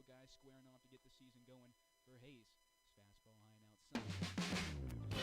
guys squaring off to get the season going for Hayes. Fastball high and outside.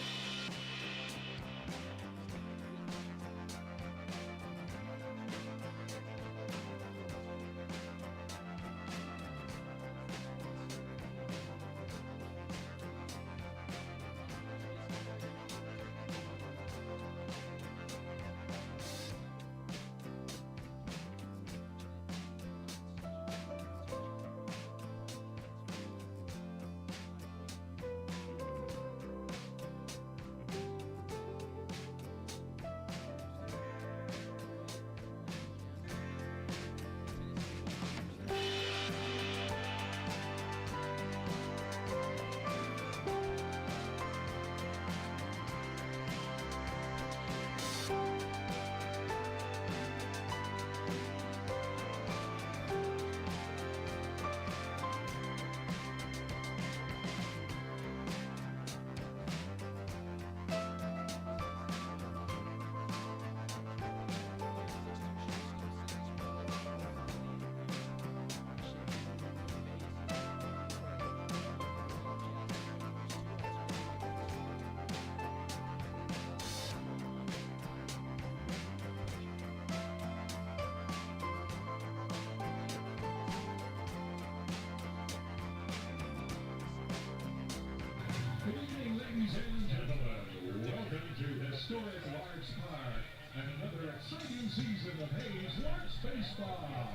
Good evening, ladies and gentlemen. Welcome to historic Larks Park and another exciting season of Hayes Larks baseball.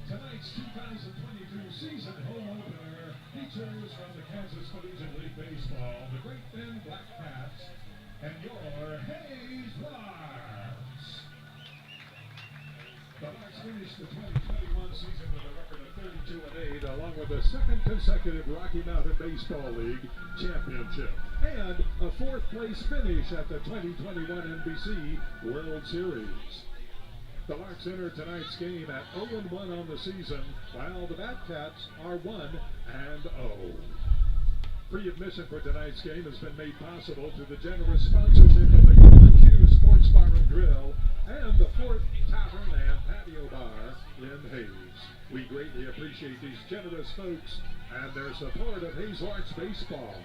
Tonight's 2022 season home opener features from the Kansas Collegiate League Baseball, the Great Bend Black Cats, and your Hayes Larks. The Larks finished the 2021 season with a record of 32-8, along with a second consecutive Rocky Mountain Baseball League championship and a fourth-place finish at the 2021 NBC World Series. The Larks enter tonight's game at 0-1 on the season, while the Batcats are 1-0. Free admission for tonight's game has been made possible through the generous sponsorship of the Golden Q Sports Bar and Grill and the Fort Tavern and Patio Bar in Hayes. We greatly appreciate these generous folks and their support of Hayes Larks baseball.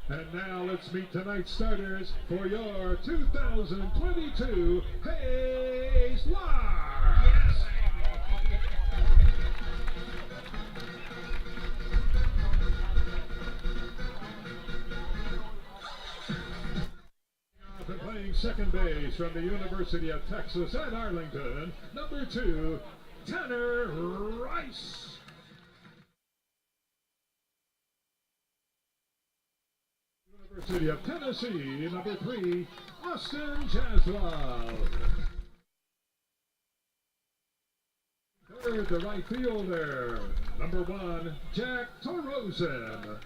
And now let's meet tonight's starters for your 2022 Hayes Larks. And playing second base from the University of Texas at Arlington, number 2, Tanner Rice. University of Tennessee, number 3, Austin Jaslow. Third, the right fielder, number 1, Jack Torozen.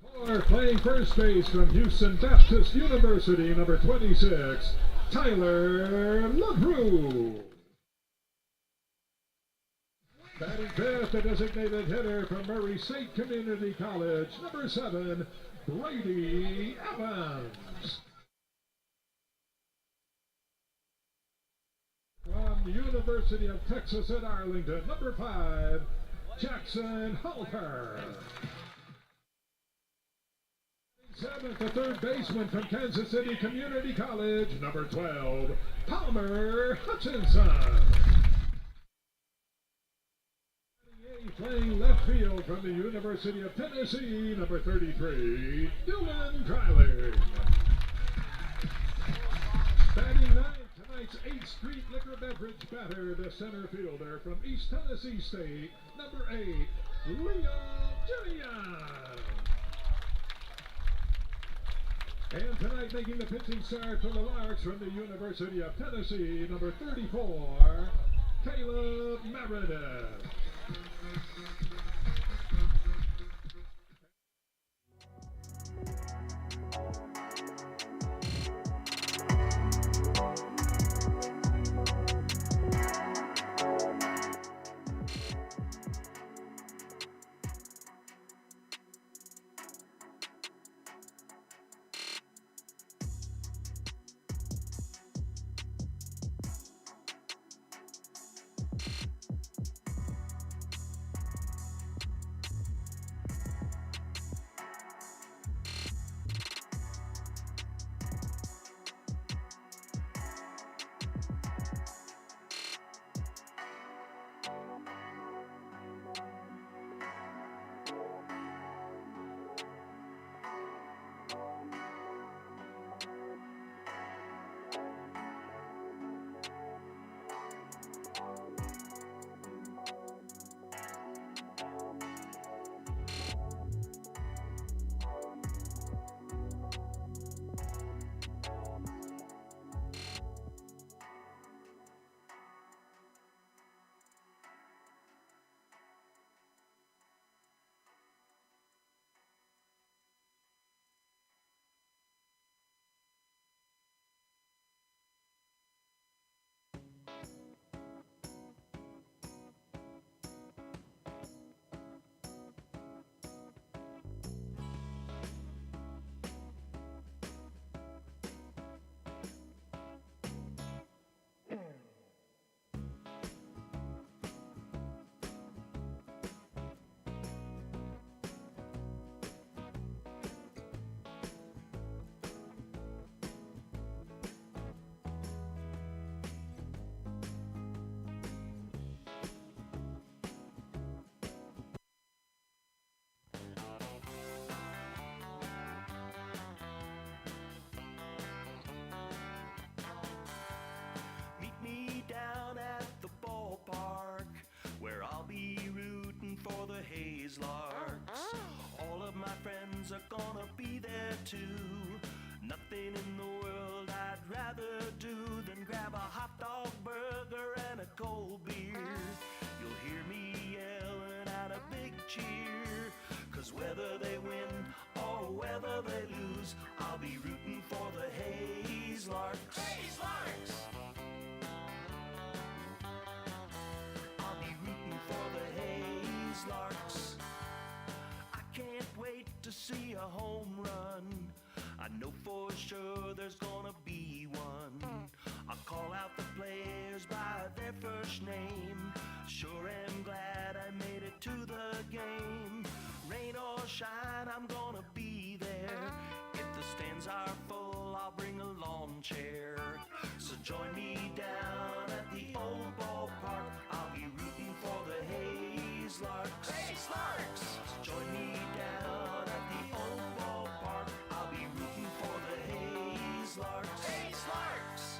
Four, playing first base from Houston Baptist University, number 26, Tyler LaRue. Batting fifth, the designated hitter from Murray State Community College, number 7, Brady Evans. From the University of Texas at Arlington, number 5, Jackson Halper. Seventh, the third baseman from Kansas City Community College, number 12, Palmer Hutchinson. Playing left field from the University of Tennessee, number 33, Dylan Dreiling. Batting ninth, tonight's 8th Street Liquor Beverage batter, the center fielder from East Tennessee State, number 8, Leo Jillian. And tonight making the pitching start for the Larks from the University of Tennessee, number 34, Caleb Meredith. Hayes Larks. All of my friends are gonna be there too. Nothing in the world I'd rather do than grab a hot dog burger and a cold beer. You'll hear me yelling out a big cheer, 'cause whether they win or whether they lose, I'll be rooting for the Hayes Larks. Hayes Larks! I'll be rooting for the Hayes Larks. I can't wait to see a home run. I know for sure there's gonna be one. I'll call out the players by their first name. Sure am glad I made it to the game. Rain or shine, I'm gonna be there. If the stands are full, I'll bring a lawn chair. So join me down at the old ballpark. I'll be rooting for the Hayes Larks. Hayes Larks! So join me down at the old ballpark. I'll be rooting for the Hayes Larks. Hayes Larks!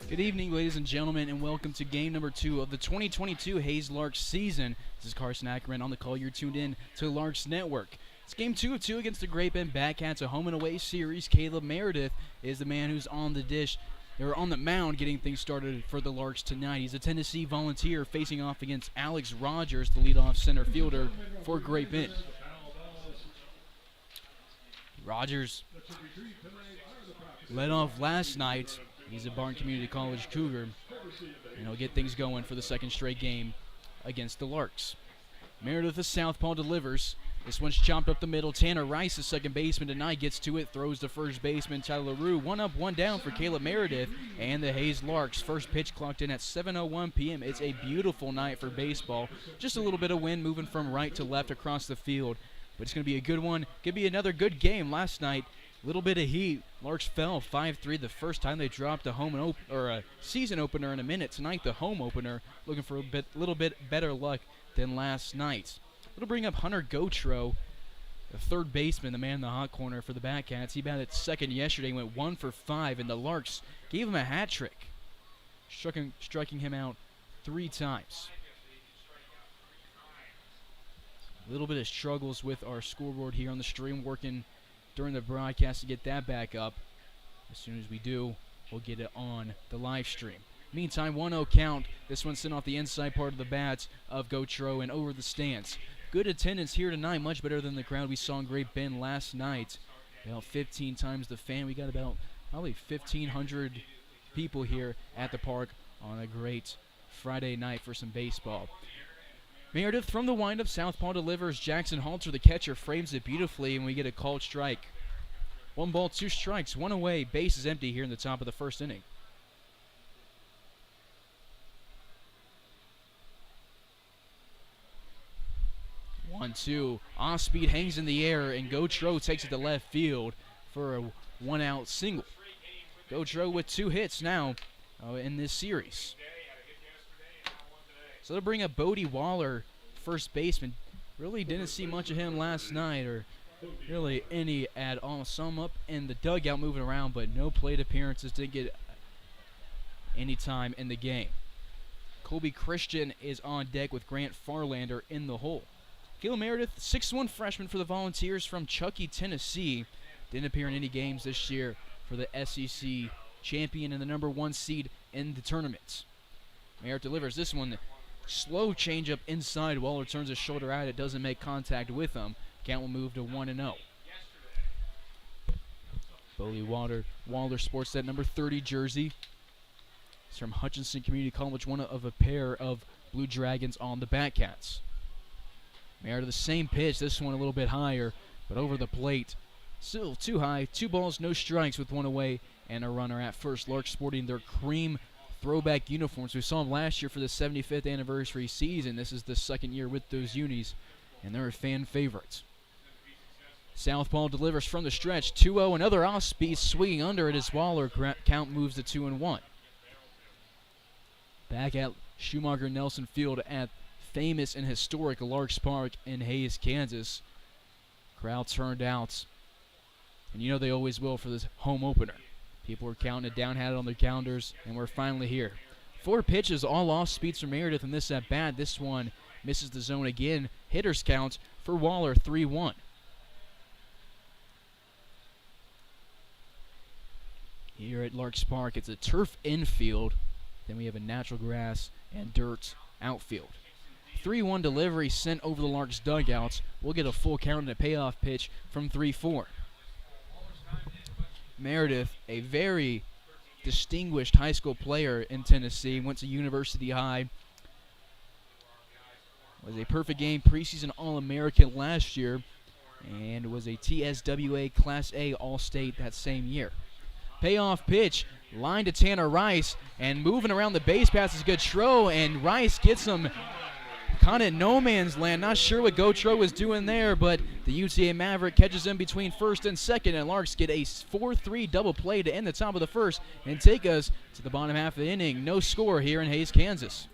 Good evening, ladies and gentlemen, and welcome to game number 2 of the 2022 Hayes Larks season. This is Carson Ackerman on the call. You're tuned in to Larks Network. It's game 2 of 2 against the Great Bend Batcats, a home and away series. Caleb Meredith is the man who's on the dish, or on the mound, getting things started for the Larks tonight. He's a Tennessee Volunteer facing off against Alex Rogers, the leadoff center fielder for Great Bend. Rogers led off last night. He's a Barton Community College Cougar, and he'll get things going for the second straight game against the Larks. Meredith, the southpaw, delivers. This one's chopped up the middle. Tanner Rice, the second baseman tonight, gets to it, throws to first baseman Tyler LaRue. 1 up, 1 down for Caleb Meredith and the Hayes Larks. First pitch clocked in at 7:01 p.m. It's a beautiful night for baseball. Just a little bit of wind moving from right to left across the field, but it's going to be a good one. Could be another good game. Last night, little bit of heat. Larks fell 5-3 the first time they dropped a a season opener in a minute. Tonight, the home opener, looking for a little bit better luck than last night. It'll bring up Hunter Gotro, the third baseman, the man in the hot corner for the Batcats. He batted second yesterday, went 1 for 5, and the Larks gave him a hat trick, striking him out 3 times. A little bit of struggles with our scoreboard here on the stream, working during the broadcast to get that back up. As soon as we do, we'll get it on the live stream. Meantime, 1-0 count. This one sent off the inside part of the bats of Gautreaux and over the stands. Good attendance here tonight, much better than the crowd we saw in Great Bend last night. About 15 times the fan. We got about probably 1,500 people here at the park on a great Friday night for some baseball. Meredith from the windup, southpaw delivers. Jackson Halter, the catcher, frames it beautifully, and we get a called strike. 1 ball, 2 strikes, 1 away. Base is empty here in the top of the first inning. One, two. Off speed hangs in the air, and Gautreaux takes it to left field for a 1-out single. Gautreaux with 2 hits now in this series. So they'll bring up Bodie Waller, first baseman. Really didn't see much of him last night, or really any at all. Some up in the dugout moving around, but no plate appearances. Didn't get any time in the game. Colby Christian is on deck with Grant Farlander in the hole. Gil Meredith, 6'1" freshman for the Volunteers from Chuckey, Tennessee. Didn't appear in any games this year for the SEC champion and the number 1 seed in the tournament. Meredith delivers this one. Slow changeup inside. Waller turns his shoulder out. It doesn't make contact with him. Count will move to 1-0. Bodie Waller sports that number 30 jersey. He's from Hutchinson Community College, one of a pair of Blue Dragons on the Batcats. Meredith, the same pitch, this one a little bit higher, but over the plate. Still too high. 2 balls, no strikes with 1 away and a runner at first. Larks sporting their cream throwback uniforms. We saw them last year for the 75th anniversary season. This is the second year with those unis, and they're fan favorites. Southpaw delivers from the stretch. 2-0, another off-speed swinging under it as Waller. Count moves to 2-1. Back at Schumacher Nelson Field at famous and historic Larks Park in Hays, Kansas. Crowd turned out, and you know they always will for this home opener. People are counting it down, had it on their calendars, and we're finally here. 4 pitches, all off speeds from Meredith in this at bat. This one misses the zone again. Hitters count for Waller, 3-1. Here at Larks Park, it's a turf infield. Then we have a natural grass and dirt outfield. 3-1 delivery sent over the Larks dugouts. We'll get a full count and a payoff pitch from 3-4. Meredith, a very distinguished high school player in Tennessee, went to University High. Was a perfect game preseason All-American last year and was a TSWA Class A All-State that same year. Payoff pitch, line to Tanner Rice, and moving around the base pass is Gautreaux, and Rice gets him kind of no man's land. Not sure what Gautreaux was doing there, but the UTA Maverick catches him between first and second, and Larks get a 4-3 double play to end the top of the first and take us to the bottom half of the inning. No score here in Hays, Kansas.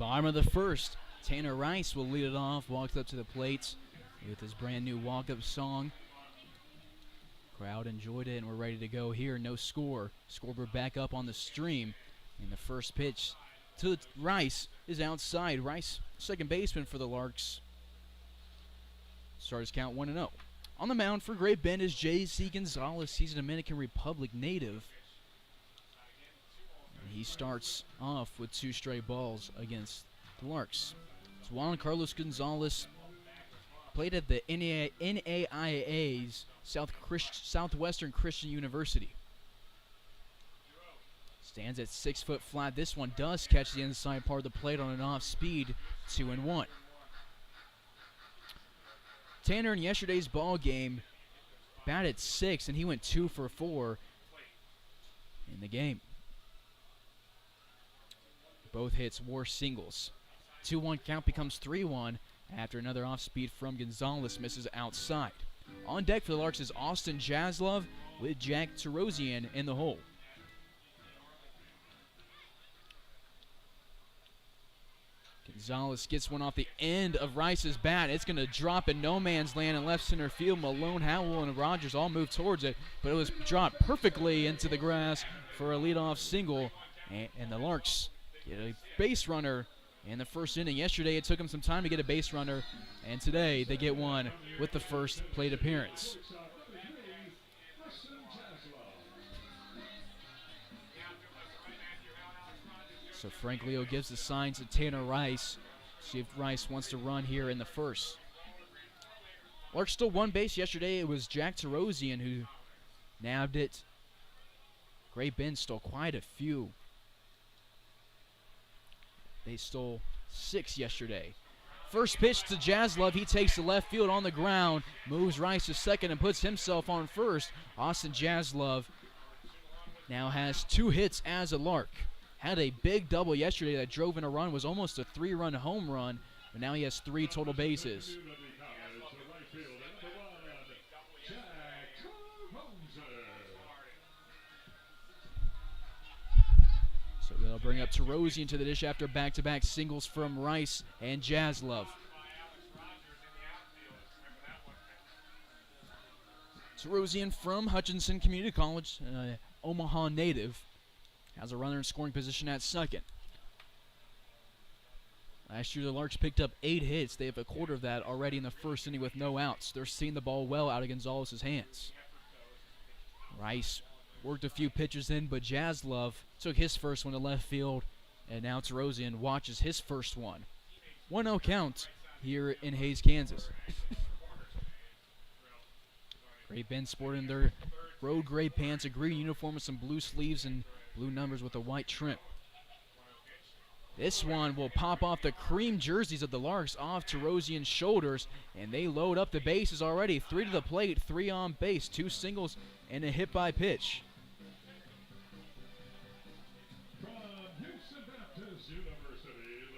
Bottom of the first, Tanner Rice will lead it off, walks up to the plate with his brand new walk-up song. Crowd enjoyed it, and we're ready to go here. No score. Scoreboard back up on the stream. And the first pitch to Rice is outside. Rice, second baseman for the Larks. Starters count 1-0. On the mound for Great Bend is J.C. Gonzalez. He's a Dominican Republic native. And he starts off with 2 straight balls against the Larks. It's Juan Carlos Gonzalez. Played at the NAIA's Southwestern Christian University. Stands at 6 foot flat. This one does catch the inside part of the plate on an off speed. 2-1. Tanner in yesterday's ball game batted 6, and he went 2 for 4 in the game. Both hits were singles. 2-1 count becomes 3-1 after another off-speed from Gonzalez misses outside. On deck for the Larks is Austin Jaslov with Jack Tarosian in the hole. Gonzalez gets one off the end of Rice's bat. It's going to drop in no man's land in left center field. Malone, Howell, and Rogers all move towards it, but it was dropped perfectly into the grass for a leadoff single, and the Larks get a base runner in the first inning. Yesterday it took them some time to get a base runner, and today they get one with the first plate appearance. So Frank Leo gives the sign to Tanner Rice. See if Rice wants to run here in the first. Larks stole one base yesterday. It was Jack Tarosian who nabbed it. Great Bend stole quite a few. They stole 6 yesterday. First pitch to Jaslov. He takes the left field on the ground, moves Rice to second and puts himself on first. Austin Jaslov now has 2 hits as a Lark. Had a big double yesterday that drove in a run, was almost a 3-run home run, but now he has 3 total bases. So they'll bring up Tarosian to the dish after back-to-back singles from Rice and Jaslov. Tarosian from Hutchinson Community College, Omaha native. Has a runner in scoring position at second. Last year, the Larks picked up 8 hits. They have a quarter of that already in the first inning with no outs. They're seeing the ball well out of Gonzalez's hands. Rice worked a few pitches in, but Jaslov took his first one to left field, and now Tarosian watches his first one. 1-0 count here in Hays, Kansas. Great Bend sporting their road gray pants, a green uniform with some blue sleeves and blue numbers with a white trim. This one will pop off the cream jerseys of the Larks off Tarosian's shoulders, and they load up the bases already. 3 to the plate, 3 on base, 2 singles, and a hit by pitch.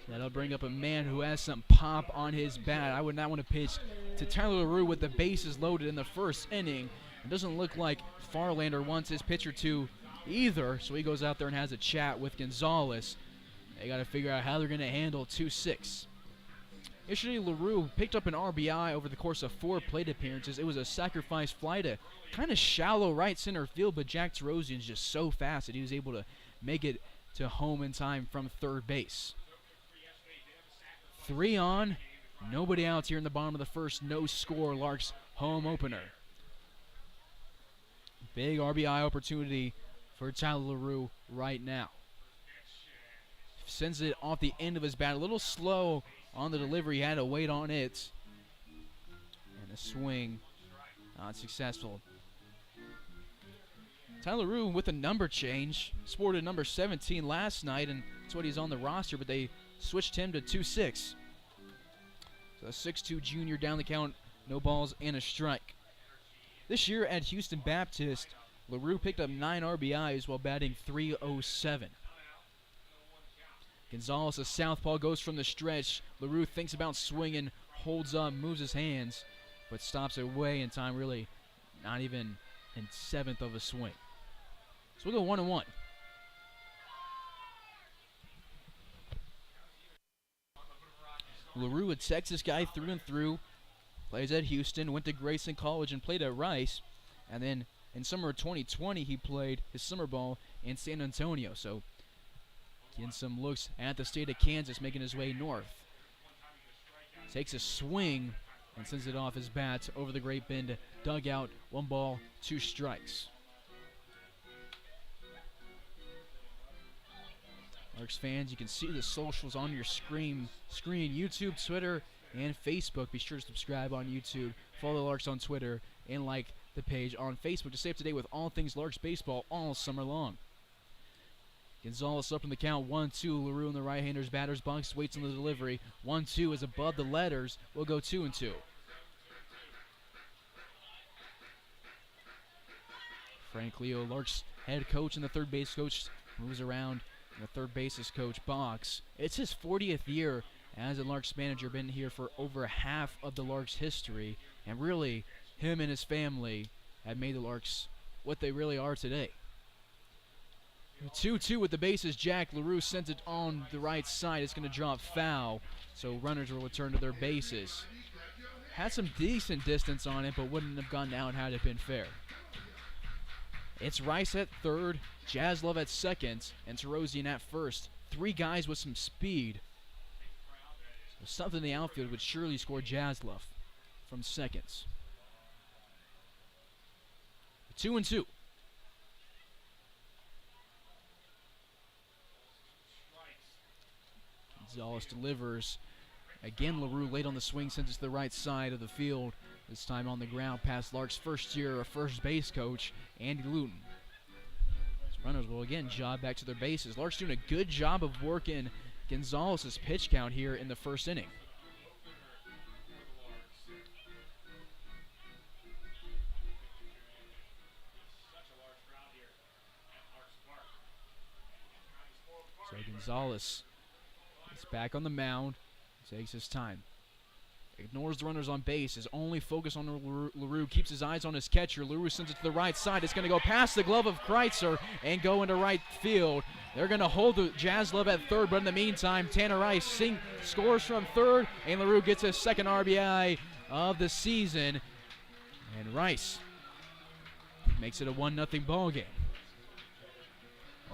That'll bring up a man who has some pop on his bat. I would not want to pitch to Tyler LaRue with the bases loaded in the first inning. It doesn't look like Farlander wants his pitcher to either, so he goes out there and has a chat with Gonzalez. They got to figure out how they're going to handle 2-6. Yesterday, LaRue picked up an RBI over the course of 4 plate appearances. It was a sacrifice fly to kind of shallow right center field, but Jack Tarosian is just so fast that he was able to make it to home in time from third base. 3 on, nobody out here in the bottom of the first. No score, Larks home opener. Big RBI opportunity for Tyler LaRue right now. Sends it off the end of his bat. A little slow on the delivery. He had to wait on it. And the swing not successful. Tyler LaRue with a number change. Sported number 17 last night, and that's what he's on the roster, but they switched him to 2-6. So a 6'2 junior down the count. No balls and a strike. This year at Houston Baptist, LaRue picked up 9 RBIs while batting .307. Gonzalez, a southpaw, goes from the stretch. LaRue thinks about swinging, holds up, moves his hands, but stops it way in time, really not even in 7th of a swing. So we'll go 1-1. LaRue, a Texas guy through and through, plays at Houston, went to Grayson College and played at Rice. And then in summer of 2020, he played his summer ball in San Antonio. So getting some looks at the state of Kansas, making his way north. Takes a swing and sends it off his bat over the Great Bend dugout. 1 ball, 2 strikes. Larks fans, you can see the socials on your screen, YouTube, Twitter, and Facebook. Be sure to subscribe on YouTube, follow the Larks on Twitter, and like the page on Facebook to stay up to date with all things Larks baseball all summer long. Gonzalez up in the count, 1-2. LaRue in the right-hander's batter's box, waits on the delivery. 1-2 is above the letters. We'll go 2-2. Frank Leo, Larks head coach and the third base coach, moves around in the third bases coach box. It's his 40th year as a Larks manager, been here for over half of the Larks history, and really, him and his family have made the Larks what they really are today. 2-2 with the bases jacked. LaRue sends it on the right side. It's going to drop foul, so runners will return to their bases. Had some decent distance on it, but wouldn't have gone out had it been fair. It's Rice at third, Jaslov at second, and Tarosian at first. 3 guys with some speed. So something in the outfield would surely score Jaslov from seconds. 2-2. Gonzalez delivers. Again, LaRue late on the swing, sends it to the right side of the field. This time on the ground past Larks' first year first base coach, Andy Luton. His runners will again jog back to their bases. Larks doing a good job of working Gonzalez' pitch count here in the first inning. So Gonzalez is back on the mound, takes his time. Ignores the runners on base, is only focused on LaRue, keeps his eyes on his catcher. LaRue sends it to the right side. It's going to go past the glove of Kreitzer and go into right field. They're going to hold the Jaslov at third, but in the meantime, Tanner Rice scores from third, and LaRue gets his second RBI of the season. And Rice makes it a 1-0 ball game.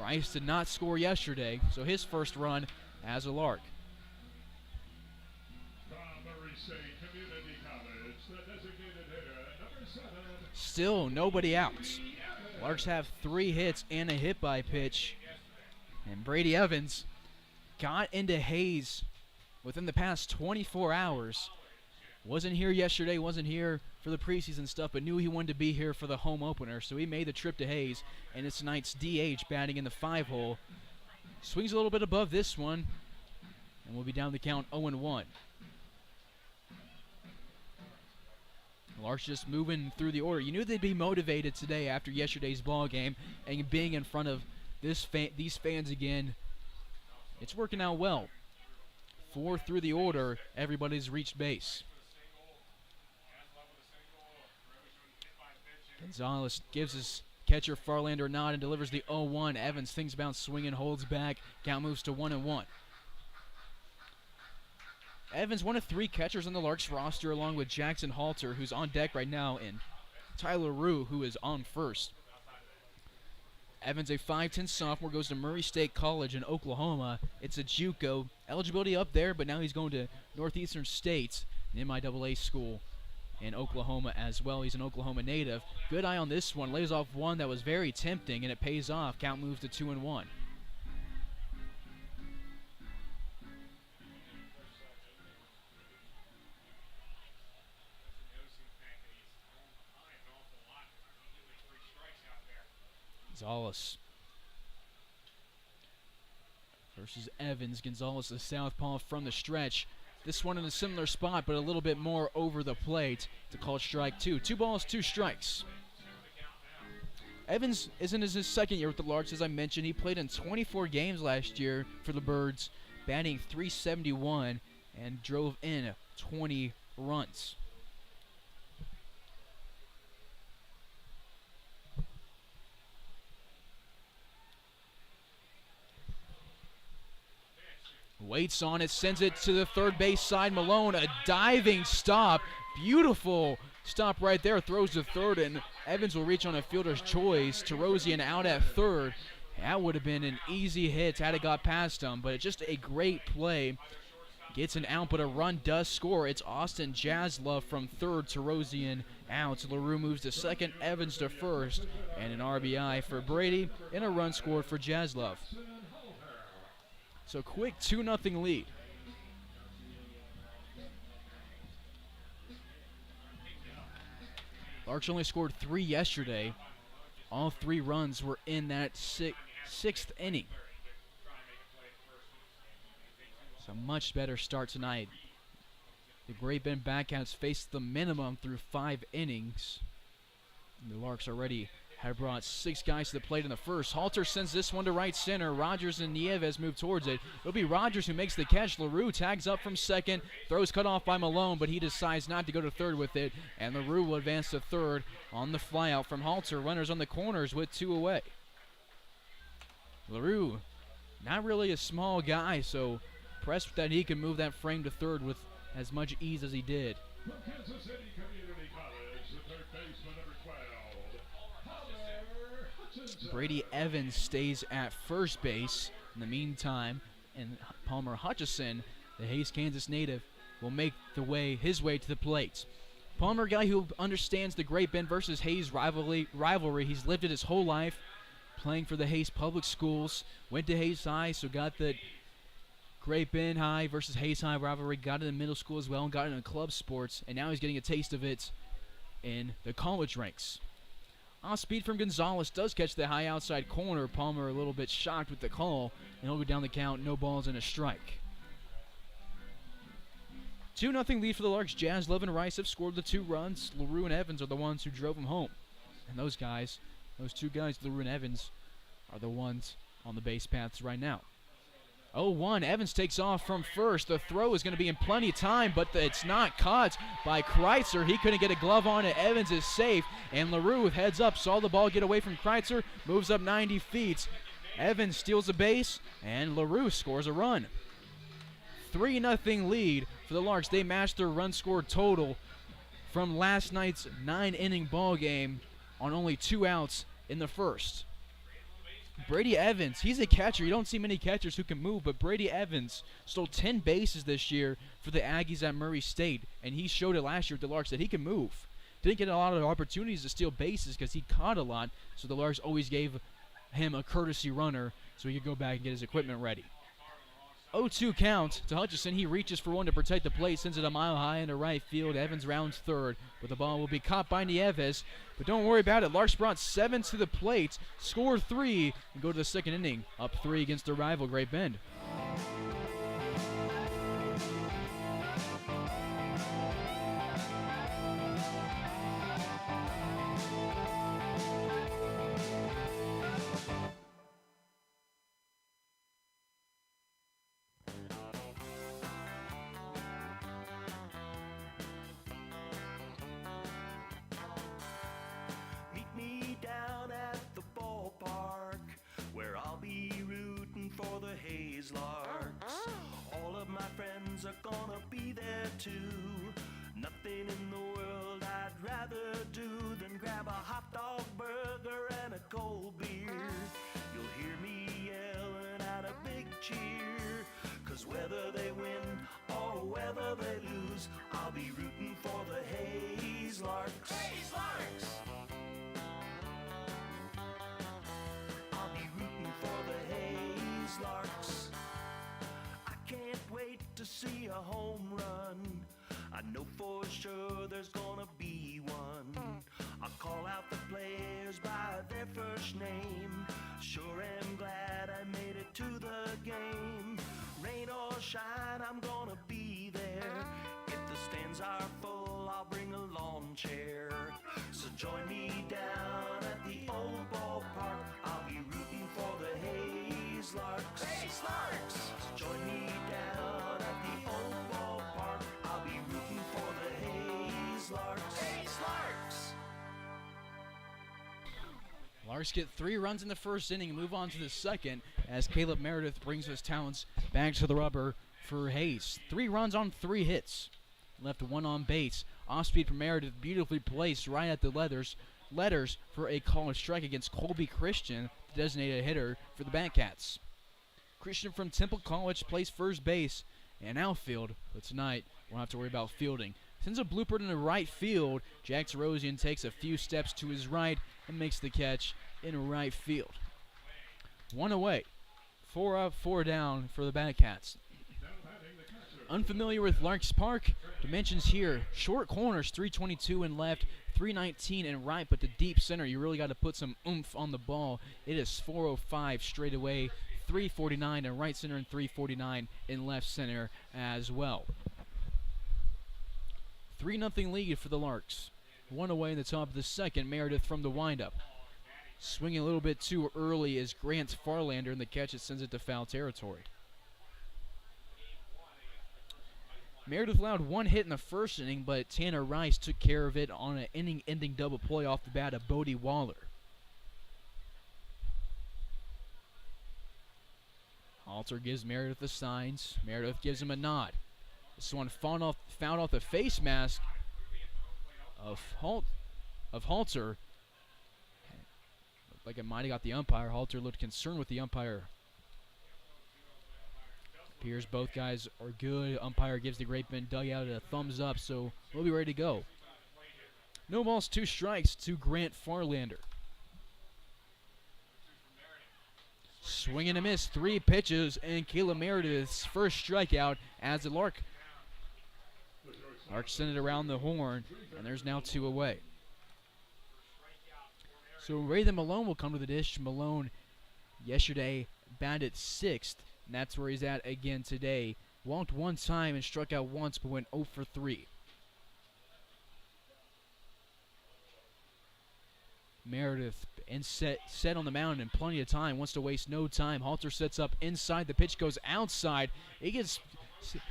Rice did not score yesterday, so his first run as a Lark. Still nobody out. Larks have 3 hits and a hit by pitch. And Brady Evans got into Hayes within the past 24 hours. Wasn't here yesterday, wasn't here for the preseason stuff, but knew he wanted to be here for the home opener. So he made the trip to Hayes, and it's tonight's DH batting in the 5-hole. Swings a little bit above this one, and we'll be down the count 0-1. Larks just moving through the order. You knew they'd be motivated today after yesterday's ball game, and being in front of these fans again. It's working out well. 4 through the order, everybody's reached base. Gonzalez gives his catcher Farlander a nod and delivers the 0-1. Evans thinks about swinging, holds back. Count moves to 1-1. Evans, one of 3 catchers on the Larks roster, along with Jackson Halter, who's on deck right now, and Tyler Rue, who is on first. Evans, a 5'10 sophomore, goes to Murray State College in Oklahoma. It's a JUCO. Eligibility up there, but now he's going to Northeastern State, an MIAA school in Oklahoma as well. He's an Oklahoma native. Good eye on this one. Lays off one that was very tempting, and it pays off. Count moves to 2-1. Gonzalez versus Evans. Gonzalez, the southpaw from the stretch. This one in a similar spot, but a little bit more over the plate to call strike 2. 2 balls, 2 strikes. Evans isn't his second year with the Larks, as I mentioned. He played in 24 games last year for the Birds, batting .371 and drove in 20 runs. Waits on it, sends it to the third base side. Malone, a diving stop. Beautiful stop right there. Throws to third, and Evans will reach on a fielder's choice. Terosian out at third. That would have been an easy hit had it got past him, but it's just a great play. Gets an out, but a run does score. It's Austin Jaslove from third, Terosian out. LaRue moves to second, Evans to first, and an RBI for Brady, and a run scored for Jaslove. So quick 2-0 lead. Larks only scored 3 yesterday. All 3 runs were in that sixth inning. It's a much better start tonight. The Great Bend Backhounds faced the minimum through 5 innings. And the Larks already have brought 6 guys to the plate in the first. Halter sends this one to right center. Rogers and Nieves move towards it. It'll be Rogers who makes the catch. LaRue tags up from second. Throws cut off by Malone, but he decides not to go to third with it. And LaRue will advance to third on the flyout from Halter. Runners on the corners with 2 away. LaRue, not really a small guy, so impressed that he can move that frame to third with as much ease as he did. From Kansas City Community College, the third baseman, number 12, Palmer Hutchinson. Brady Evans stays at first base. In the meantime, and Palmer Hutchison, the Hayes, Kansas native, will make his way to the plate. Palmer, a guy who understands the Great Bend versus Hayes rivalry. He's lived it his whole life, playing for the Hayes Public Schools. Went to Hayes High, so got the Great Bend High versus Hayes High rivalry. Got it in middle school as well, and got it in club sports. And now he's getting a taste of it in the college ranks. Off speed from Gonzalez does catch the high outside corner. Palmer a little bit shocked with the call, and he'll go down the count. No balls and a strike. 2-0 lead for the Larks. Jaslove and Rice have scored the 2 runs. LaRue and Evans are the ones who drove them home. And those 2 guys, LaRue and Evans, are the ones on the base paths right now. 0-1, Evans takes off from first. The throw is going to be in plenty of time, but it's not caught by Kreitzer. He couldn't get a glove on it. Evans is safe, and LaRue with heads up saw the ball get away from Kreitzer, moves up 90 feet. Evans steals the base, and LaRue scores a run. 3-0 lead for the Larks. They matched their run scored total from last night's 9-inning ball game on only 2 outs in the first. Brady Evans, he's a catcher. You don't see many catchers who can move, but Brady Evans stole 10 bases this year for the Aggies at Murray State, and he showed it last year with the Larks that he can move. Didn't get a lot of opportunities to steal bases because he caught a lot, so the Larks always gave him a courtesy runner so he could go back and get his equipment ready. 0-2 count to Hutchison. He reaches for one to protect the plate, sends it a mile high into right field. Evans rounds third, but the ball will be caught by Nieves. But don't worry about it. Larks brought 7 to the plate, score 3, and go to the second inning, up 3 against their rival Great Bend. Meet me down at the ballpark, where I'll be rooting for the Hayes Larks. All of my friends are gonna be there too. Nothing in the world I'd rather do than grab a hot dog burger and a cold beer. You'll hear me yelling out a big cheer, 'cause whether they win or whether they lose, I'll be rooting for the Hayes Larks. Hayes Larks! I'll be rooting for the Hayes Larks. I can't wait to see a home run. I know for sure there's gonna be one. I'll call out the players by their first name. Sure am glad I made it to the game. Rain or shine, I'm gonna be there. If the stands are full, I'll bring a lawn chair. So join me down at the old ballpark. I'll be rooting for the Hayes Larks. Hayes Larks! So join me down at the old ballpark. I'll be rooting for the Hayes Larks. Hayes Larks! Larks get 3 runs in the first inning and move on to the second as Caleb Meredith brings his talents back to the rubber for Hayes. 3 runs on 3 hits. Left 1 on base. Off-speed from Meredith, beautifully placed right at the letters for a called strike against Colby Christian, the designated hitter for the Batcats. Christian from Temple College plays first base and outfield, but tonight won't have to worry about fielding. Sends a blooper into right field. Jack Tarosian takes a few steps to his right and makes the catch in right field. 1 away. 4 up, 4 down for the Batcats. Unfamiliar with Larks Park, dimensions here. Short corners, 322 in left, 319 in right, but the deep center, you really got to put some oomph on the ball. It is 405 straight away, 349 in right center, and 349 in left center as well. 3-0 lead for the Larks. 1 away in the top of the second. Meredith from the windup. Swinging a little bit too early is Grant Farlander, and the catch it sends it to foul territory. Meredith allowed 1 hit in the first inning, but Tanner Rice took care of it on an inning-ending double play off the bat of Bodie Waller. Halter gives Meredith the signs. Meredith gives him a nod. This one found off the face mask of Halter. Looked like it might have got the umpire. Halter looked concerned with the umpire. Appears both guys are good. Umpire gives the Great Bend dugout a thumbs up, so we'll be ready to go. No balls, 2 strikes to Grant Farlander. Swing and a miss, 3 pitches, and Caleb Meredith's first strikeout as the Larks send it around the horn, and there's now 2 away. So Raven Malone will come to the dish. Malone yesterday batted 6th, and that's where he's at again today. Walked 1 time and struck out once, but went 0 for 3. Meredith and set on the mound in plenty of time. Wants to waste no time. Halter sets up inside. The pitch goes outside. It gets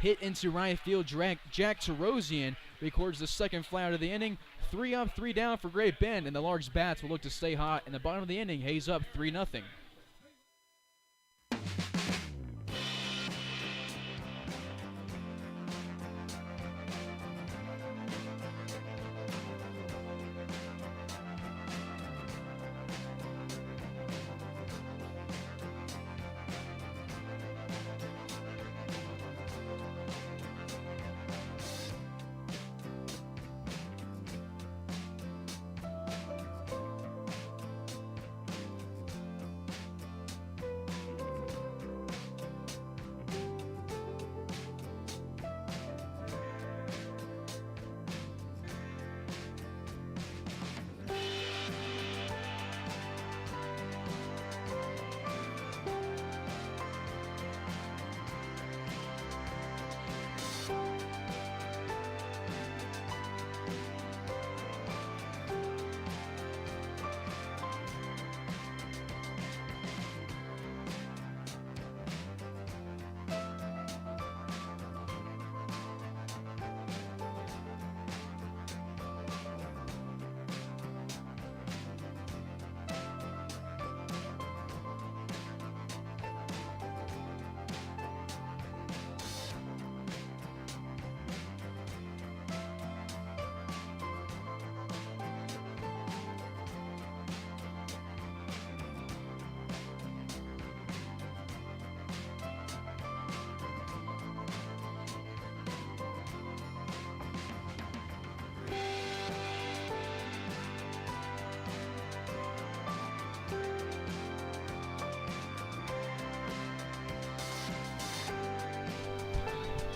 hit into right field. Jack Tarosian records the second fly out of the inning. 3 up, 3 down for Great Bend, and the Larks bats will look to stay hot. In the bottom of the inning, Hayes up 3-0.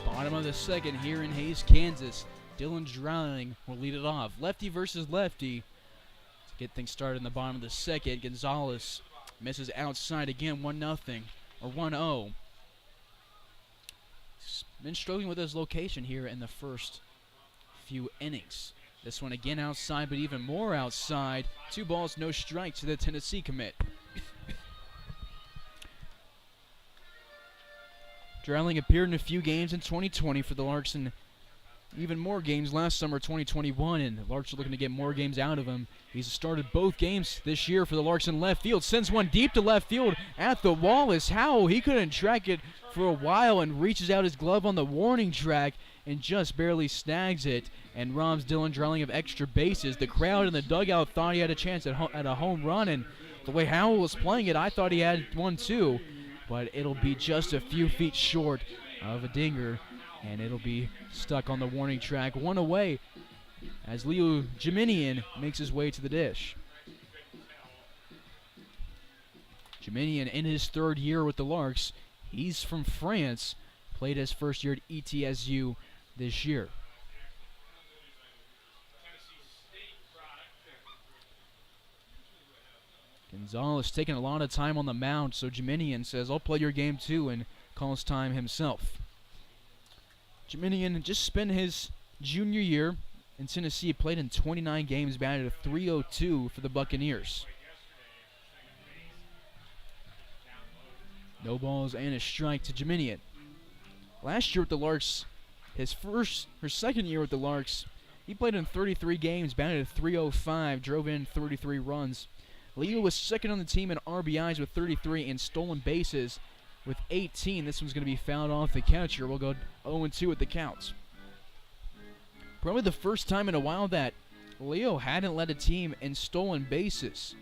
Bottom of the second here in Hays, Kansas. Dylan Drowning will lead it off. Lefty versus lefty. To get things started in the bottom of the second, Gonzalez misses outside again, 1-0 or 1-0. He's been struggling with his location here in the first few innings. This one again outside, but even more outside. 2 balls, no strike to the Tennessee commit. Drowning appeared in a few games in 2020 for the Larks and even more games last summer, 2021, and the Larks are looking to get more games out of him. He's started both games this year for the Larks in left field. Sends one deep to left field at the wall is Howell. He couldn't track it for a while and reaches out his glove on the warning track and just barely snags it and robs Dylan Dreiling of extra bases. The crowd in the dugout thought he had a chance at a home run, and the way Howell was playing it, I thought he had one too, but it'll be just a few feet short of a dinger, and it'll be stuck on the warning track. One away as Leo Jiminian makes his way to the dish. Jiminian in his third year with the Larks. He's from France, played his first year at ETSU this year. Gonzalez taking a lot of time on the mound, so Jiminian says, I'll play your game too, and calls time himself. Jiminian just spent his junior year in Tennessee, played in 29 games, batted a .302 for the Buccaneers. No balls and a strike to Jiminian. Last year with the Larks, his second year with the Larks, he played in 33 games, batted a .305, drove in 33 runs. Leo was second on the team in RBIs with 33 and stolen bases with 18. This one's going to be fouled off the catcher. We'll go 0-2 at the counts. Probably the first time in a while that Leo hadn't led a team in stolen bases.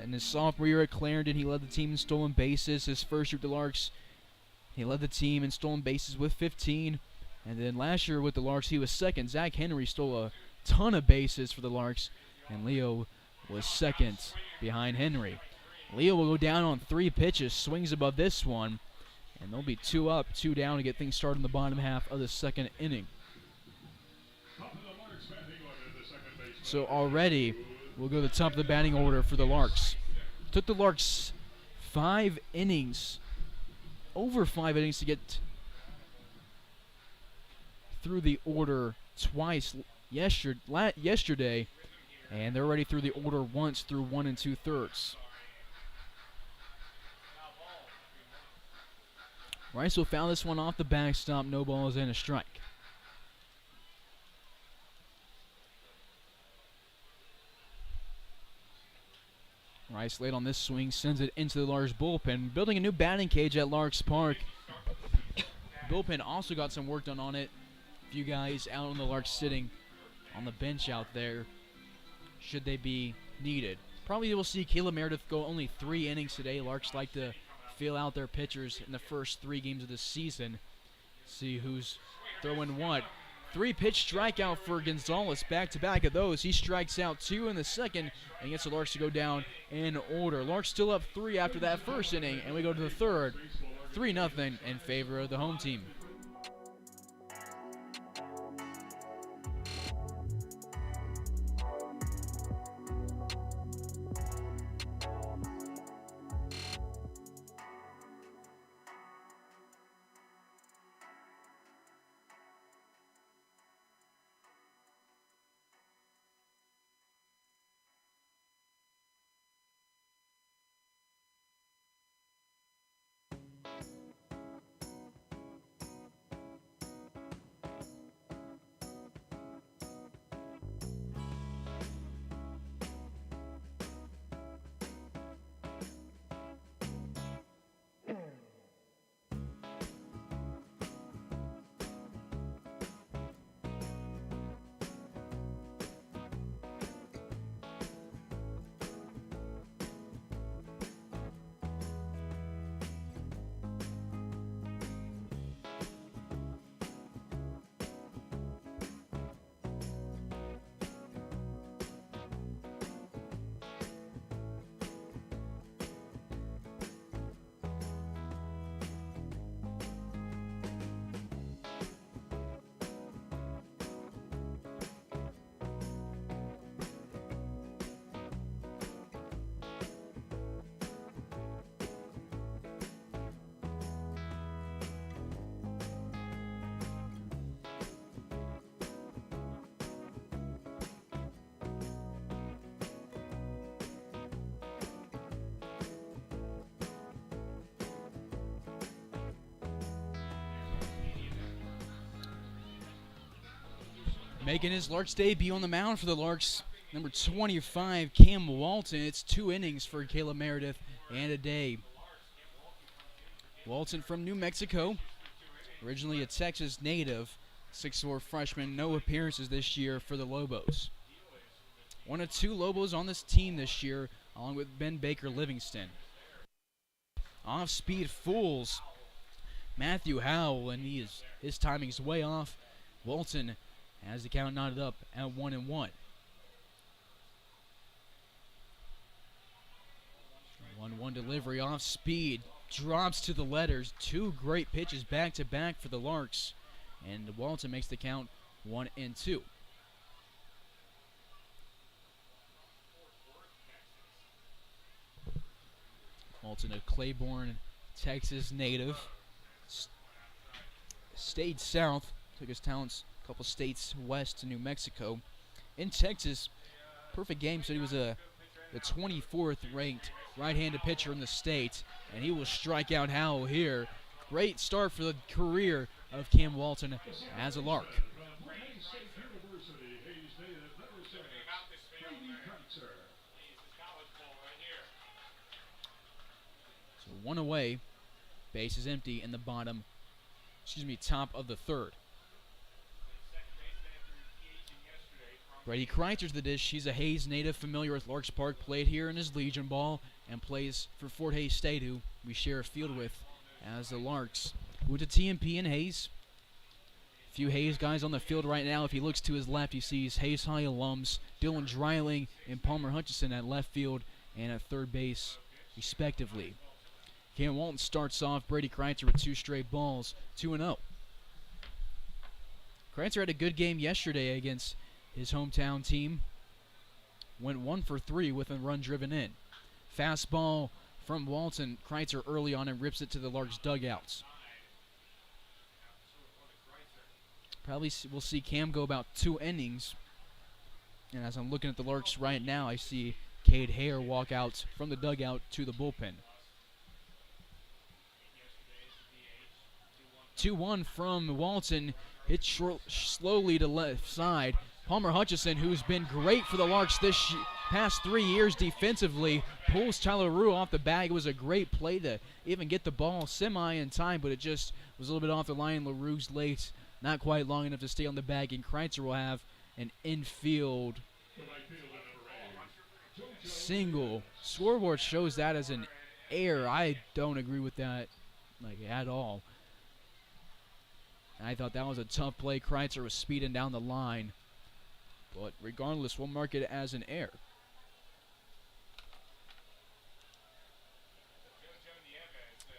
In his sophomore year at Clarendon, he led the team in stolen bases. His first year with the Larks, he led the team in stolen bases with 15. And then last year with the Larks, he was second. Zach Henry stole a ton of bases for the Larks, and Leo was second behind Henry. Leo will go down on 3 pitches, swings above this one, and they'll be 2 up, 2 down to get things started in the bottom half of the second inning. So already, we'll go to the top of the batting order for the Larks. Took the Larks 5 innings, over 5 innings to get through the order twice yesterday, and they're already through the order once through 1 2/3. Rice will foul this one off the backstop, no balls and a strike. Rice late on this swing, sends it into the Larks bullpen, building a new batting cage at Larks Park. Bullpen also got some work done on it. A few guys out on the Larks sitting on the bench out there, should they be needed. Probably we'll see Caleb Meredith go only 3 innings today. Larks like to feel out their pitchers in the first 3 games of the season. See who's throwing what. 3-pitch strikeout for Gonzalez, back-to-back of those. He strikes out 2 in the second and gets the Larks to go down in order. Larks still up 3 after that first inning, and we go to the third. 3-0 in favor of the home team. Making his Larks debut on the mound for the Larks, number 25, Cam Walton. It's 2 innings for Caleb Meredith and a day. Walton from New Mexico, originally a Texas native, 6'4" freshman, no appearances this year for the Lobos. One of 2 Lobos on this team this year, along with Ben Baker Livingston. Off-speed fools Matthew Howell, and his timing's way off. Walton has the count knotted up at 1-1. 1-1 delivery off speed. Drops to the letters. 2 great pitches back-to-back for the Larks. And Walton makes the count 1-2. Walton, a Claiborne, Texas native. Stayed south. Took his talents a couple states west to New Mexico. In Texas, perfect game. So he was the 24th ranked right-handed pitcher in the state, and he will strike out Howell here. Great start for the career of Cam Walton as a Lark. So 1 away, base is empty in the top of the 3rd. Brady Kreitzer's the dish. He's a Hayes native, familiar with Larks Park, played here in his Legion ball, and plays for Fort Hays State, who we share a field with as the Larks. Went to TMP in Hayes. A few Hayes guys on the field right now. If he looks to his left, he sees Hayes High alums, Dylan Dreiling and Palmer Hutchison at left field and at third base, respectively. Cam Walton starts off Brady Kreitzer with 2 straight balls, 2-0. Kreitzer had a good game yesterday against his hometown team. Went 1 for 3 with a run driven in. Fastball from Walton. Kreitzer early on and rips it to the Larks dugouts. Probably we'll see Cam go about 2 innings. And as I'm looking at the Larks right now, I see Cade Hare walk out from the dugout to the bullpen. 2-1 from Walton. Hit slowly to left side. Palmer Hutchison, who's been great for the Larks this past 3 years defensively, pulls Tyler Rue off the bag. It was a great play to even get the ball semi in time, but it just was a little bit off the line. LaRue's late, not quite long enough to stay on the bag, and Kreitzer will have an infield single. Scoreboard shows that as an error. I don't agree with that at all. I thought that was a tough play. Kreitzer was speeding down the line. But regardless, we'll mark it as an error.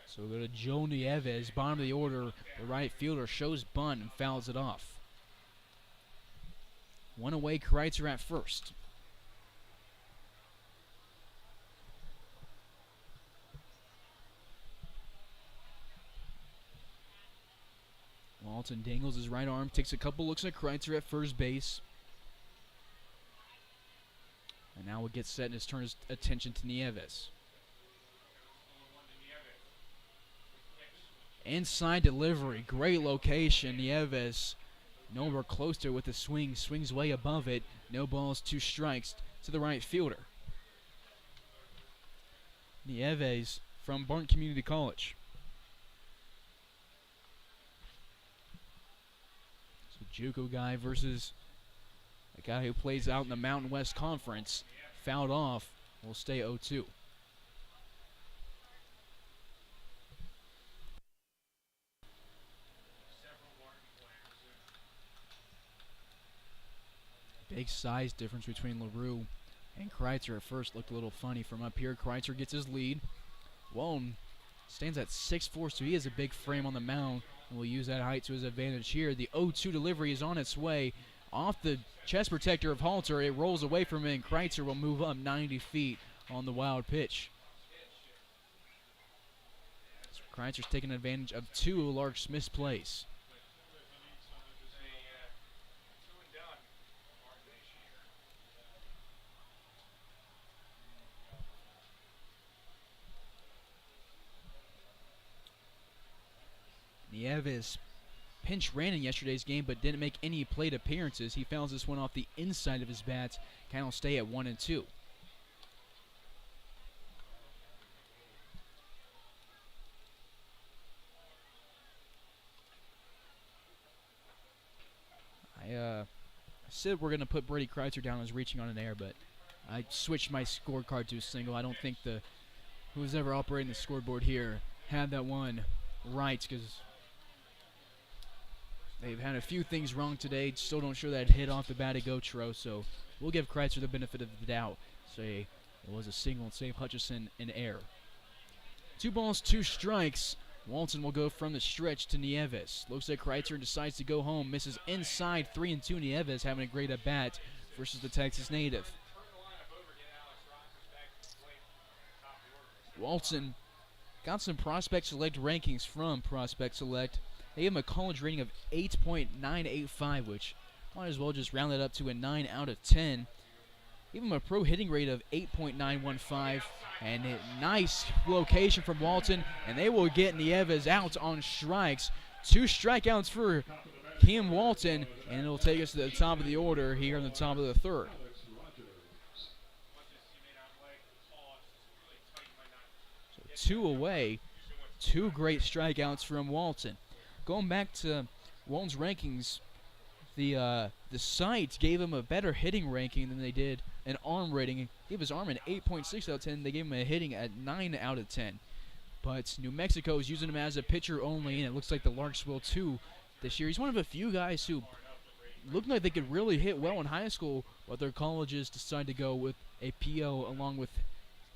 So we'll go to Joe Nieves, bottom of the order. The right fielder shows bunt and fouls it off. 1 away, Kreitzer at first. Walton dangles his right arm, takes a couple looks at Kreitzer at first base. And now we'll get set and turn his attention to Nieves. Inside delivery, great location. Nieves nowhere close to it with a swing, swings way above it. No balls, 2 strikes to the right fielder. Nieves from Barton Community College. So JUCO guy versus a guy who plays out in the Mountain West Conference. Fouled off. Will stay 0-2. Big size difference between LaRue and Kreitzer. At first looked a little funny from up here. Kreitzer gets his lead. Walton stands at 6'4", so he has a big frame on the mound, and will use that height to his advantage here. The 0-2 delivery is on its way. Off the chest protector of Halter, it rolls away from him, and Kreitzer will move up 90 feet on the wild pitch. So Kreitzer's taking advantage of 2 Larks misplays. Nieves pinch ran in yesterday's game but didn't make any plate appearances. He fouls this one off the inside of his bat. Kind of stay at 1-2. I said we're going to put Brady Kreitzer down as reaching on an air, but I switched my scorecard to a single. I don't think who's ever operating the scoreboard here had that one right, because they've had a few things wrong today. Still don't show that hit off the bat of Gautreau, so we'll give Kreitzer the benefit of the doubt. Say it was a single and save Hutchison an error. 2 balls, 2 strikes. Walton will go from the stretch to Nieves. Looks like Kreitzer decides to go home. Misses inside. 3-2. Nieves having a great at-bat versus the Texas native. Walton got some Prospect Select rankings from Prospect Select. They gave him a college rating of 8.985, which might as well just round it up to a 9 out of 10. Give him a pro hitting rate of 8.915, and a nice location from Walton, and they will get Nieves out on strikes. 2 strikeouts for Cam Walton, and it'll take us to the top of the order here in the top of the 3rd. So 2 away, 2 great strikeouts from Walton. Going back to Walton's rankings, the site gave him a better hitting ranking than they did an arm rating. Gave his arm an 8.6 out of 10. They gave him a hitting at 9 out of 10. But New Mexico is using him as a pitcher only, and it looks like the Larks will too this year. He's one of a few guys who looked like they could really hit well in high school, but their colleges decided to go with a PO along with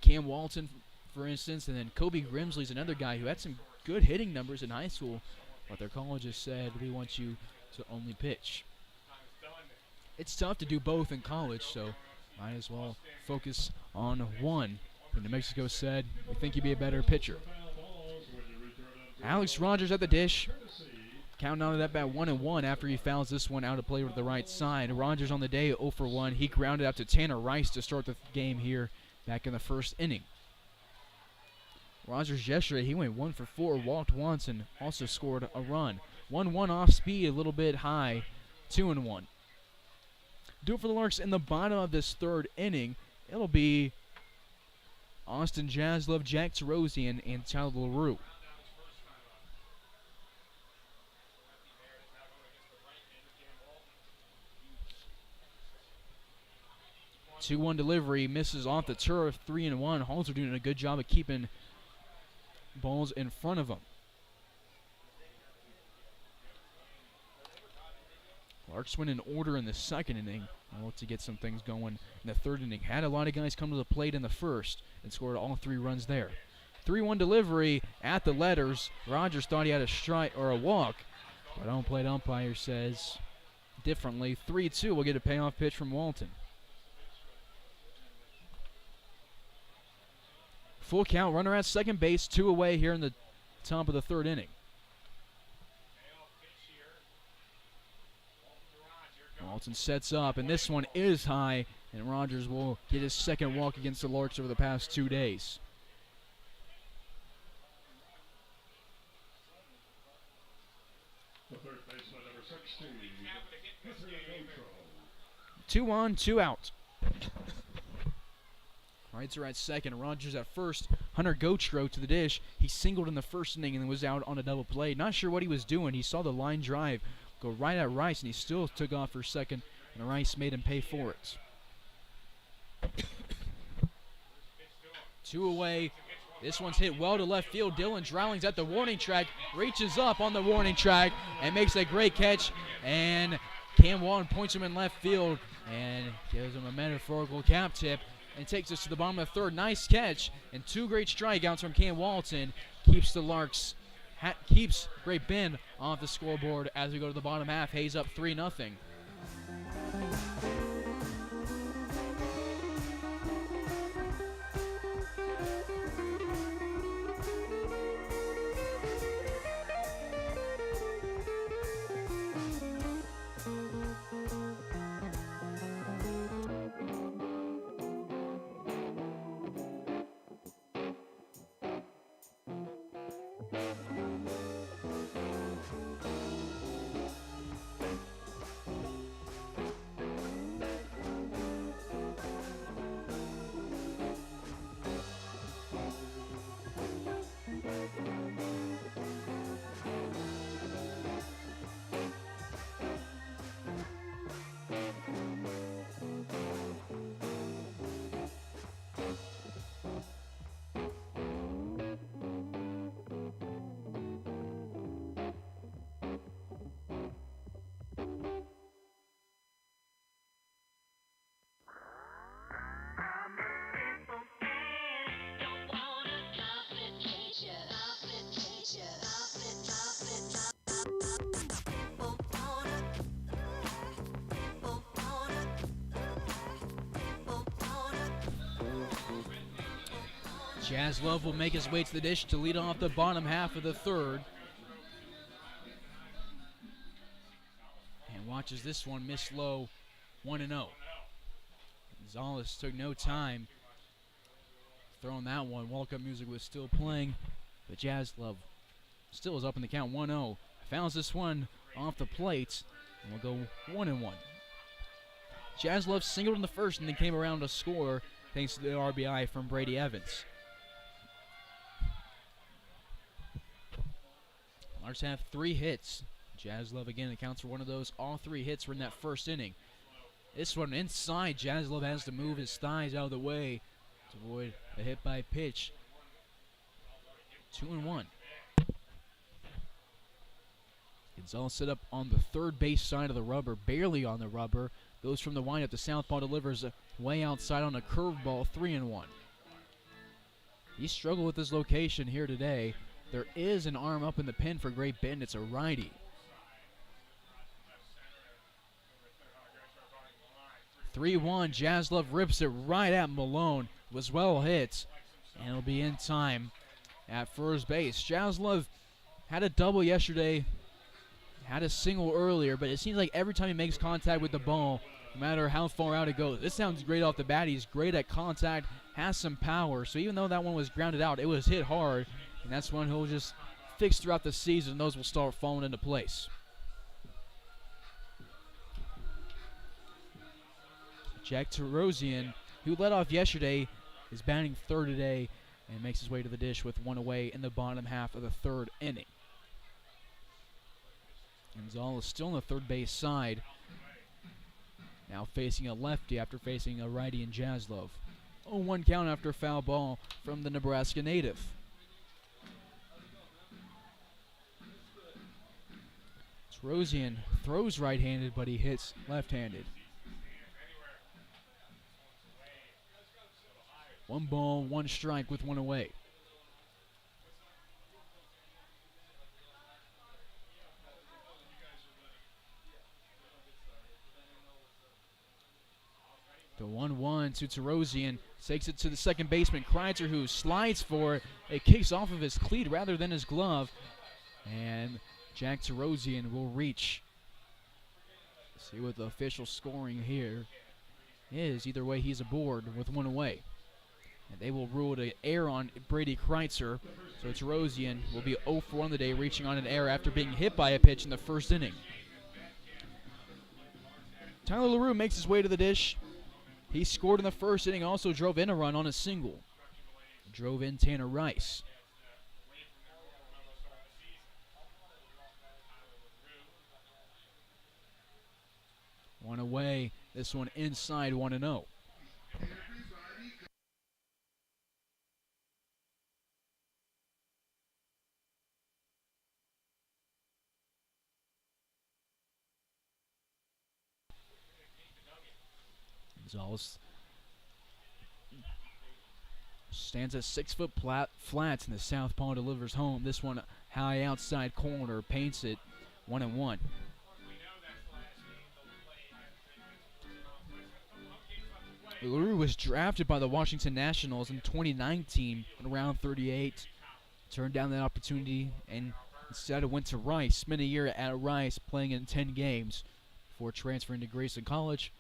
Cam Walton, for instance, and then Kobe Grimsley's another guy who had some good hitting numbers in high school, but their colleges said, we want you to only pitch. It's tough to do both in college, so might as well focus on one. And New Mexico said, we think you'd be a better pitcher. Alex Rogers at the dish. Counting on that bat 1-1 after he fouls this one out of play with the right side. Rogers on the day 0 for 1. He grounded out to Tanner Rice to start the game here back in the 1st inning. Rogers yesterday, he went 1 for 4, walked once, and also scored a run. 1-1 off speed, a little bit high, 2-1. Do it for the Larks in the bottom of this 3rd inning. It'll be Austin Jaslove, Jack Tarosian, and Tyler LaRue. Two-one delivery, misses off the turf, 3-1. Halter doing a good job of keeping balls in front of him. Larks went in order in the 2nd inning. I look to get some things going in the 3rd inning. Had a lot of guys come to the plate in the 1st and scored all 3 runs there. 3-1 delivery at the letters. Rogers thought he had a strike or a walk, but on-plate umpire says differently. 3-2 will get a payoff pitch from Walton. Full count, runner at second base, 2 away here in the top of the 3rd inning. Walton sets up, and this one is high, and Rogers will get his 2nd walk against the Larks over the past 2 days. The 3rd baseman, number 16, 2 on, 2 out. Kreitzer at 2nd, Rogers at 1st. Hunter Gautreau to the dish. He singled in the 1st inning and then was out on a double play. Not sure what he was doing. He saw the line drive go right at Rice, and he still took off for 2nd, and Rice made him pay for it. 2 away. This one's hit well to left field. Dylan Drowling's at the warning track, reaches up on the warning track, and makes a great catch, and Cam Walton points him in left field and gives him a metaphorical cap tip and takes us to the bottom of the 3rd. Nice catch, and 2 great strikeouts from Cam Walton. Keeps the Larks, keeps Great Bend off the scoreboard as we go to the bottom half. Hayes up 3-0. Jazz Love will make his way to the dish to lead off the bottom half of the third. And watches this one miss low, 1-0. Gonzalez took no time throwing that one. Welcome music was still playing, but Jazz Love still is up in the count, 1-0. Fouls this one off the plate, and we'll go 1-1. Jazz Love singled in the first and then came around to score thanks to the RBI from Brady Evans. Larks have 3 hits. Jazz Love again accounts for one of those. All 3 hits were in that first inning. This one inside. Jazz Love has to move his thighs out of the way to avoid a hit by pitch. 2-1. Gonzalez set up on the third base side of the rubber, barely on the rubber. Goes from the windup to southpaw, delivers way outside on a curveball, 3-1. He struggled with his location here today. There is an arm up in the pin for Great Bend. It's a righty. 3-1. Jazz Love rips it right at Malone. Was well hit, and it'll be in time at first base. Jazz Love had a double yesterday, had a single earlier, but it seems like every time he makes contact with the ball, no matter how far out it goes, this sounds great off the bat. He's great at contact, has some power. So even though that one was grounded out, it was hit hard, and that's one he'll just fix throughout the season. Those will start falling into place. Jack Terosian, who led off yesterday, is batting third today and makes his way to the dish with one away in the bottom half of the third inning. Gonzalez still on the third base side, now facing a lefty after facing a righty in Jazz Love. 0-1 count after a foul ball from the Nebraska native. Terosian throws right-handed, but he hits left-handed. 1 ball, 1 strike with 1 away. The 1-1 to Terosian, takes it to the second baseman, Kreitzer, who slides for it. It kicks off of his cleat rather than his glove. And Jack Terosian will reach. Let's see what the official scoring here is. Either way, he's aboard with 1 away. And they will rule it an error on Brady Kreitzer. So Terosian will be 0-4 on the day, reaching on an error after being hit by a pitch in the first inning. Tyler LaRue makes his way to the dish. He scored in the first inning, also drove in a run on a single. Drove in Tanner Rice. One away, this one inside, 1-0. Gonzalez stands at 6 foot flats in the southpaw, delivers home. This one high outside corner, paints it 1-1. LaRue was drafted by the Washington Nationals in 2019 in round 38. Turned down that opportunity and instead went to Rice. Spent a year at Rice playing in 10 games before transferring to Grayson College.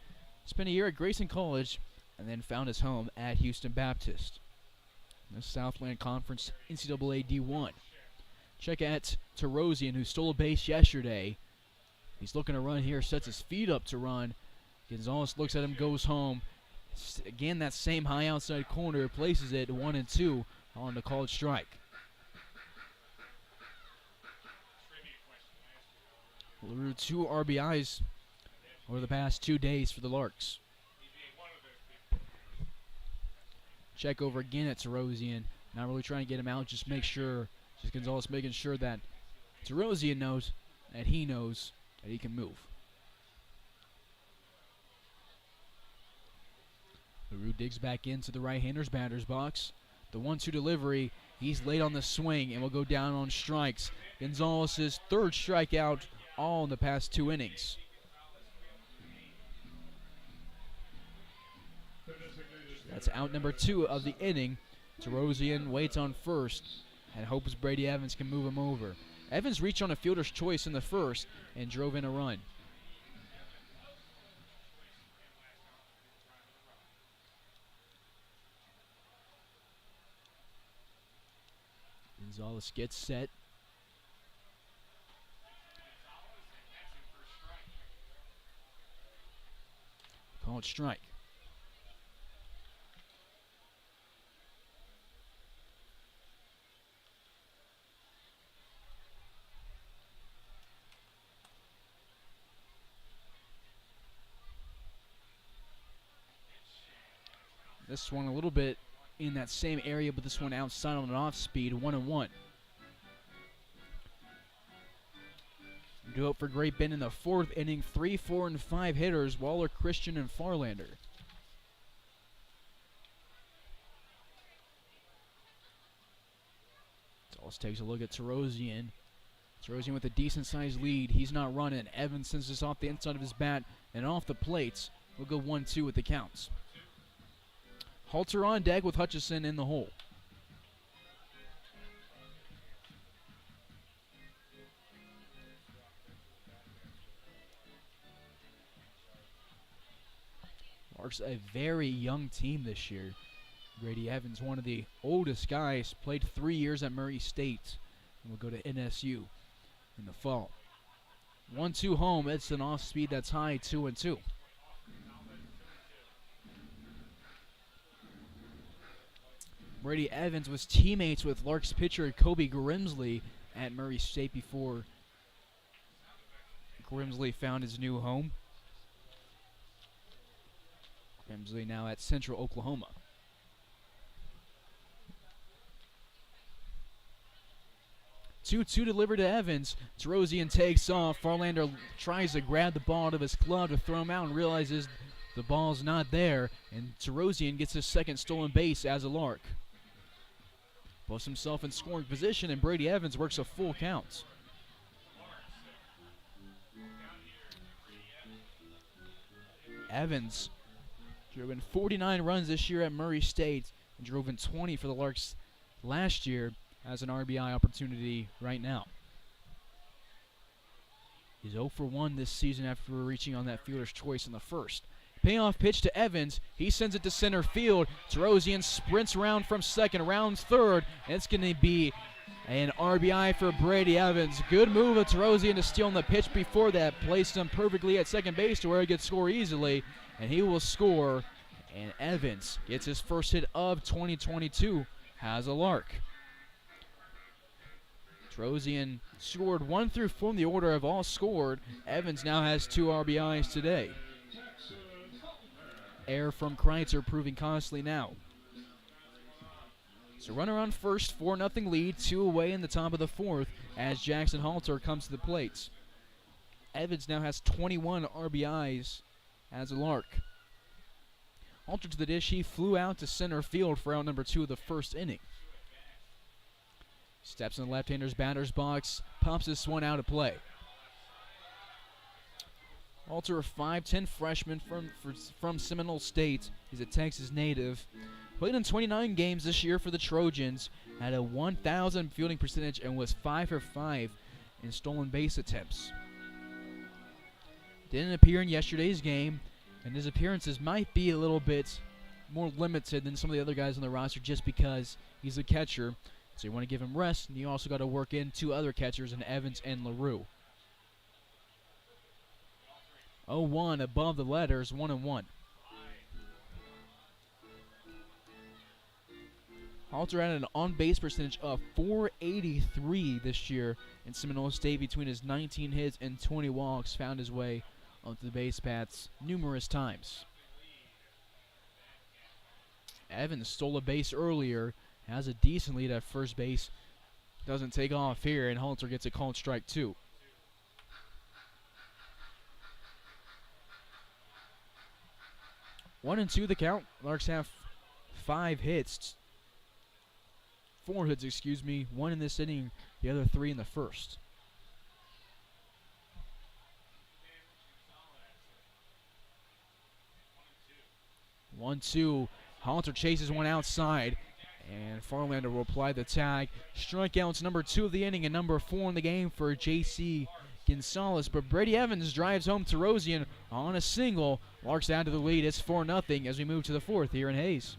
Spent a year at Grayson College and then found his home at Houston Baptist. In the Southland Conference NCAA D1. Check out Terosian, who stole a base yesterday. He's looking to run here, sets his feet up to run. Gonzalez looks at him, goes home. Again, that same high outside corner, places it 1-2 on the called strike. LaRue 2 RBIs over the past 2 days for the Larks. Check over again at Terosian. Not really trying to get him out, just Gonzalez making sure that Terosian knows that he knows that he can move. LaRue digs back into the right-hander's batter's box. The 1-2 delivery, he's late on the swing and will go down on strikes. Gonzalez's third strikeout all in the past 2 innings. That's out number 2 of the inning Terosian waits on first and hopes Brady Evans can move him over. Evans reached on a fielder's choice in the first and drove in a run. Gonzalez gets set. Called strike. This one a little bit in that same area, but this one outside on an off speed, 1-1. Due up for Great Bend in the fourth inning, 3, 4, and 5 hitters, Waller, Christian, and Farlander. Dallas takes a look at Terosian. Terosian with a decent-sized lead. He's not running. Evans sends this off the inside of his bat and off the plates. We'll go 1-2 with the counts. Halter on deck with Hutchison in the hole. Larks a very young team this year. Brady Evans, one of the oldest guys, played 3 years at Murray State and will go to NSU in the fall. 1-2 home. It's an off speed that's high, 2-2. Brady Evans was teammates with Larks pitcher Kobe Grimsley at Murray State before Grimsley found his new home. Grimsley now at Central Oklahoma. 2-2 delivered to Evans. Terosian takes off. Farlander tries to grab the ball out of his glove to throw him out and realizes the ball's not there. And Terosian gets his second stolen base as a Lark. Puts himself in scoring position, and Brady Evans works a full count. Evans drove in 49 runs this year at Murray State and drove in 20 for the Larks last year as an RBI opportunity right now. He's 0 for 1 this season after reaching on that fielder's choice in the first. Payoff pitch to Evans. He sends it to center field. Terosian sprints around from second, rounds third, and it's going to be an RBI for Brady Evans. Good move of Terosian to steal on the pitch before that. Placed him perfectly at second base to where he could score easily, and he will score. And Evans gets his first hit of 2022 as a Lark. Terosian scored 1 through 4 in the order of all scored. Evans now has 2 RBIs today. Air from Kreitzer proving costly now. So runner on first, 4-0 lead, 2 away in the top of the fourth as Jackson Halter comes to the plate. Evans now has 21 RBIs as a Lark. Halter to the dish. He flew out to center field for out number 2 of the first inning. Steps in the left-hander's batter's box, pops this one out of play. Halter, a 5'10 freshman from Seminole State. He's a Texas native. Played in 29 games this year for the Trojans. Had a 1,000 fielding percentage and was 5 for 5 in stolen base attempts. Didn't appear in yesterday's game, and his appearances might be a little bit more limited than some of the other guys on the roster just because he's a catcher. So you want to give him rest, and you also got to work in 2 other catchers in Evans and LaRue. 0-1 above the letters, 1-1. Halter had an on-base percentage of .483 this year in Seminole State between his 19 hits and 20 walks. Found his way onto the base paths numerous times. Evans stole a base earlier, has a decent lead at first base. Doesn't take off here, and Halter gets a called strike 2. 1-2 the count. Larks have 4 hits, 1 in this inning, the other 3 in the first. One, two. Halter chases one outside, And Farlander will apply the tag. Strikeouts number 2 of the inning and number 4 in the game for J.C. Gonzalez. But Brady Evans drives home Terosian on a single. Larks down to the lead. It's 4-0 as we move to the 4th here in Hayes.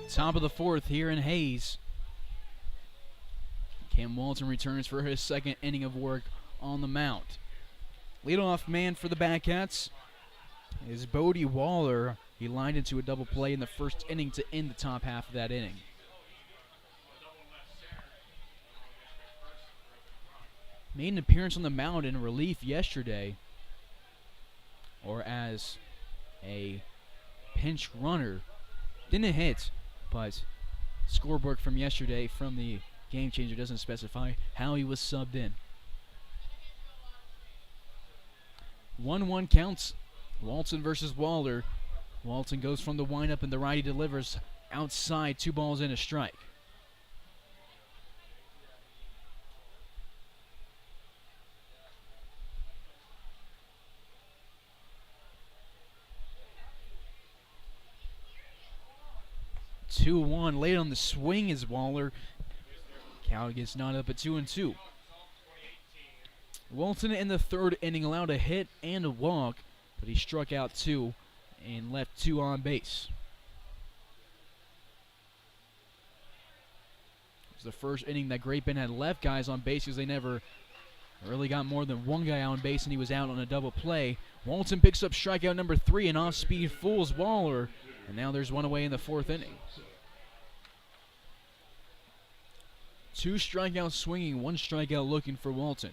Top of the 4th here in Hayes. Cam Walton returns for his second inning of work on the mound. Leadoff man for the Batcats is Bodie Waller. He lined into a double play in the first inning to end the top half of that inning. Made an appearance on the mound in relief yesterday, or as a pinch runner. Didn't hit, but scorebook from yesterday from the game changer doesn't specify how he was subbed in. 1-1 counts. Walton versus Waller. Walton goes from the windup and the righty delivers outside, 2 balls and a strike. Two one late on the swing is Waller. Count gets knotted up at 2-2. Walton in the 3rd inning allowed a hit and a walk, but he struck out 2 and left 2 on base. It was the first inning that Great Bend had left guys on base because they never really got more than 1 guy on base, and he was out on a double play. Walton picks up strikeout number 3 and off-speed fools Waller, and now there's 1 away in the 4th inning. 2 strikeouts swinging, 1 strikeout looking for Walton.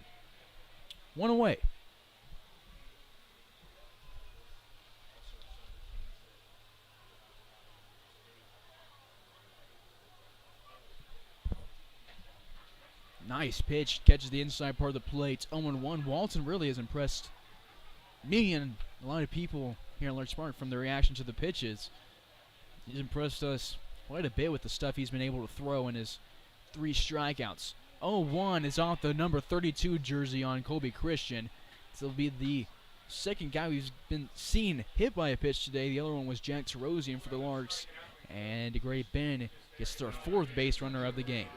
1 away. Nice pitch, catches the inside part of the plate. 0-1. Walton really has impressed me and a lot of people here in Larks Park from the reaction to the pitches. He's impressed us quite a bit with the stuff he's been able to throw in his 3 strikeouts. 0-1 is off the number 32 jersey on Colby Christian. This will be the second guy who's been seen hit by a pitch today. The other one was Jack Terosian for the Larks. And Great Bend gets their 4th base runner of the game.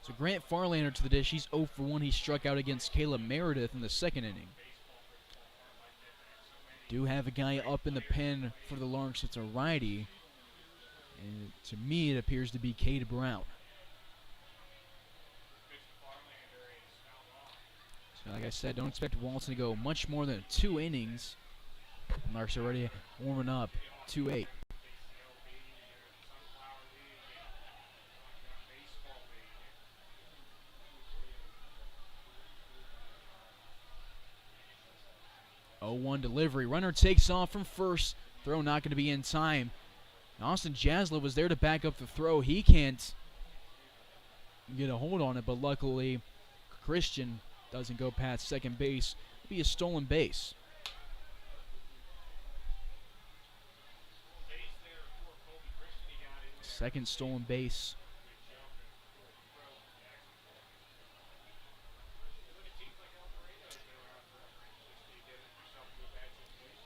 So Grant Farlander to the dish. He's 0 for 1. He struck out against Caleb Meredith in the 2nd inning. Do have a guy up in the pen for the Larks. It's a righty. And to me, it appears to be Cade Brown. So like I said, don't expect Walton to go much more than 2 innings. Larks already warming up. 2-8. Oh, 1 delivery. Runner takes off from first. Throw not going to be in time. Austin Jaslow was there to back up the throw. He can't get a hold on it, but luckily Christian doesn't go past second base. It'll be a stolen base. Second stolen base.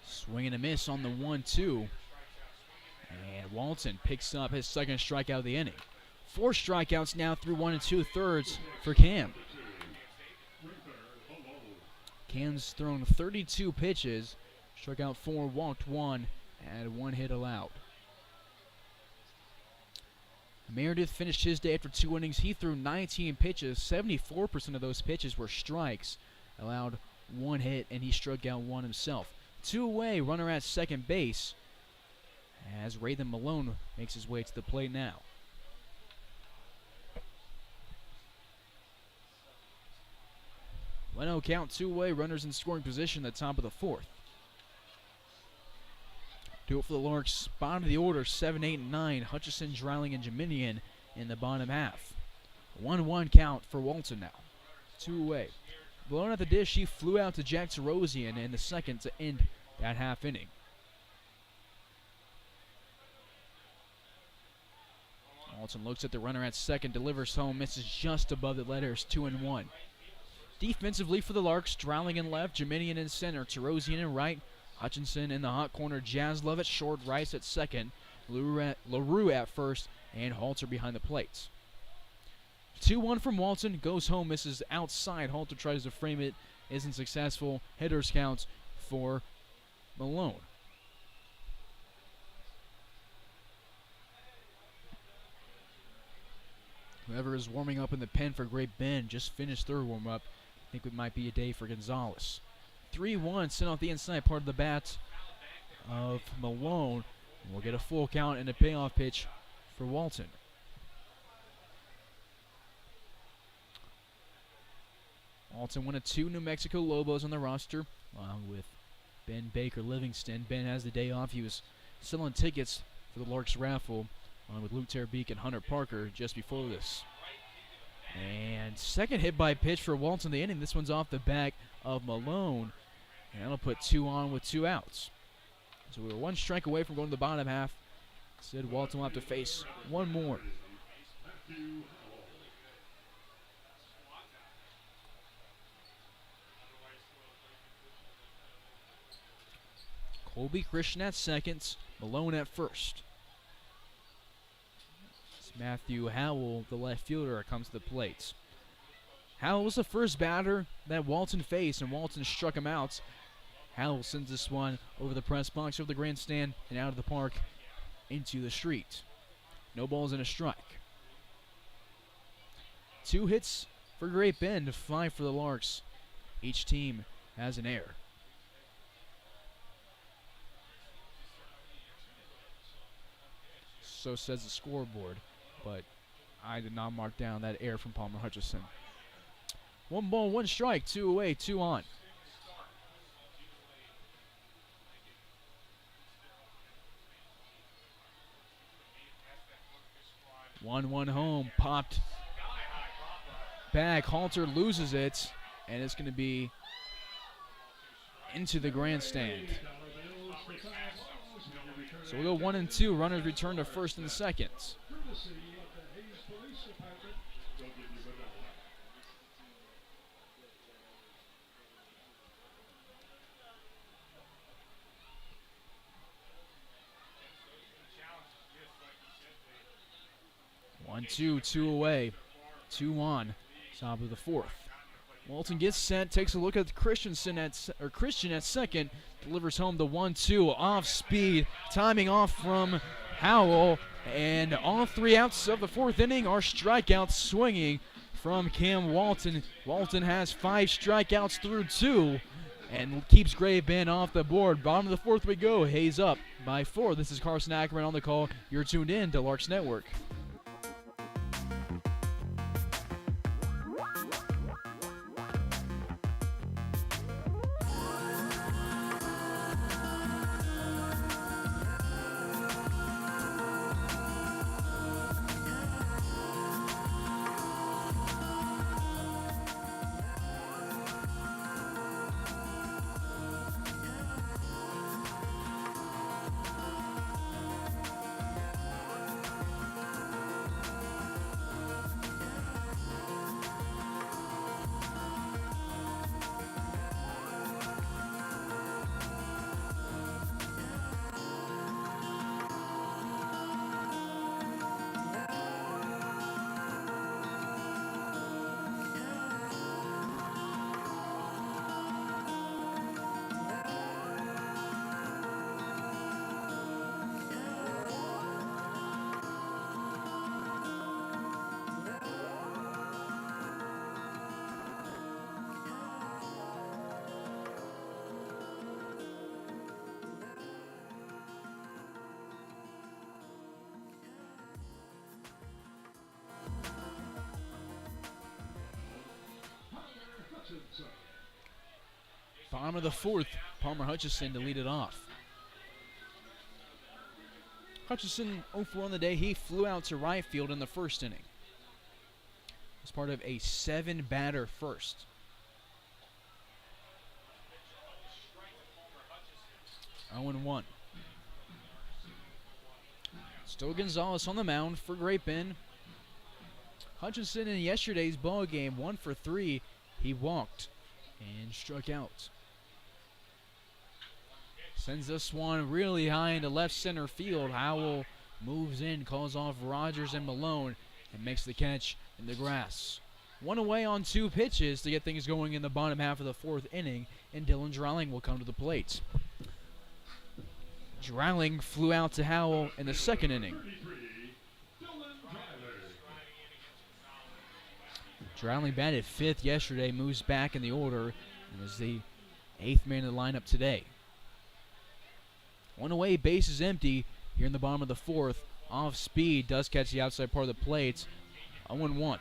Swing and a miss on the 1-2. And Walton picks up his second strikeout of the inning. 4 strikeouts now through 1 2/3 for Cam. Cam's thrown 32 pitches, struck out 4, walked 1, and 1 hit allowed. Meredith finished his day after 2 innings. He threw 19 pitches. 74% of those pitches were strikes. Allowed 1 hit, and he struck out 1 himself. 2 away, runner at second base, as Raythan Malone makes his way to the plate now. Leno count 2 away, runners in scoring position at the top of the 4th. Do it for the Larks. Bottom of the order, 7, 8, and 9. Hutchison, Dreiling, and Jaminian in the bottom half. 1-1 count for Walton now. 2 away. Blown at the dish, he flew out to Jack Tarosian in the second to end that half inning. Walton looks at the runner at second, delivers home, misses just above the letters, 2-1. Defensively for the Larks, Dreiling in left, Jaminian in center, Tarosian in right, Hutchinson in the hot corner, Jaslov at short, Rice at second, LaRue at first, and Halter behind the plates. 2-1 from Walton, goes home, misses outside. Halter tries to frame it, isn't successful. Hitters counts for Malone. Whoever is warming up in the pen for Great Bend just finished their warm-up. I think it might be a day for Gonzalez. 3-1, sent off the inside part of the bat of Malone. We'll get a full count and a payoff pitch for Walton. Walton, one of 2 New Mexico Lobos on the roster, along with Ben Baker Livingston. Ben has the day off. He was selling tickets for the Larks raffle along with Luke Terbeek and Hunter Parker just before this. And second hit by pitch for Walton in the inning. This one's off the back of Malone. And that'll put 2 on with 2 outs. So we were 1 strike away from going to the bottom half. Instead, Walton will have to face 1 more. Colby Christian at second, Malone at first. It's Matthew Howell, the left fielder, comes to the plate. Howell was the first batter that Walton faced, and Walton struck him out. Howell sends this one over the press box, over the grandstand, and out of the park into the street. No balls and a strike. 2 hits for Great Bend, 5 for the Larks. Each team has an error. So says the scoreboard, but I did not mark down that error from Palmer Hutchison. 1 ball, 1 strike, 2 away, 2 on. One home, popped back. Halter loses it, and it's going to be into the grandstand. So we'll go 1 and 2. Runners return to first and second. One, two away, 2 on. Top of the 4th. Walton gets set, takes a look at Christian at second, delivers home the 1-2 off speed, timing off from Howell, and all 3 outs of the 4th inning are strikeouts swinging from Cam Walton. Walton has 5 strikeouts through 2, and keeps Great Bend off the board. Bottom of the fourth we go. Hayes up by 4. This is Carson Ackerman on the call. You're tuned in to Larks Network. Bottom of the fourth, Palmer Hutchison to lead it off. Hutchison 0-4 on the day. He flew out to right field in the first inning. As part of a 7-batter first. Oh and 1. Still Gonzalez on the mound for Great Bend. Hutchison in yesterday's ball game, 1 for 3. He walked and struck out. Sends this one really high into left center field. Howell moves in, calls off Rogers and Malone, and makes the catch in the grass. 1 away on 2 pitches to get things going in the bottom half of the 4th inning, and Dylan Dreiling will come to the plate. Dreiling flew out to Howell in the 2nd inning. Dreiling batted 5th yesterday, moves back in the order, and is the 8th man in the lineup today. 1 away, bases empty here in the bottom of the 4th. Off speed, does catch the outside part of the plate. 0-1.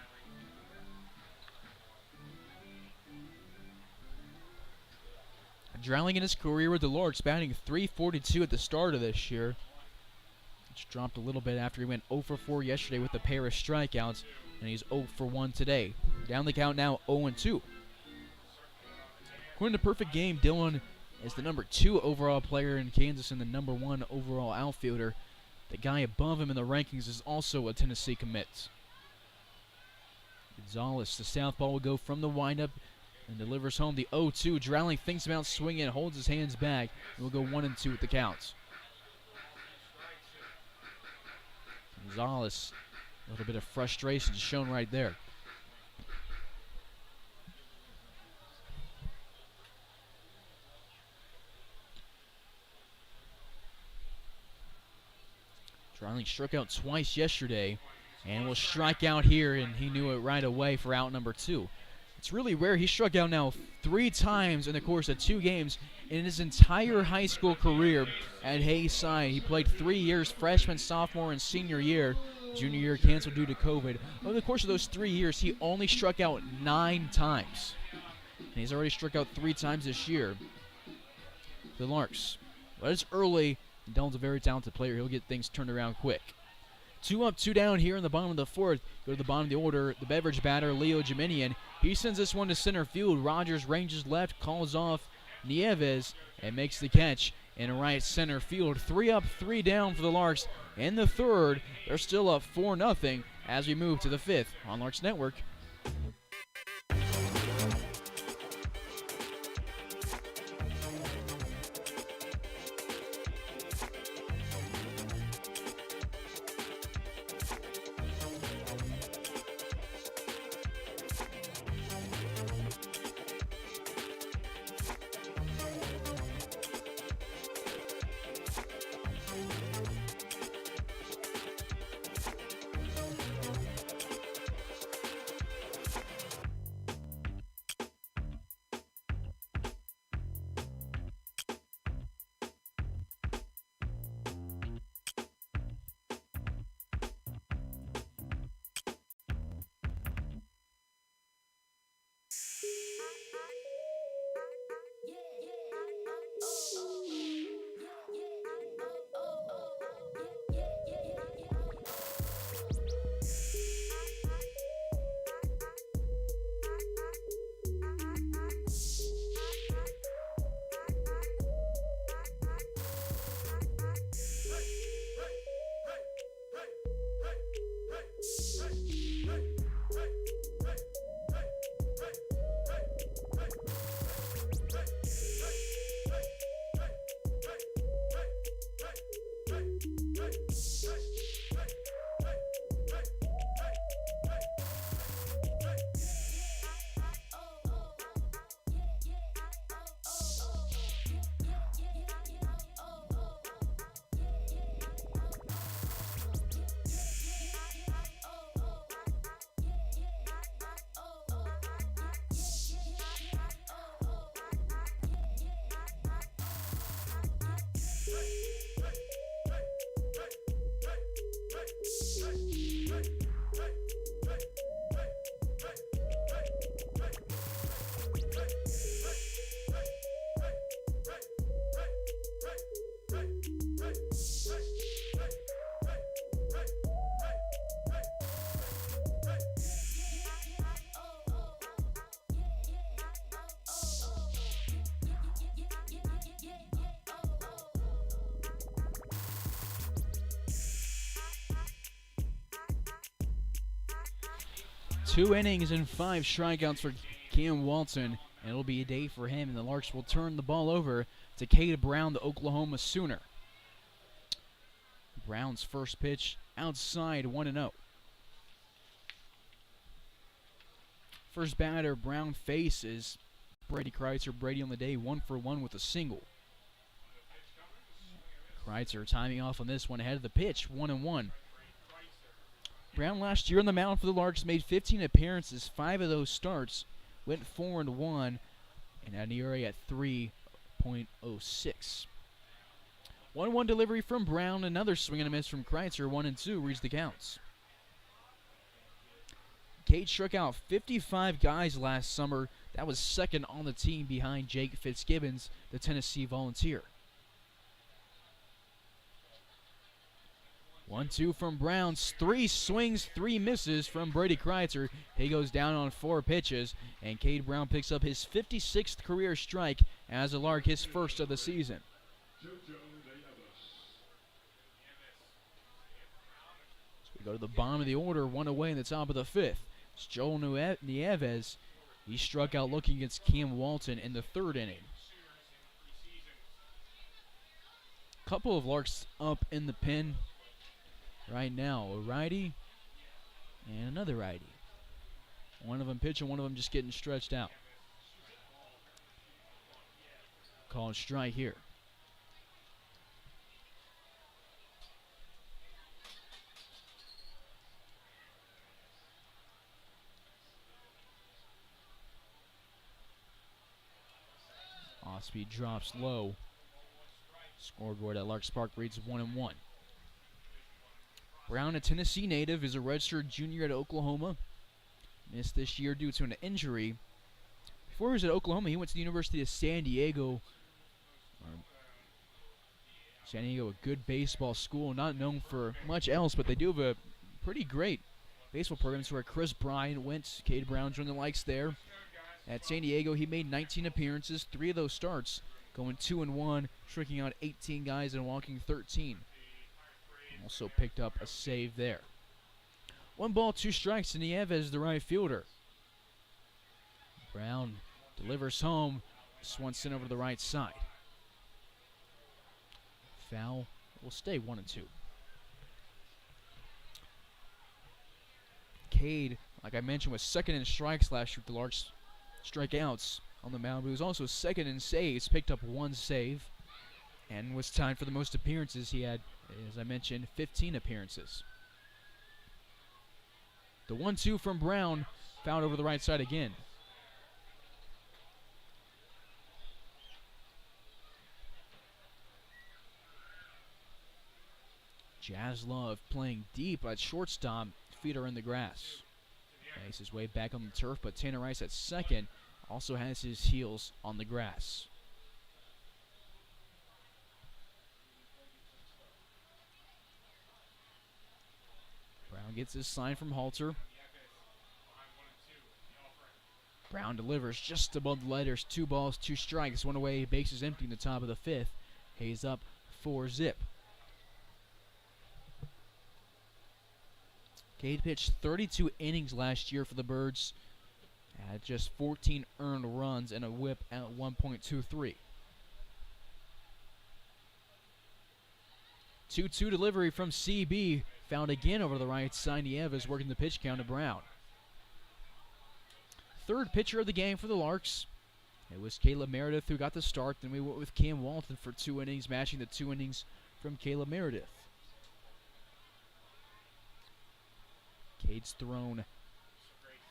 Dreiling in his career with the Larks, batting .342 at the start of this year. It's dropped a little bit after he went 0 for 4 yesterday with a pair of strikeouts, and he's 0 for 1 today. Down the count now, 0-2. According to Perfect Game, Dylan is the number 2 overall player in Kansas and the number 1 overall outfielder. The guy above him in the rankings is also a Tennessee commit. Gonzalez, the southpaw, will go from the windup and delivers home the 0-2. Dreiling thinks about swinging, holds his hands back, and will go 1-2 with the counts. Gonzalez, a little bit of frustration shown right there. Dreiling struck out twice yesterday and will strike out here, and he knew it right away for out number 2. It's really rare. He struck out now 3 times in the course of 2 games in his entire high school career at Hayes side. He played 3 years, freshman, sophomore, and senior year. Junior year canceled due to COVID. Over the course of those 3 years, he only struck out 9 times. And he's already struck out 3 times this year. The Larks. But it's early. Dylan's a very talented player. He'll get things turned around quick. 2 up, 2 down here in the bottom of the 4th. Go to the bottom of the order. The beverage batter, Leo Jiminian. He sends this one to center field. Rogers ranges left, calls off Nieves, and makes the catch in right center field. 3 up, 3 down for the Larks. In the 3rd, they're still up 4-0 as we move to the 5th on Larks Network. 2 innings and 5 strikeouts for Cam Walton, and it'll be a day for him, and the Larks will turn the ball over to Cade Brown, the Oklahoma Sooner. Brown's first pitch outside, 1-0. First batter Brown faces Brady Kreitzer. Brady on the day 1-for-1 with a single. Kreitzer timing off on this one ahead of the pitch, 1-1. Brown last year on the mound for the Larks made 15 appearances. 5 of those starts went 4-1 and had an ERA at 3.06. 1-1 delivery from Brown. Another swing and a miss from Kreitzer. 1-2 reads the counts. Cade struck out 55 guys last summer. That was second on the team behind Jake Fitzgibbons, the Tennessee Volunteer. 1-2 from Brown. 3 swings, 3 misses from Brady Kreitzer. He goes down on 4 pitches, and Cade Brown picks up his 56th career strike as a Lark, his first of the season. So we go to the bottom of the order, 1 away in the top of the 5th. It's Joel Nieves. He struck out looking against Cam Walton in the 3rd inning. Couple of Larks up in the pen right now. A righty and another righty. One of them pitching, one of them just getting stretched out. Called strike here. Off-speed drops low. Scoreboard at Larks Park reads 1-1. Brown, a Tennessee native, is a redshirt junior at Oklahoma. Missed this year due to an injury. Before he was at Oklahoma, he went to the University of San Diego. San Diego, a good baseball school, not known for much else, but they do have a pretty great baseball program. It's where Chris Bryant went. Cade Brown joined the Likes there. At San Diego, he made 19 appearances, 3 of those starts, going 2-1, striking out 18 guys and walking 13. Also picked up a save there. 1 ball, 2 strikes to Nieves, the right fielder. Brown delivers home. Swanson over to the right side. Foul will stay 1-2. Cade, like I mentioned, was second in strikes last year with the Larks strikeouts on the mound, but he was also second in saves, picked up 1 save, and was tied for the most appearances. He had, as I mentioned, 15 appearances. The 1-2 from Brown, fouled over the right side again. Jaslov playing deep at shortstop, feet are in the grass. Makes his way back on the turf, but Tanner Rice at second also has his heels on the grass. Brown gets his sign from Halter. Brown delivers just above the letters. 2 balls, 2 strikes, 1 away. Bases empty in the top of the 5th. Hayes up 4-zip. Cade pitched 32 innings last year for the Birds. Had just 14 earned runs and a whip at 1.23. 2-2 delivery from CB. Found again over the right side. Nieves working the pitch count to Brown. 3rd pitcher of the game for the Larks. It was Caleb Meredith who got the start. Then we went with Cam Walton for 2 innings, matching the 2 innings from Caleb Meredith. Cade's thrown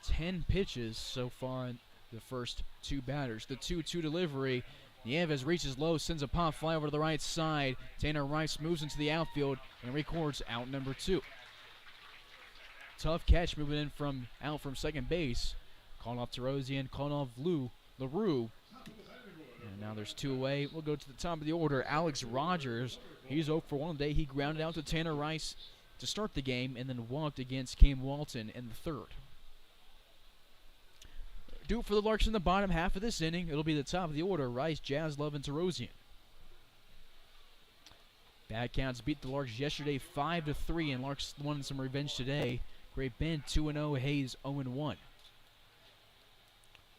10 pitches so far in the first 2 batters. The 2-2 delivery. Nieves reaches low, sends a pop fly over to the right side. Tanner Rice moves into the outfield and records out number 2. Tough catch moving in from out from second base. Called off Terosian, called off LaRue. And now there's 2 away. We'll go to the top of the order. Alex Rogers, he's 0 for 1 today. He grounded out to Tanner Rice to start the game and then walked against Cam Walton in the 3rd. Do it for the Larks in the bottom half of this inning. It'll be the top of the order. Rice, Jaslov, and Terosian. Bad counts beat the Larks yesterday 5-3, and Larks wanted some revenge today. Great Bend 2-0, Hayes 0-1.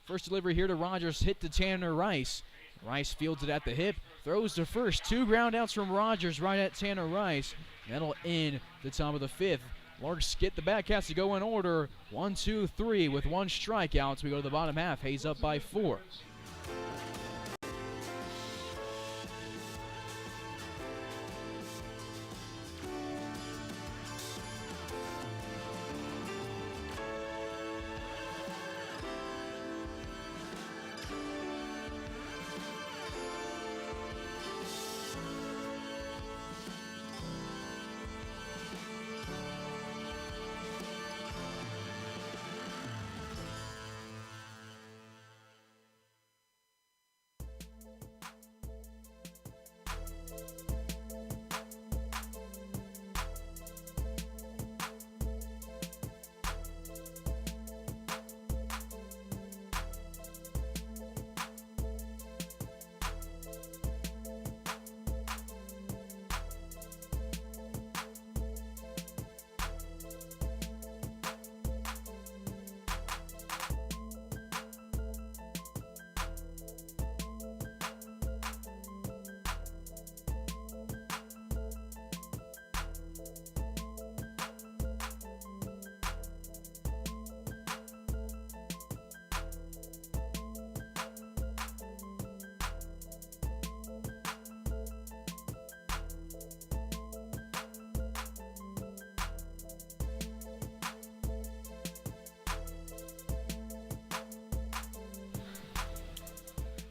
First delivery here to Rogers, hit to Tanner Rice. Rice fields it at the hip, throws to first. 2 ground outs from Rogers right at Tanner Rice. That'll end the top of the 5th. Larks get the Batcats to go in order. 1, 2, 3 with 1 strikeout. We go to the bottom half. Hayes up by 4.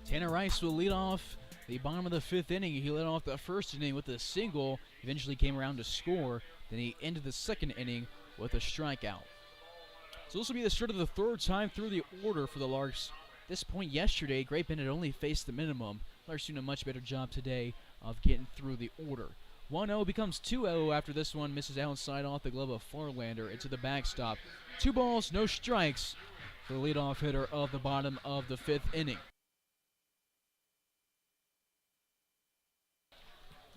Tanner Rice will lead off the bottom of the 5th inning. He led off the first inning with a single, eventually came around to score. Then he ended the second inning with a strikeout. So this will be the start of the 3rd time through the order for the Larks. At this point yesterday, Great Bend had only faced the minimum. Larks doing a much better job today of getting through the order. 1-0 becomes 2-0 after this one misses outside off the glove of Farlander into the backstop. 2 balls, no strikes for the leadoff hitter of the bottom of the 5th inning.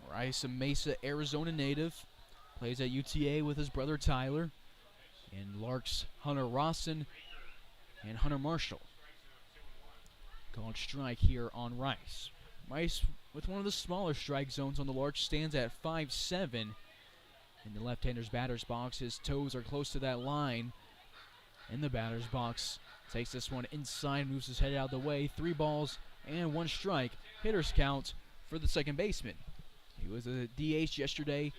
Rice, a Mesa, Arizona native, plays at UTA with his brother Tyler, and Larks Hunter Rawson and Hunter Marshall. Called strike here on Rice. Rice with one of the smaller strike zones on the Larks stands at 5'7". In the left-hander's batter's box, his toes are close to that line. In the batter's box, takes this one inside, moves his head out of the way. 3 balls and 1 strike. Hitter's count for the second baseman. He was a DH yesterday.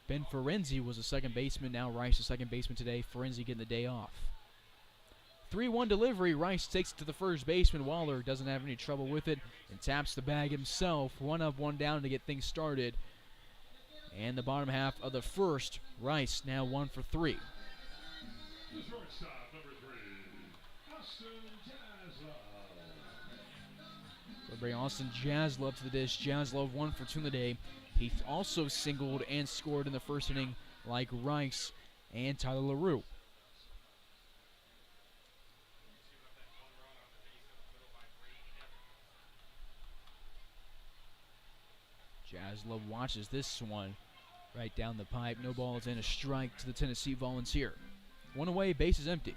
Ben Ferenzi was a second baseman. Now Rice, a second baseman today. Ferenzi getting the day off. 3-1 delivery. Rice takes it to the first baseman. Waller doesn't have any trouble with it and taps the bag himself. 1 up, 1 down to get things started. And the bottom half of the first, Rice now 1 for 3. The shortstop, number 3, Austin Jaslov. We'll bring Austin Jaslov to the dish. Jaslov 1 for 2 in the day. He also singled and scored in the first inning like Rice and Tyler LaRue. Jaslov watches this one right down the pipe. No balls and a strike to the Tennessee Volunteer. 1 away, bases empty.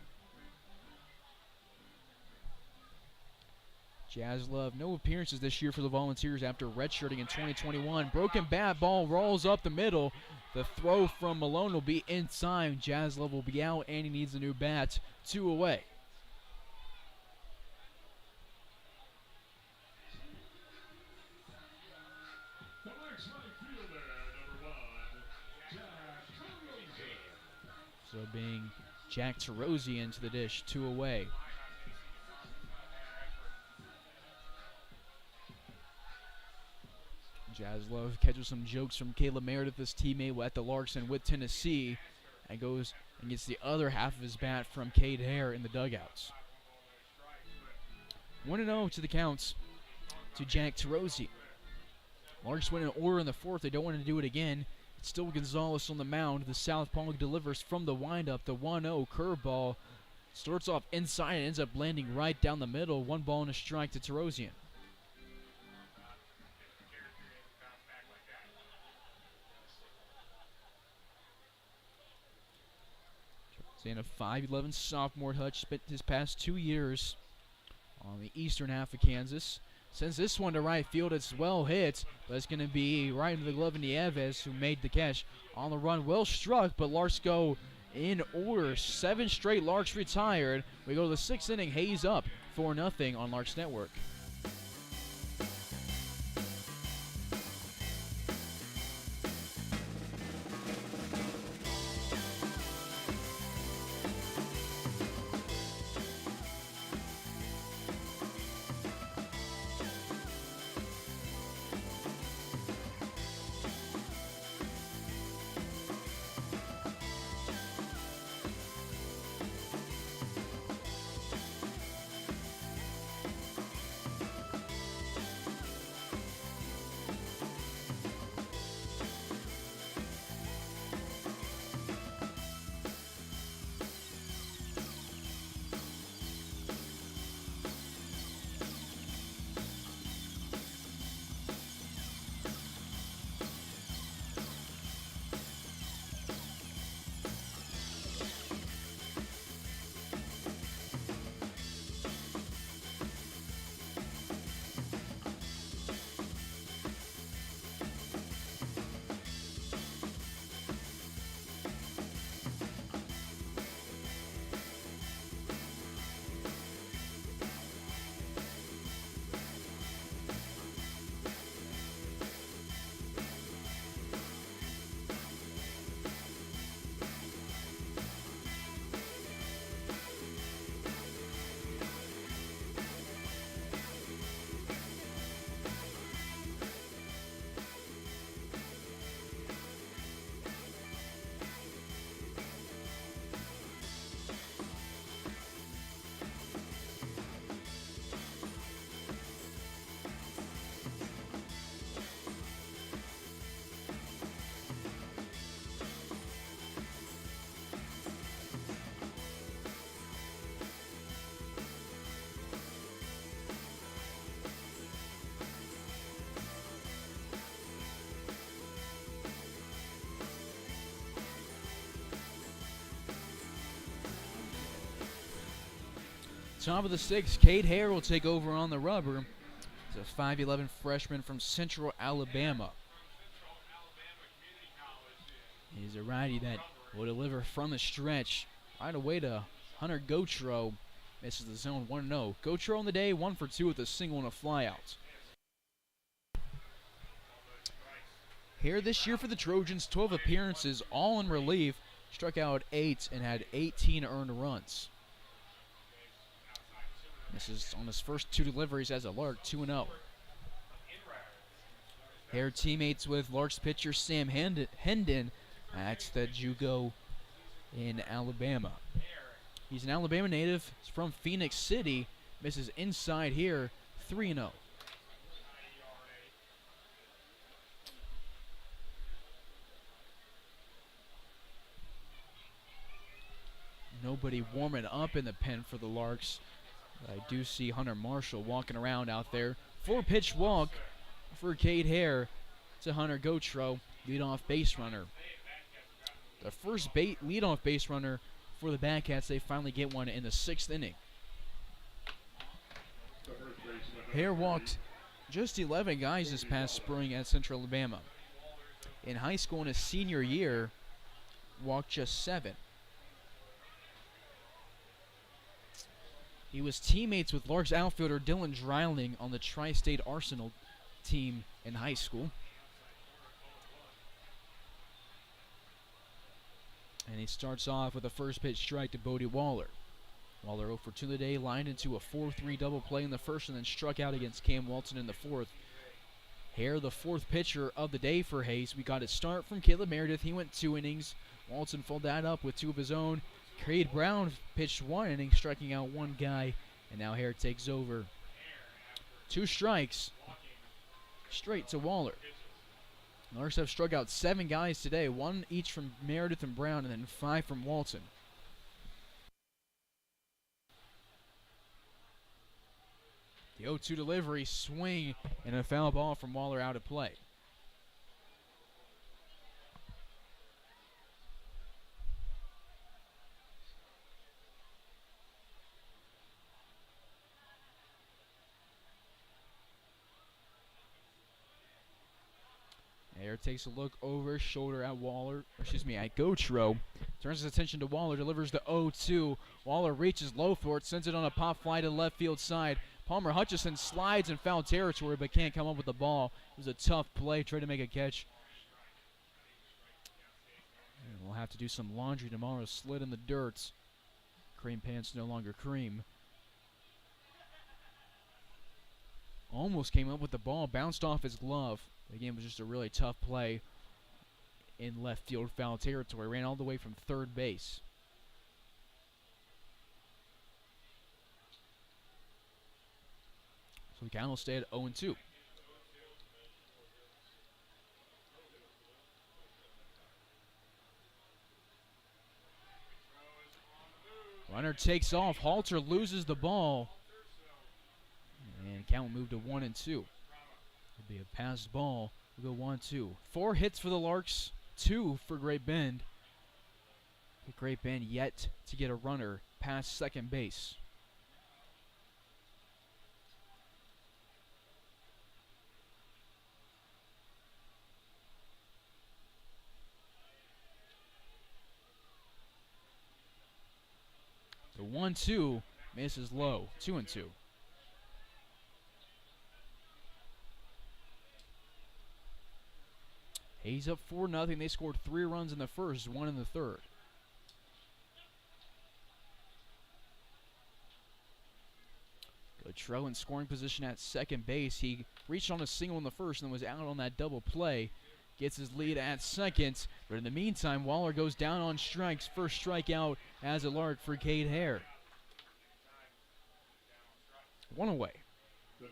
Jaslov, no appearances this year for the Volunteers after redshirting in 2021. Broken bat, ball rolls up the middle. The throw from Malone will be inside. Jaslov will be out, and he needs a new bat. 2 away. The Larks right fielder, number 1, Jack Tarosian. So being Jack Tarosian to the dish, 2 away. Jaslov catches some jokes from Caleb Meredith, his teammate at the Larks and with Tennessee, and goes and gets the other half of his bat from Cade Hare in the dugouts. 1-0 to the counts to Jack Tarosian. Larks went in order in the 4th. They don't want to do it again. It's still Gonzalez on the mound. The southpaw delivers from the windup. The 1-0 curveball starts off inside and ends up landing right down the middle. 1 ball and a strike to Tarosian. Saying a 5'11 sophomore. Hutch spent his past 2 years on the eastern half of Kansas. Sends this one to right field. It's well hit, but it's going to be right into the glove of Nieves, who made the catch on the run. Well struck, but Larks go in order. 7 straight Larks retired. We go to the 6th inning. Hayes up 4-0 on Larks Network. Top of the 6th, Cade Hare will take over on the rubber. He's a 5'11 freshman from Central Alabama. He's a righty that will deliver from the stretch right away to Hunter Gotro. Misses the zone 1-0. Gotro on the day, 1 for 2 with a single and a flyout. Here this year for the Trojans, 12 appearances, all in relief. Struck out 8 and had 18 earned runs. This is on his first 2 deliveries as a Lark, 2-0. Hare teammates with Larks pitcher Sam Hendon at the JUCO in Alabama. He's an Alabama native. He's from Phoenix City. Misses inside here, 3-0. Nobody warming up in the pen for the Larks. I do see Hunter Marshall walking around out there. 4-pitch walk for Cade Hare to Hunter Gotro, leadoff base runner. The first leadoff base runner for the Batcats. They finally get one in the 6th inning. Hare walked just 11 guys this past spring at Central Alabama. In high school in his senior year, walked just 7. He was teammates with Larks outfielder Dylan Dreiling on the Tri-State Arsenal team in high school. And he starts off with a first pitch strike to Bodie Waller. Waller 0 for 2 today, lined into a 4-3 double play in the first and then struck out against Cam Walton in the 4th. Hare, the 4th pitcher of the day for Hayes. We got a start from Caleb Meredith. He went 2 innings. Walton followed that up with 2 of his own. Cade Brown pitched 1 inning, striking out 1 guy, and now Hare takes over. 2 strikes, straight to Waller. Larks have struck out 7 guys today, 1 each from Meredith and Brown, and then 5 from Walton. The 0-2 delivery, swing, and a foul ball from Waller out of play. takes a look over his shoulder at at Gautreau. Turns his attention to Waller, delivers the 0-2. Waller reaches low for it, sends it on a pop fly to the left field side. Palmer Hutchison slides in foul territory but can't come up with the ball. It was a tough play, tried to make a catch. And we'll have to do some laundry tomorrow. Slid in the dirt. Cream pants no longer cream. Almost came up with the ball, bounced off his glove. Again, it was just a really tough play in left field foul territory. Ran all the way from third base. So the count will stay at 0-2. Runner takes off. Halter loses the ball. And count moved to 1-2. It'll be a passed ball. We'll go 1-2. 4 hits for the Larks, 2 for Great Bend. But Great Bend yet to get a runner past second base. The 1-2 misses low. 2-2. Hayes up 4-0. They scored 3 runs in the first, 1 in the third. Gautreau in scoring position at second base. He reached on a single in the first and was out on that double play. Gets his lead at second. But in the meantime, Waller goes down on strikes. First strikeout as a Lark for Cade Hare. 1 away. So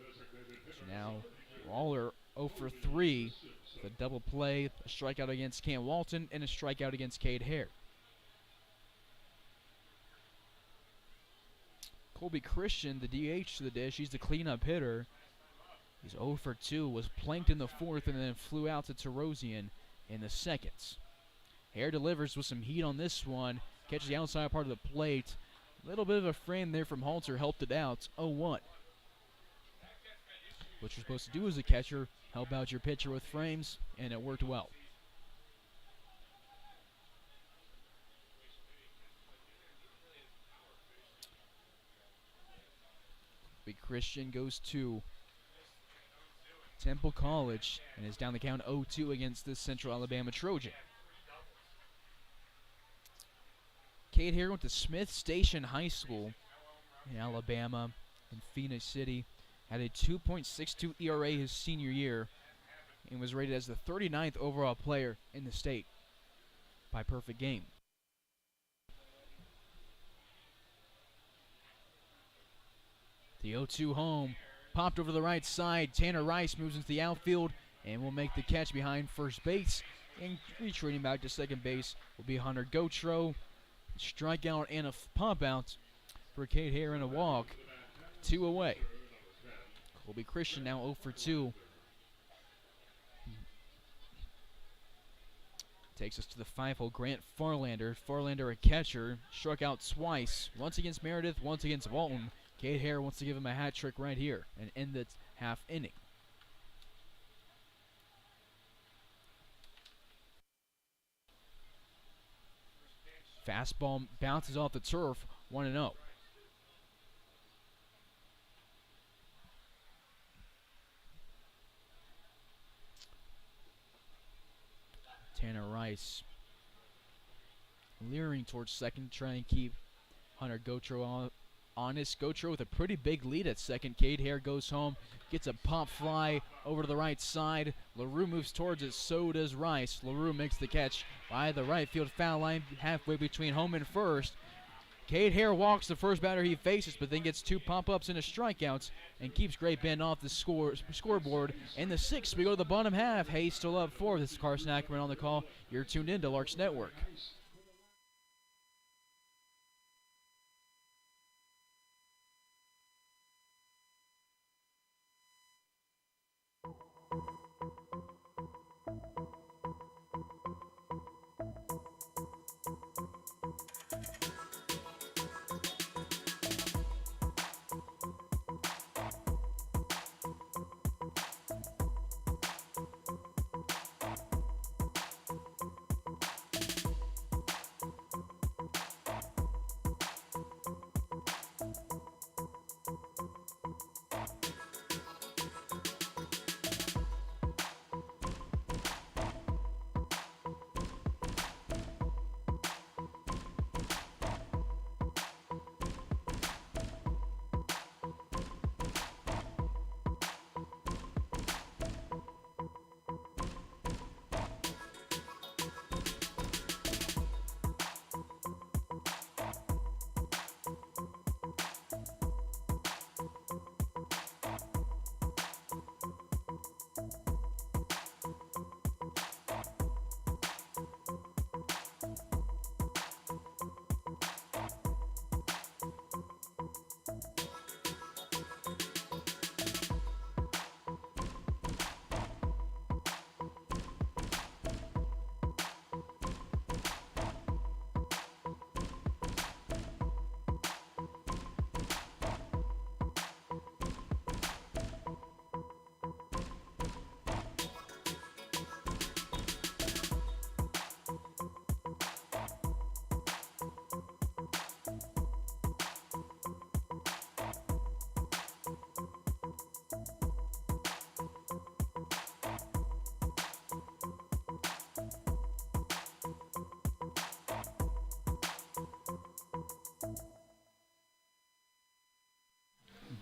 now Waller 0 for 3. The double play, a strikeout against Cam Walton, and a strikeout against Cade Hare. Colby Christian, the DH to the dish. He's the cleanup hitter. He's 0 for 2, was planked in the fourth, and then flew out to Terosian in the seconds. Hare delivers with some heat on this one. Catches the outside part of the plate. A little bit of a frame there from Halter helped it out. 0-1. What you're supposed to do as a catcher, help out your pitcher with frames, and it worked well. Big Christian goes to Temple College and is down the count 0-2 against the Central Alabama Trojan. Cade Hare went to Smith Station High School in Alabama in Phoenix City. Had a 2.62 ERA his senior year and was rated as the 39th overall player in the state by Perfect Game. The 0-2 home, popped over the right side. Tanner Rice moves into the outfield and will make the catch behind first base. And retreating back to second base will be Hunter Gautreau. Strikeout and a pump out for Cade Hare and a walk. 2 away. Colby Christian now 0 for 2. Takes us to the 5-hole. Grant Farlander. Farlander a catcher. Struck out twice. Once against Meredith, once against Walton. Cade Hare wants to give him a hat trick right here and end the half inning. Fastball bounces off the turf. 1-0. Tanner Rice leering towards second, trying to keep Hunter Gautreau honest. Gautreau with a pretty big lead at second. Cade Hare goes home, gets a pop fly over to the right side. LaRue moves towards it, so does Rice. LaRue makes the catch by the right field foul line, halfway between home and first. Cade Hare walks the first batter he faces, but then gets 2 pop-ups and a strikeouts and keeps Great Bend off the scoreboard. In the 6th, we go to the bottom half. Hayes still up 4. This is Carson Ackerman on the call. You're tuned in to Larks Network.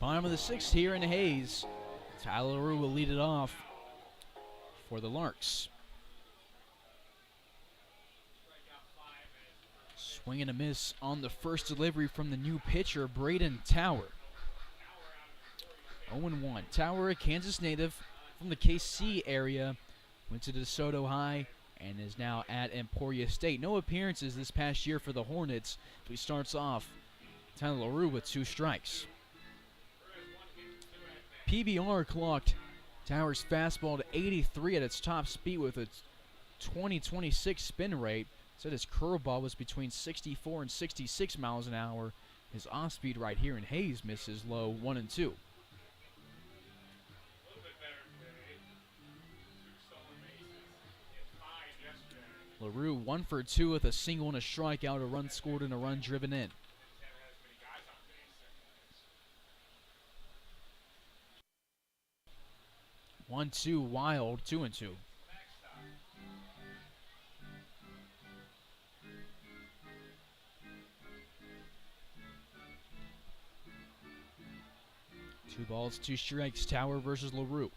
Bottom of the 6th here in Hayes. Tyler LaRue will lead it off for the Larks. Swing and a miss on the first delivery from the new pitcher, Braden Tower. 0-1. Tower, a Kansas native from the KC area, went to DeSoto High and is now at Emporia State. No appearances this past year for the Hornets. But he starts off Tyler LaRue with 2 strikes. PBR clocked Tower's fastball to 83 at its top speed with a 20-26 spin rate. Said his curveball was between 64 and 66 miles an hour. His off-speed right here in Hayes misses low 1-2. LaRue 1 for 2 with a single and a strikeout, a run scored and a run driven in. One, two, Wild, 2-2. Two balls, 2 strikes, Tower versus LaRue.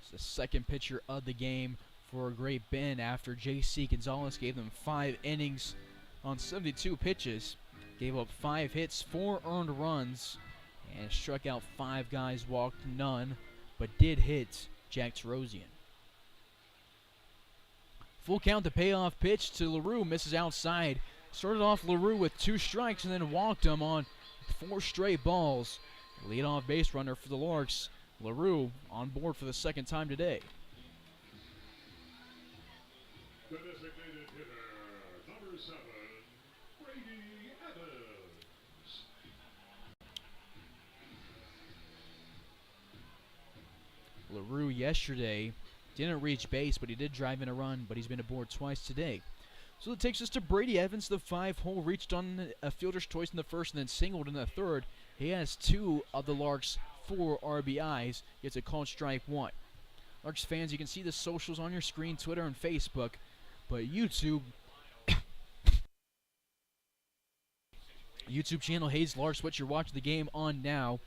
It's the second pitcher of the game for a Great Bend after J.C. Gonzalez gave them 5 innings on 72 pitches. Gave up 5 hits, 4 earned runs, and struck out 5 guys, walked none, but did hit Jack Terosian. Full count, the payoff pitch to LaRue, misses outside. Started off LaRue with 2 strikes and then walked him on 4 straight balls. Leadoff base runner for the Larks. LaRue on board for the second time today. The designated hitter, number 7, Brady Evans. LaRue yesterday didn't reach base, but he did drive in a run, but he's been aboard twice today. So it takes us to Brady Evans, the 5-hole, reached on a fielder's choice in the first and then singled in the third. He has 2 of the Larks' 4 RBIs, gets a called strike 1. Larks fans, you can see the socials on your screen, Twitter and Facebook, but YouTube channel Hayes Larks, what you're watching the game on now.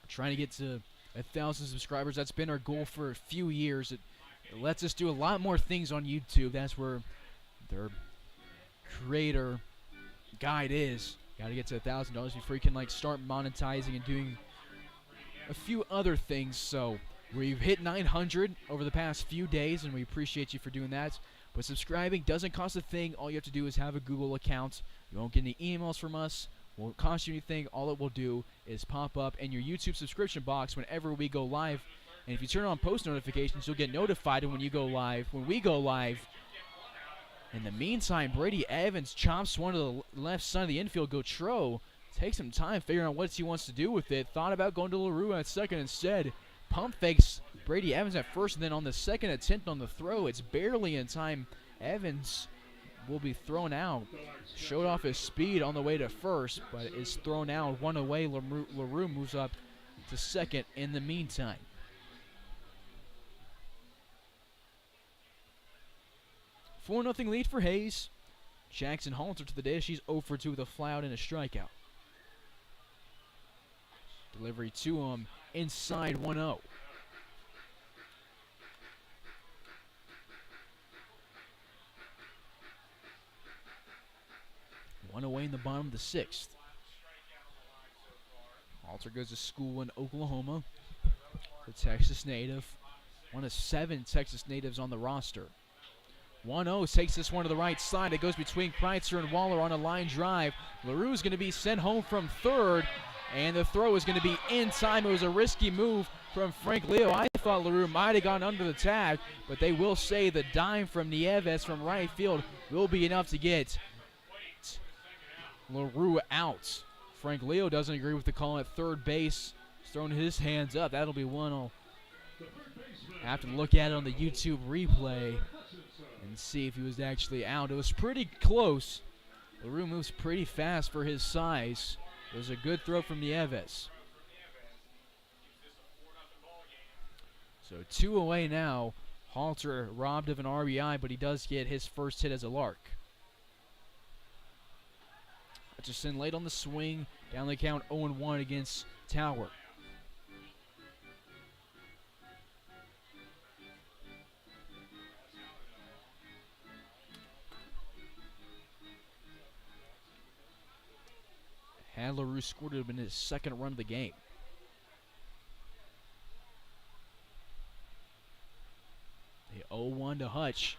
We're trying to get to 1,000 subscribers. That's been our goal for a few years. It lets us do a lot more things on YouTube. That's where their creator guide is. Got to get to $1,000 before you can start monetizing and doing a few other things. So we've hit 900 over the past few days, and we appreciate you for doing that. But subscribing doesn't cost a thing. All you have to do is have a Google account. You won't get any emails from us. Won't cost you anything. All it will do is pop up in your YouTube subscription box whenever we go live. And if you turn on post notifications, you'll get notified when you go live. When we go live. In the meantime, Brady Evans chops one to the left side of the infield. Gautreau takes some time figuring out what he wants to do with it. Thought about going to LaRue at second instead. Pump fakes Brady Evans at first, and then on the second attempt on the throw, it's barely in time. Evans will be thrown out. Showed off his speed on the way to first, but is thrown out. 1 away. LaRue moves up to second in the meantime. Four 4-0 lead for Hayes. Jackson Halter to the dish. He's 0 for 2 with a flyout and a strikeout. Delivery to him inside 1-0. One away in the bottom of the 6th. Halter goes to school in Oklahoma. The Texas native. One of 7 Texas natives on the roster. 1-0 takes this one to the right side. It goes between Kreitzer and Waller on a line drive. LaRue is going to be sent home from third, and the throw is going to be in time. It was a risky move from Frank Leo. I thought LaRue might have gone under the tag, but they will say the dime from Nieves from right field will be enough to get LaRue out. Frank Leo doesn't agree with the call at third base. He's throwing his hands up. That'll be 1-0. Have to look at it on the YouTube replay and see if he was actually out. It was pretty close. LaRue moves pretty fast for his size. It was a good throw from Nieves. So 2 away now. Halter robbed of an RBI, but he does get his first hit as a Lark. Hutchison late on the swing, down the count 0-1 against Tower. Had LaRue scored, it would have been his second run of the game. The 0-1 to Hutch.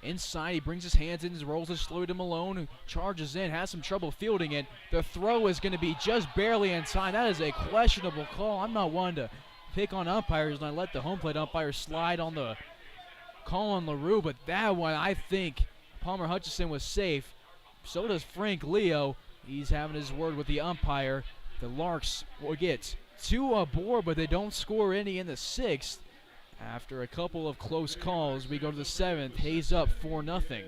Inside, he brings his hands in, rolls it slowly to Malone, who charges in, has some trouble fielding it. The throw is going to be just barely in time. That is a questionable call. I'm not one to pick on umpires, and I let the home plate umpire slide on the call on LaRue, but that one, I think Palmer Hutchison was safe. So does Frank Leo. He's having his word with the umpire. The Larks will get 2 aboard, but they don't score any in the 6th. After a couple of close calls, we go to the 7th. Hayes up 4-0.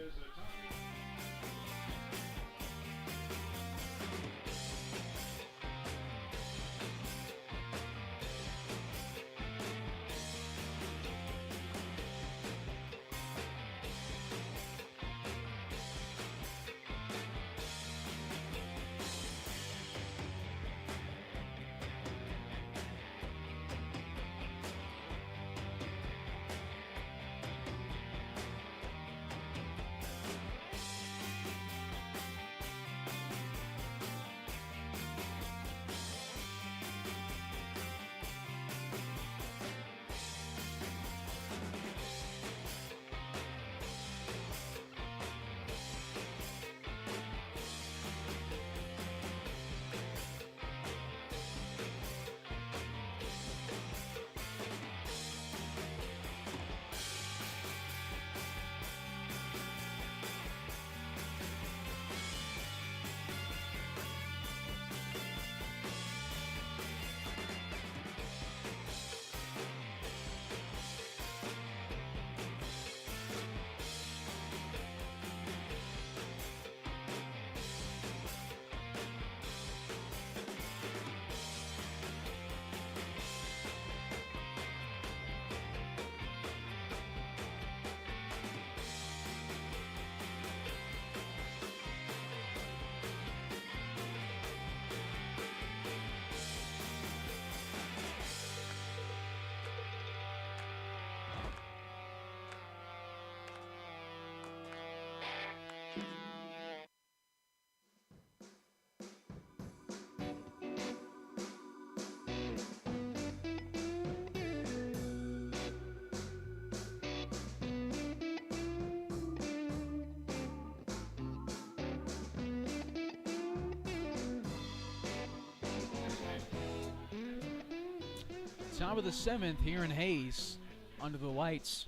Top of the 7th here in Hayes, under the lights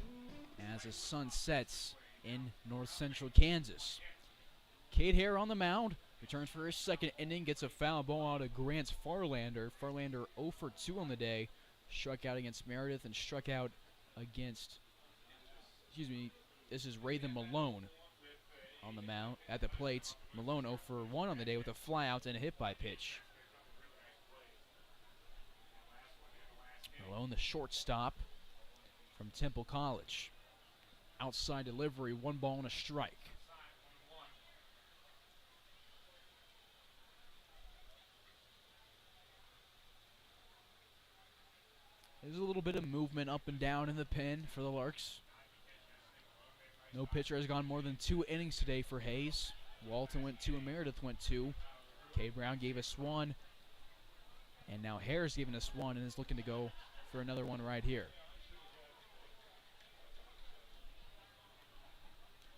as the sun sets in north central Kansas. Cade Hare on the mound, returns for his second inning, gets a foul ball out of Grant Farlander. Farlander 0 for 2 on the day, struck out against Meredith and struck out against, this is Rathan Malone on the mound at the plate. Malone 0 for 1 on the day with a flyout and a hit by pitch. Malone, the shortstop from Temple College. Outside delivery, 1 ball and a strike. There's a little bit of movement up and down in the pen for the Larks. No pitcher has gone more than 2 innings today for Hayes. Walton went 2 and Meredith went 2. K. Brown gave us 1. And now Hare's giving us 1 and is looking to go for another one right here.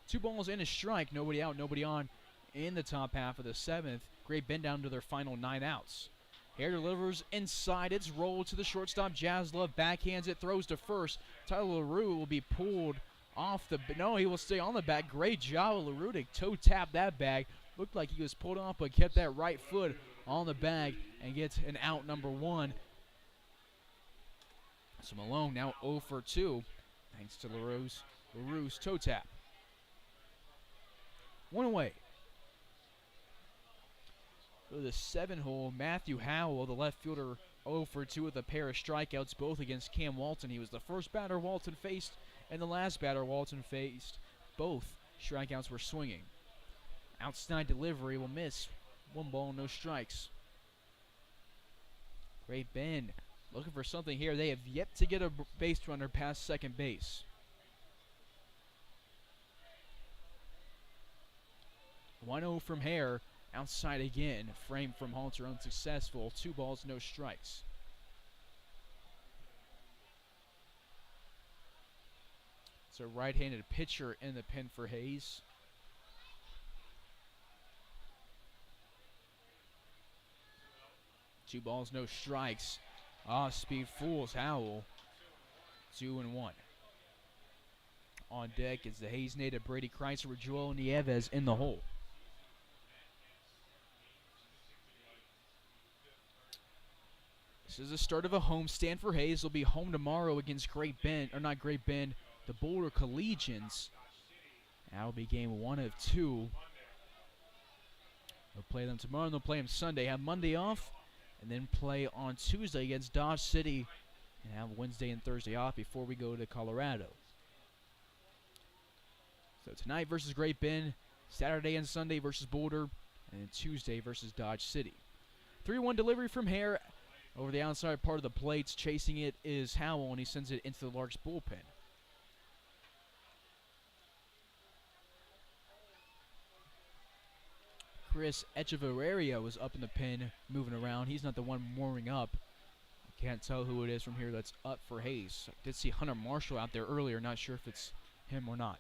2 balls and a strike. Nobody out, nobody on in the top half of the 7th. Great bend down to their final 9 outs. Hare delivers inside. It's rolled to the shortstop. Jaslove backhands it, throws to first. Tyler LaRue will be pulled off the... No, he will stay on the bag. Great job of LaRue to toe tap that bag. Looked like he was pulled off, but kept that right foot on the bag and gets an out, number 1. So Malone now 0 for 2 thanks to LaRue's toe tap. 1 away. Go to the 7-hole, Matthew Howell, the left fielder, 0 for 2 with a pair of strikeouts, both against Cam Walton. He was the first batter Walton faced and the last batter Walton faced. Both strikeouts were swinging. Outside delivery will miss 1 ball, no strikes. Great Bend looking for something here. They have yet to get a base runner past second base. 1-0 from Hare. Outside again. Frame from Halter unsuccessful. 2 balls, no strikes. It's a right-handed pitcher in the pen for Hayes. Two balls, no strikes. Speed fools Howell. 2-1. On deck is the Hayes native Brady Kreitzer with Joel Nieves in the hole. This is the start of a homestand for Hayes. They'll be home tomorrow against Great Bend, or not Great Bend, the Boulder Collegians. That'll be game 1 of 2. They'll play them tomorrow and they'll play them Sunday. Have Monday off and then play on Tuesday against Dodge City and have Wednesday and Thursday off before we go to Colorado. So tonight versus Great Bend, Saturday and Sunday versus Boulder, and then Tuesday versus Dodge City. 3-1 delivery from Hare over the outside part of the plates. Chasing it is Howell, and he sends it into the Larks bullpen. Chris Echeverria was up in the pen, moving around. He's not the one warming up. I can't tell who it is from here that's up for Hayes. I did see Hunter Marshall out there earlier. Not sure if it's him or not.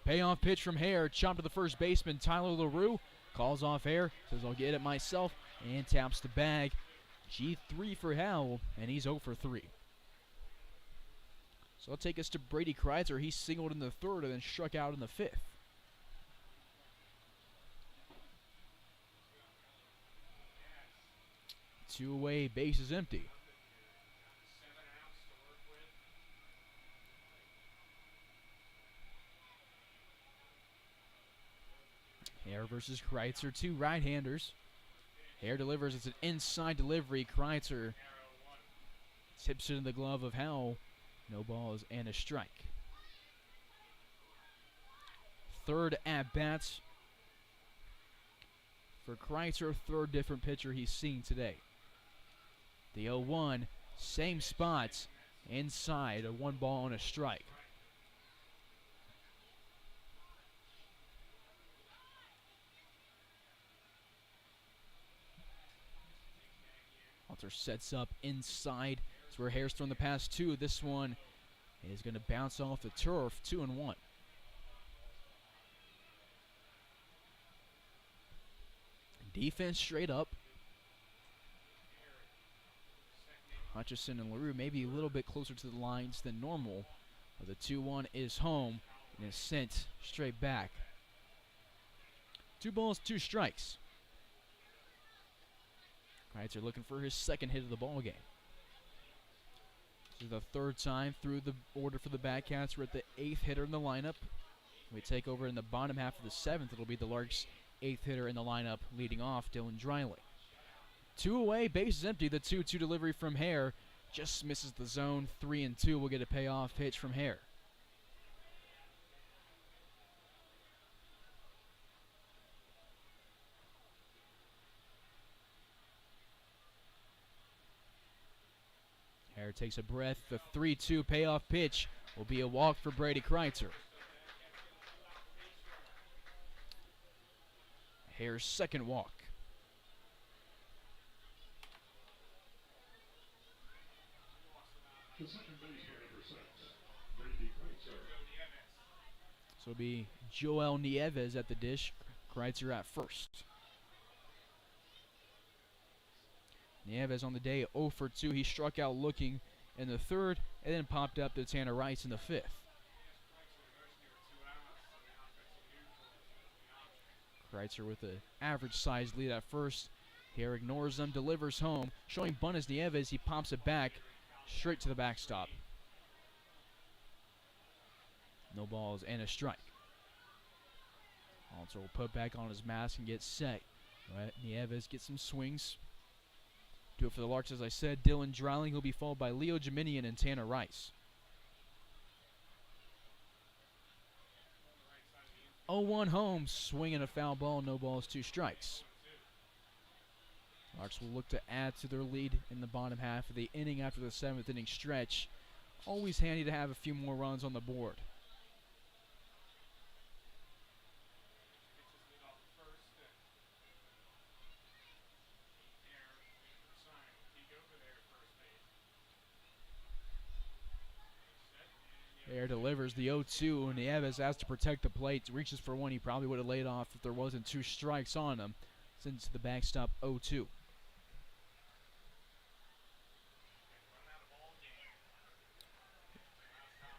Payoff pitch from Hare. Chopped to the first baseman, Tyler LaRue. Calls off Hare. Says, I'll get it myself. And taps the bag. G3 for Howell. And he's 0 for 3. So I'll take us to Brady Kreitzer. He singled in the third and then struck out in the fifth. Two away, base is empty. Hare versus Kreitzer, 2 right-handers. Hare delivers, it's an inside delivery. Kreitzer tips it in the glove of Howell. No balls and a strike. Third at-bats for Kreitzer, third different pitcher he's seen today. The 0-1, same spots, inside, a 1 ball and a strike. Halter sets up inside. That's where Hare's thrown the past 2. This one is going to bounce off the turf, 2-1. Defense straight up. Hutchison and LaRue maybe a little bit closer to the lines than normal. But the 2-1 is home and is sent straight back. 2 balls, 2 strikes. Kreitzer looking for his second hit of the ball game. This is the third time through the order for the Batcats. We're at the 8th hitter in the lineup. We take over in the bottom half of the 7th. It'll be the Larks' 8th hitter in the lineup, leading off Dylan Driley. 2 away, base is empty. The 2-2 delivery from Hare just misses the zone. 3-2 will get a payoff pitch from Hare. Hare takes a breath. The 3-2 payoff pitch will be a walk for Brady Kreitzer. Hare's second walk. The second baseman number 6, Brady Kreitzer. So it'll be Joel Nieves at the dish. Kreitzer at first. Nieves on the day 0 for 2. He struck out looking in the third and then popped up to Tanner Rice in the 5th. Kreitzer with an average-sized lead at first. Hare ignores them, delivers home. Showing bunt as Nieves, he pops it back straight to the backstop. No balls and a strike. Halter will put back on his mask and get set. Right, Nieves gets some swings. Do it for the Larks, as I said. Dylan Driley, he'll be followed by Leo Jeminian and Tanner Rice. 0-1 home, swinging a foul ball, no balls, 2 strikes. Larks will look to add to their lead in the bottom half of the inning after the 7th inning stretch. Always handy to have a few more runs on the board. Air delivers the 0-2, and Nieves has to protect the plate. Reaches for one. He probably would have laid off if there wasn't 2 strikes on him. Since the backstop 0-2.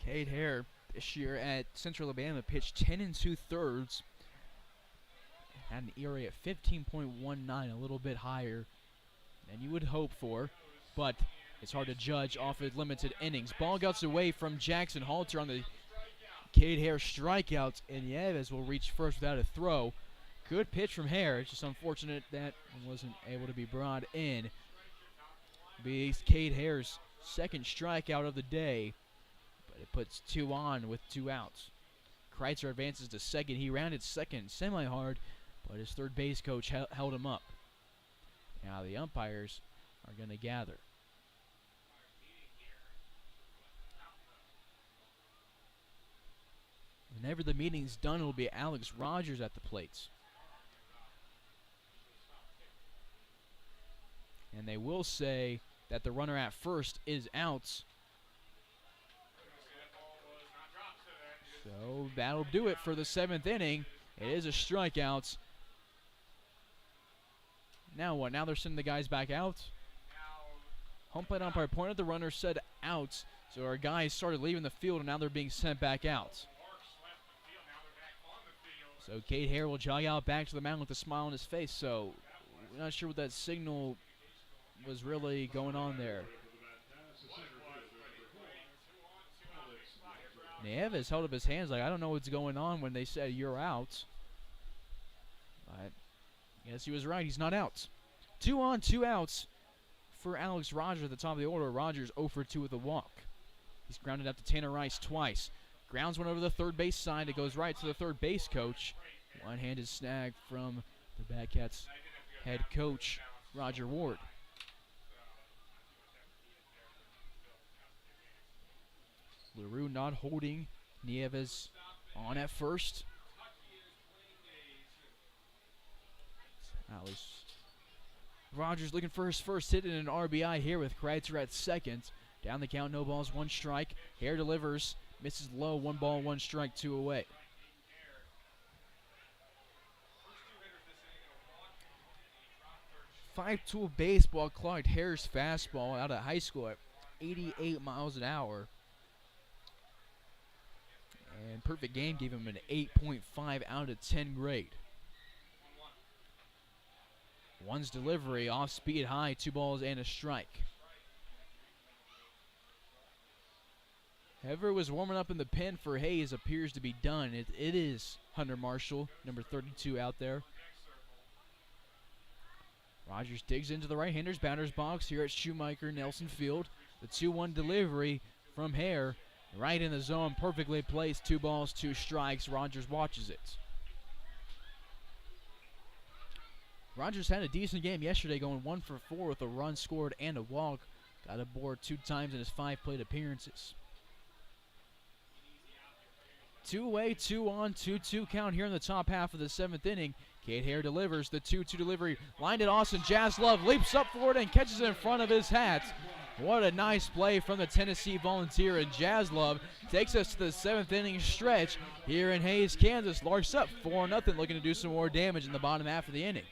Cade Hare this year at Central Alabama pitched 10 2/3. Had an ERA at 15.19, a little bit higher than you would hope for, but it's hard to judge off of limited innings. Ball gets away from Jackson Halter on the Cade Hare strikeouts, and Nieves will reach first without a throw. Good pitch from Hare. It's just unfortunate that it wasn't able to be brought in. Be Cade Hare's second strikeout of the day, but it puts 2 on with 2 outs. Kreitzer advances to second. He rounded second semi-hard, but his third base coach held him up. Now the umpires are going to gather. Whenever the meeting's done, it'll be Alex Rogers at the plates. And they will say that the runner at first is out. So that'll do it for the 7th inning. It is a strikeout. Now what? Now they're sending the guys back out? Home plate umpire pointed at the runner, said out. So our guys started leaving the field, and now they're being sent back out. So Cade Hare will jog out back to the mound with a smile on his face. So we're not sure what that signal was really going on there. Nieves held up his hands like, I don't know what's going on when they said you're out. But I guess he was right. He's not out. 2 on, 2 outs for Alex Rogers at the top of the order. Rogers 0 for 2 with a walk. He's grounded out to Tanner Rice twice. Grounds one over the third base side. It goes right to the third base coach. One-handed snag from the Batcats head coach, Roger Ward. LaRue not holding Nieves on at first. Rogers looking for his first hit in an RBI here with Kreitzer at second. Down the count, no balls, 1 strike. Hare delivers, misses low, 1 ball, 1 strike, 2 away. Five-tool baseball clocked Hare's fastball out of high school at 88 miles an hour. And perfect game gave him an 8.5 out of 10 grade. One's delivery off speed high, 2 balls and a strike. Whoever was warming up in the pen for Hayes appears to be done. It is Hunter Marshall, number 32 out there. Rogers digs into the right-hander's batter's box here at Shoemaker Nelson Field. The 2-1 delivery from Hare. Right in the zone, perfectly placed. 2 balls, 2 strikes. Rogers watches it. Rogers had a decent game yesterday, going 1 for 4 with a run scored and a walk. Got aboard 2 times in his 5 plate appearances. 2 away, 2 on, 2-2 count here in the top half of the 7th inning. Cade Hare delivers the 2-2 delivery. Lined at Austin Jaslove, leaps up for it and catches it in front of his hat. What a nice play from the Tennessee Volunteer, and Jaslove takes us to the 7th inning stretch here in Hays, Kansas. Larks up 4-0, looking to do some more damage in the bottom half of the inning.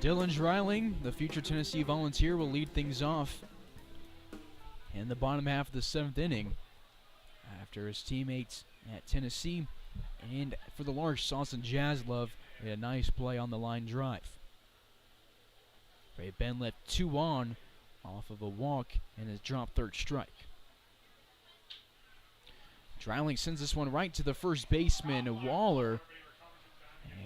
Dylan Dreiling, the future Tennessee Volunteer, will lead things off in the bottom half of the 7th inning after his teammates at Tennessee and for the Larks, Sauce and Jaslove made a nice play on the line drive. Ray Ben left 2 on off of a walk and has dropped 3rd strike. Dreiling sends this one right to the first baseman, Waller,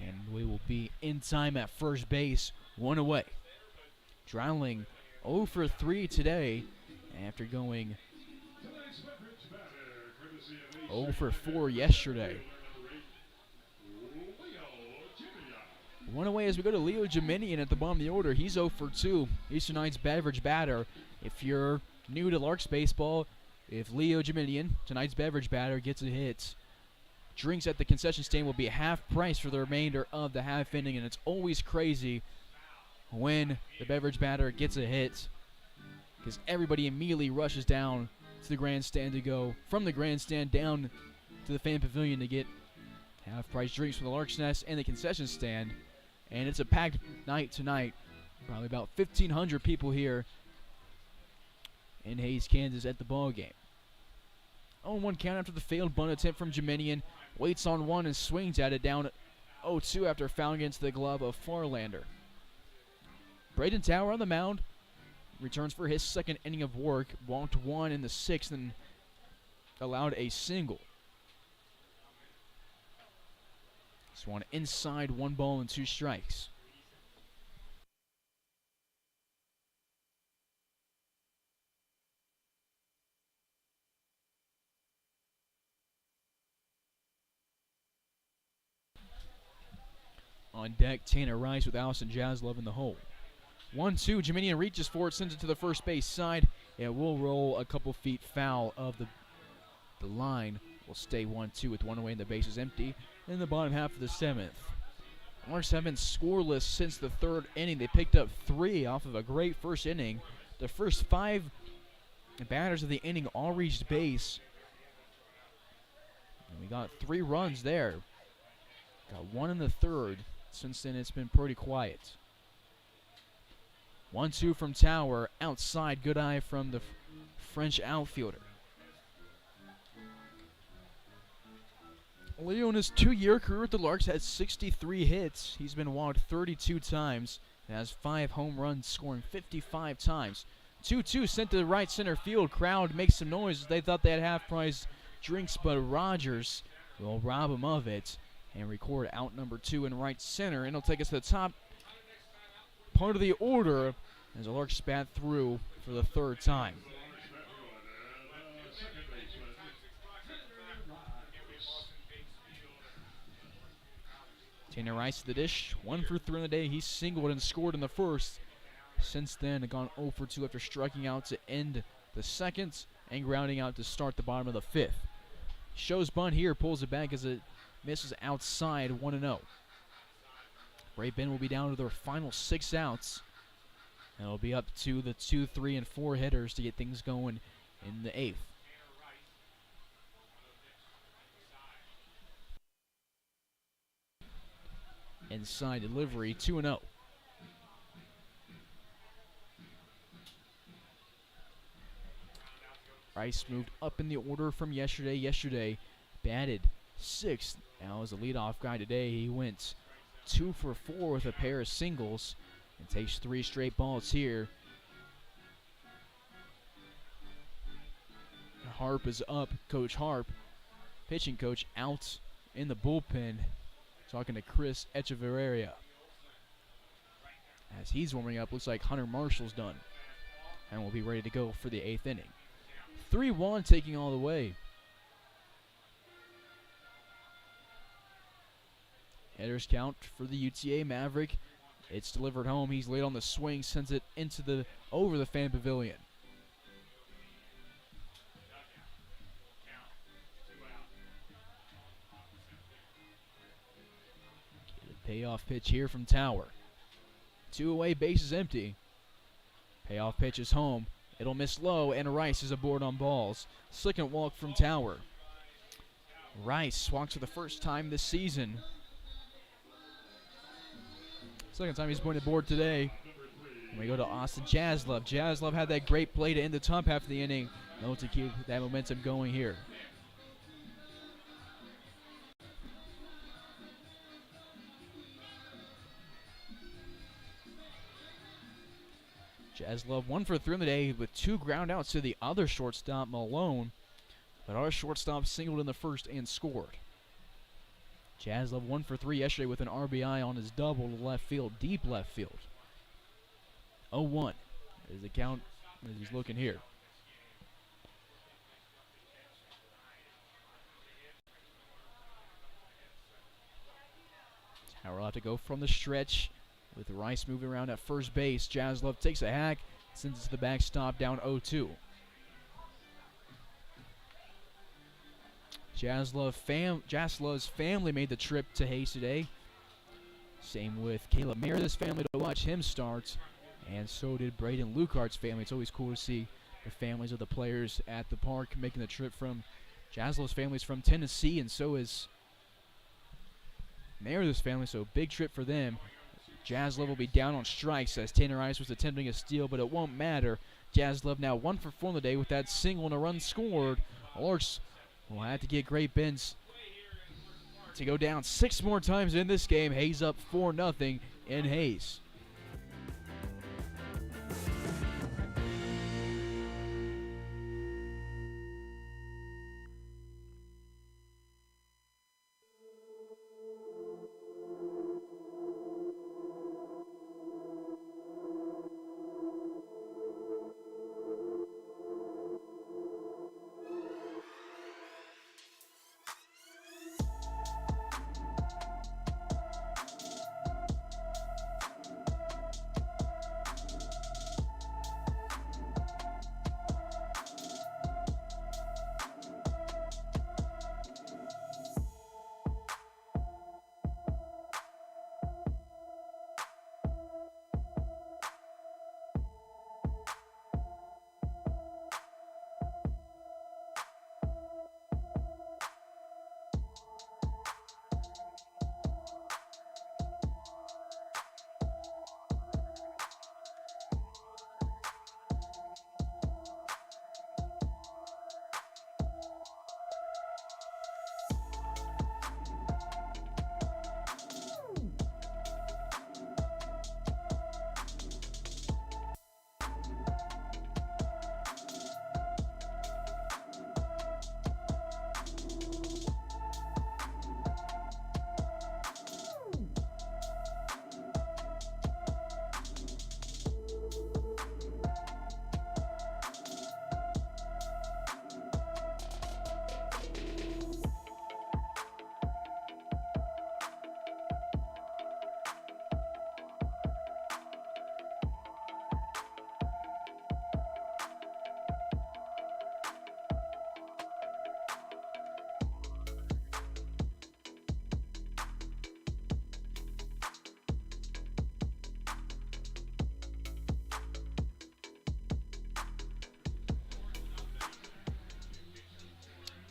and we will be in time at first base, 1 away. Dreiling 0 for 3 today after going 0 for 4 yesterday. 1 away as we go to Leo Jeminian at the bottom of the order. He's 0 for 2. He's tonight's beverage batter. If you're new to Larks baseball, if Leo Jeminian, tonight's beverage batter, gets a hit, drinks at the concession stand will be half price for the remainder of the half inning, and it's always crazy when the beverage batter gets a hit because everybody immediately rushes down to the grandstand to go from the grandstand down to the fan pavilion to get half price drinks from the Larks Nest and the concession stand. And it's a packed night tonight. Probably about 1,500 people here in Hays, Kansas at the ball game. 0-1 count after the failed bunt attempt from Jeminian. Waits on one and swings at it down 0-2 after fouling into the glove of Farlander. Braden Tower on the mound. Returns for his 2nd inning of work. Walked 1 in the 6th and allowed a single. This one inside, 1 ball and 2 strikes. On deck, Tanner Rice with Allison Jaslove in the hole. 1-2, Jeminian reaches for it, sends it to the first base side. It will roll a couple feet foul of the line. Will stay 1-2 with 1 away and the base is empty in the bottom half of the 7th. Larks have been scoreless since the 3rd inning. They picked up 3 off of a great first inning. The first 5 batters of the inning all reached base. And we got 3 runs there. Got 1 in the 3rd. Since then, it's been pretty quiet. 1-2 from Tower. Outside, good eye from the French outfielder. Leo in his 2-year career with the Larks had 63 hits. He's been walked 32 times and has 5 home runs, scoring 55 times. 2-2 sent to the right center field. Crowd makes some noise. They thought they had half-price drinks, but Rogers will rob him of it and record out number 2 in right center. And it'll take us to the top part of the order as the Larks bat through for the 3rd time. Tanner Rice to the dish, 1 for 3 on the day. He singled and scored in the 1st. Since then, gone 0 for 2 after striking out to end the 2nd and grounding out to start the bottom of the 5th. Shows bunt here, pulls it back as it misses outside, 1-0. Ray Ben will be down to their final 6 outs. And it'll be up to the 2, 3, and 4 hitters to get things going in the 8th. Inside delivery, 2-0. Rice moved up in the order from yesterday. Yesterday batted 6th. Now as a leadoff guy today, he went 2 for 4 with a pair of singles and takes 3 straight balls here. Harp is up. Coach Harp, pitching coach, out in the bullpen, talking to Chris Echeverria. As he's warming up, looks like Hunter Marshall's done and will be ready to go for the 8th inning. 3-1 taking all the way. Hitters count for the UTA Maverick. It's delivered home. He's late on the swing, sends it into over the fan pavilion. Payoff pitch here from Tower. 2 away, base is empty. Payoff pitch is home. It'll miss low, and Rice is aboard on balls. 2nd walk from Tower. Rice walks for the first time this season. Second time he's pointed board today. And we go to Austin Jaslov. Jaslov had that great play to end the top half of the inning. No, to keep that momentum going here. Jaslov 1 for 3 on the day with 2 ground outs to the other shortstop, Malone. But our shortstop singled in the first and scored. Jaslov 1 for 3 yesterday with an RBI on his double to left field, deep left field. 0-1 is the count as he's looking here. Tower will have to go from the stretch with Rice moving around at first base. Jaslov takes a hack, sends it to the backstop, down 0-2. Jaslov's family made the trip to Hayes today. Same with Caleb Meredith's family to watch him start, and so did Braden Lucart's family. It's always cool to see the families of the players at the park making the trip from Jaslov's family's from Tennessee, and so is Meredith's family, so big trip for them. Jaslov will be down on strikes as Tanner Rice was attempting a steal, but it won't matter. Jaslov now 1 for 4 on the day with that single and a run scored. Larks will have to get Great Bends to go down 6 more times in this game. Hayes up 4-0 in Hayes.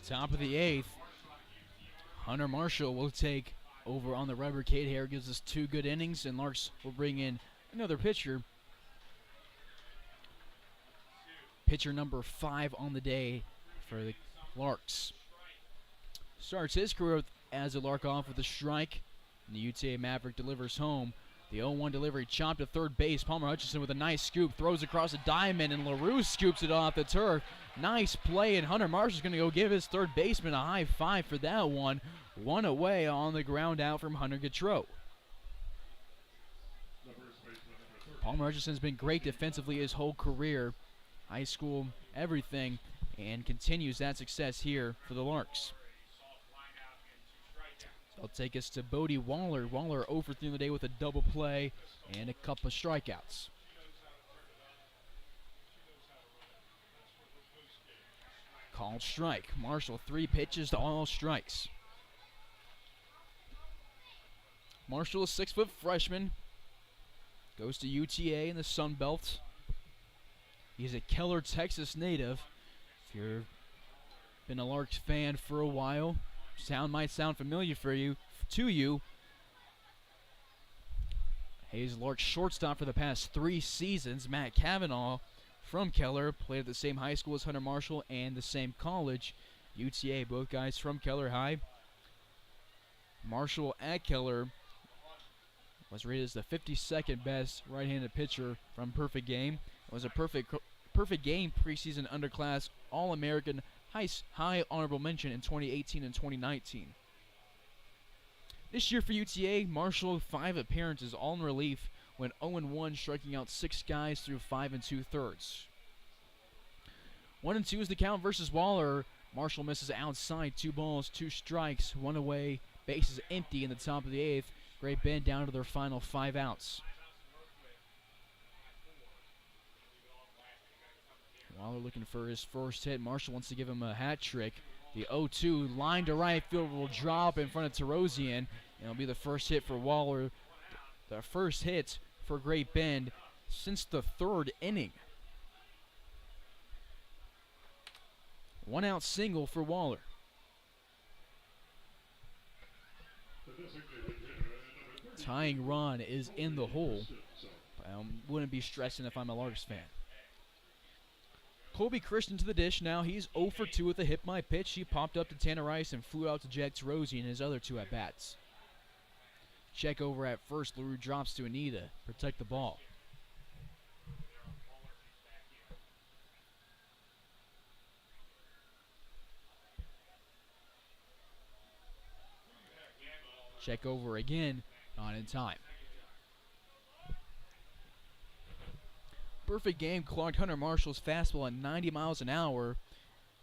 Top of the 8th, Hunter Marshall will take over on the rubber. Cade Hare gives us 2 good innings, and Larks will bring in another pitcher. Pitcher number 5 on the day for the Larks. Starts his career as a Lark off with a strike, and the UTA Maverick delivers home. The 0-1 delivery chopped to third base. Palmer Hutchinson with a nice scoop, throws across a diamond, and LaRue scoops it off the turf. Nice play, and Hunter Marshall's going to go give his third baseman a high five for that one. 1 away on the ground out from Hunter Gautreau. Palmer Hutchinson's been great defensively his whole career, high school, everything, and continues that success here for the Larks. That'll take us to Bodie Waller. Waller 0 for 3 on the day with a double play and a couple of strikeouts. Called strike. Marshall 3 pitches to all strikes. Marshall, a 6-foot freshman, goes to UTA in the Sun Belt. He's a Keller, Texas native. If you've been a Larks fan for a while, might sound familiar to you. Hayes Larks shortstop for the past 3 seasons. Matt Cavanaugh from Keller played at the same high school as Hunter Marshall and the same college, UTA. Both guys from Keller High. Marshall at Keller was rated as the 52nd best right-handed pitcher from Perfect Game. It was a perfect game preseason underclass All-American high honorable mention in 2018 and 2019. This year for UTA, Marshall 5 appearances, all in relief, went 0-1, striking out 6 guys through 5 2/3. 1-2 is the count versus Waller. Marshall misses outside, 2 balls, 2 strikes, 1 away, bases empty in the top of the 8th. Great Bend down to their final 5 outs. Waller looking for his first hit. Marshall wants to give him a hat trick. The 0-2 line to right field will drop in front of Terosian, and it'll be the first hit for Waller. The first hit for Great Bend since the 3rd inning. 1 out single for Waller. Tying run is in the hole. I wouldn't be stressing if I'm a Larks fan. Colby Christian to the dish now. He's 0 for 2 with a hit by pitch. He popped up to Tanner Rice and flew out to Jack Terosian in his other 2 at-bats. Check over at first. LaRue drops to Anita. Protect the ball. Check over again. Not in time. Perfect Game clocked Hunter Marshall's fastball at 90 miles an hour.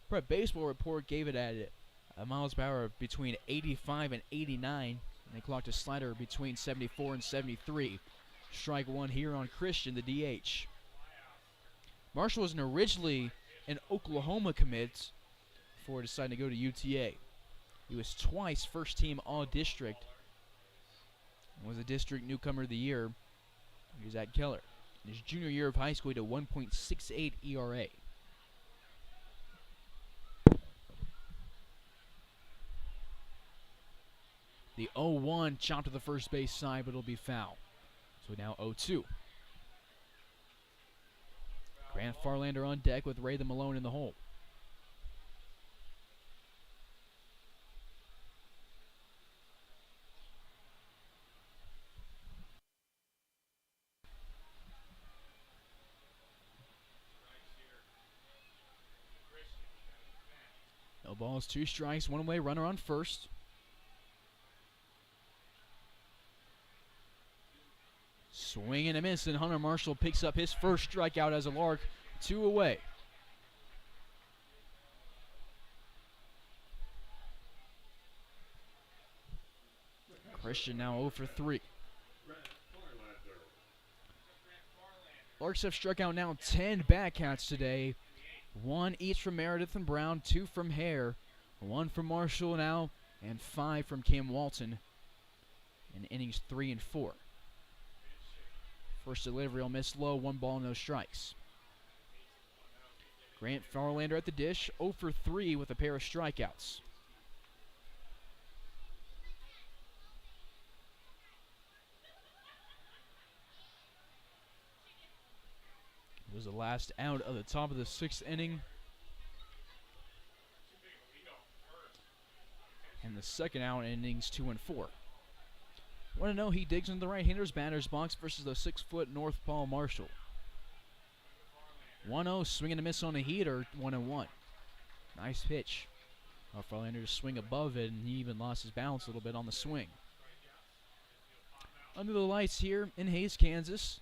Prep Baseball Report gave it at a miles per hour between 85 and 89. And they clocked a slider between 74 and 73. Strike 1 here on Christian, the DH. Marshall was originally an Oklahoma commit before deciding to go to UTA. He was twice first team All-District and was a district newcomer of the year. He was at Keller. In his junior year of high school, he had a 1.68 ERA. The 0-1 chopped to the first base side, but it'll be foul. So now 0-2. Grant Farlander on deck with Ray the Malone in the hole. No balls, 2 strikes, 1 away, runner on first. Swing and a miss, and Hunter Marshall picks up his first strikeout as a Lark, 2 away. Christian now 0 for 3. Larks have struck out now 10 backouts today. 1 each from Meredith and Brown, 2 from Hare, 1 from Marshall now, and 5 from Cam Walton in innings 3 and 4. First delivery will miss low, 1 ball, no strikes. Grant Farlander at the dish, 0 for 3 with a pair of strikeouts. It was the last out of the top of the 6th inning. And the second out in innings 2 and 4. Want to know he digs into the right-hander's batter's box versus the 6-foot North Paul Marshall. 1-0, swing and a miss on a heater, 1-1. Nice pitch. Farlander to swing above it, and he even lost his balance a little bit on the swing. Under the lights here in Hays, Kansas.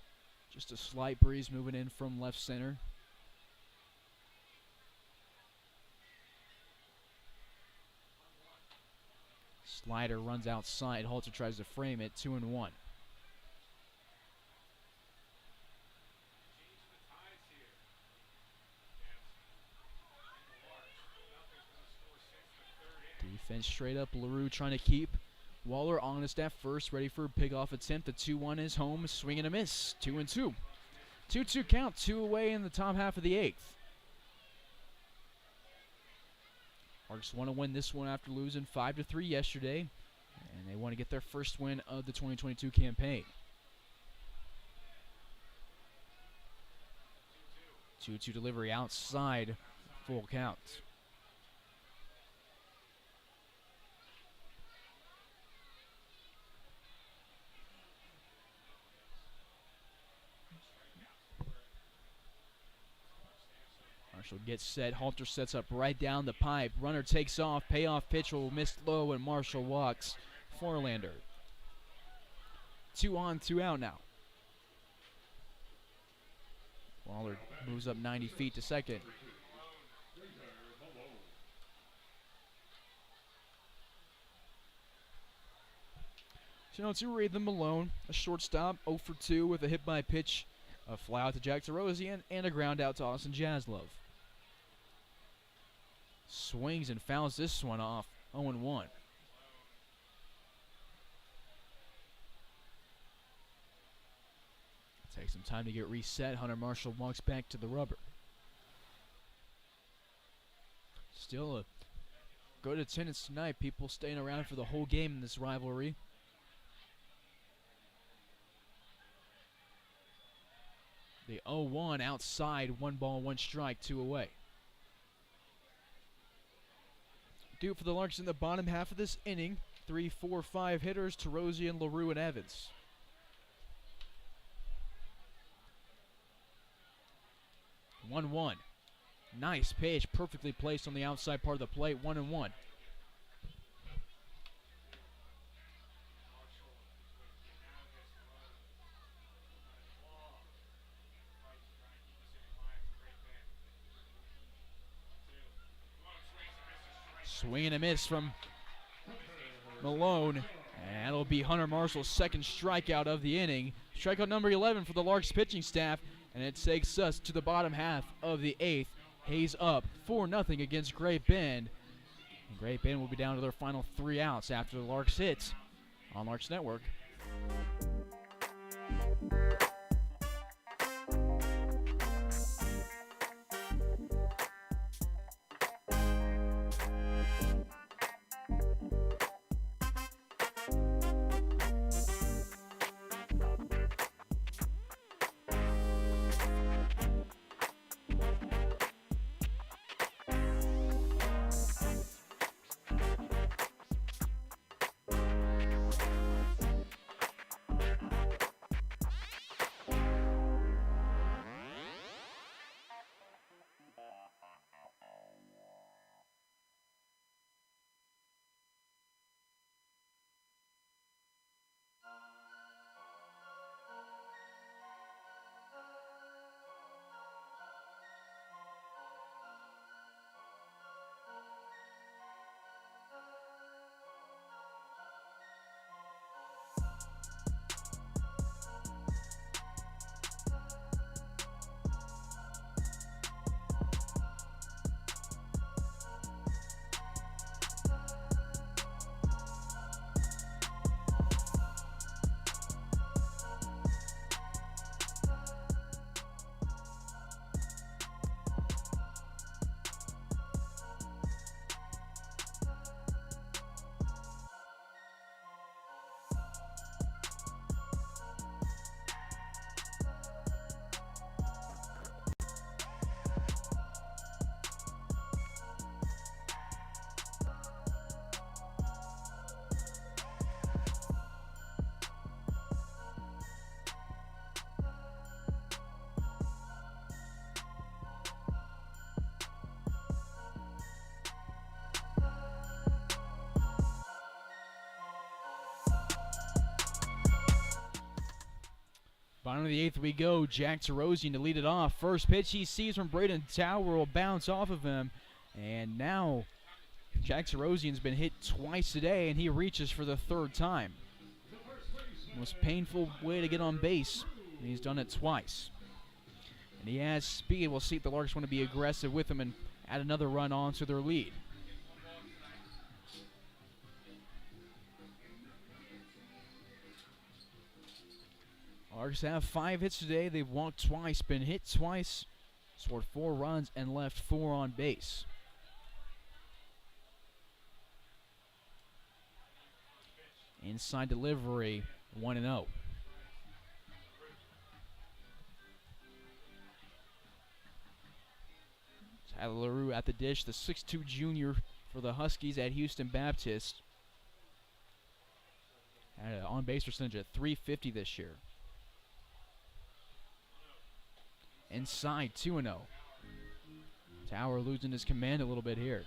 Just a slight breeze moving in from left center. Slider runs outside. Halter tries to frame it. 2-1. Defense straight up. LaRue trying to keep Waller honest at first, ready for a pick-off attempt. The 2-1 is home, swing and a miss. 2-2. 2-2 count, 2 away in the top half of the 8th. Larks want to win this one after losing 5-3 yesterday, and they want to get their first win of the 2022 campaign. 2-2 delivery outside, full count. Marshall gets set. Halter sets up right down the pipe. Runner takes off. Payoff pitch will miss low, and Marshall walks. Forlander. 2 on, 2 out now. Waller moves up 90 feet to second. So now it's Rathan Malone, a shortstop, 0 for 2 with a hit by pitch, a fly out to Jack Tarosian, and a ground out to Austin Jaslov. Swings and fouls this one off, 0-1. Takes some time to get reset. Hunter Marshall walks back to the rubber. Still a good attendance tonight. People staying around for the whole game in this rivalry. The 0-1 outside, 1 ball, 1 strike, 2 away. Do it for the Larks in the bottom half of this inning. 3, 4, 5 hitters, Tarosian, LaRue, and Evans. One. Nice pitch, perfectly placed on the outside part of the plate. 1-1. Swing and a miss from Malone. And that'll be Hunter Marshall's second strikeout of the inning. Strikeout number 11 for the Larks pitching staff. And it takes us to the bottom half of the 8th. Hayes up 4-0 against Great Bend. And Great Bend will be down to their final 3 outs after the Larks hit on Larks Network. Bottom of the 8th we go. Jack Tarosian to lead it off. First pitch he sees from Braden Tower will bounce off of him. And now Jack Tarosian's been hit twice today, and he reaches for the 3rd time. Most painful way to get on base. And he's done it twice. And he has speed. We'll see if the Larks want to be aggressive with him and add another run onto their lead. Larks have 5 hits today. They've walked twice, been hit twice, scored 4 runs, and left 4 on base. Inside delivery, 1-0. Tyler LaRue at the dish, the 6'2 junior for the Huskies at Houston Baptist. Had an on-base percentage at .350 this year. Inside, 2-0. Tower losing his command a little bit here.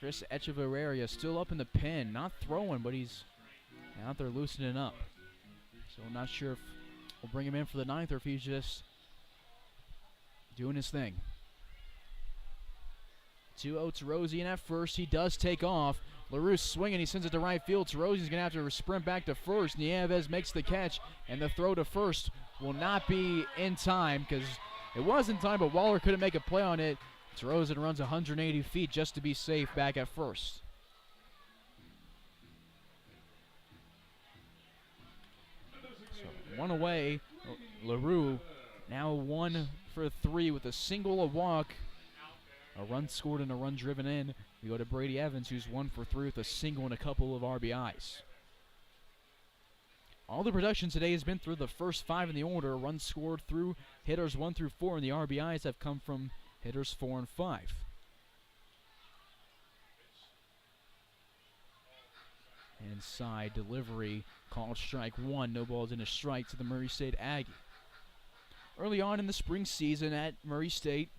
Chris Echeverria still up in the pen, not throwing, but he's out there loosening up. So I'm not sure if we'll bring him in for the ninth or if he's just doing his thing. 2-0 Terosian at first. He does take off. LaRue swinging. He sends it to right field. Terosian's going to have to sprint back to first. Nieves makes the catch, and the throw to first will not be in time because it was in time, but Waller couldn't make a play on it. Terosian runs 180 feet just to be safe back at first. So one away. LaRue now 1 for 3 with a single, a walk, a run scored and a run driven in. We go to Brady Evans, who's 1 for 3 with a single and a couple of RBIs. All the production today has been through the first 5 in the order. Runs scored through hitters 1 through 4, and the RBIs have come from hitters 4 and 5. Inside delivery, called strike 1. No balls in a strike to the Murray State Aggie. Early on in the spring season at Murray State,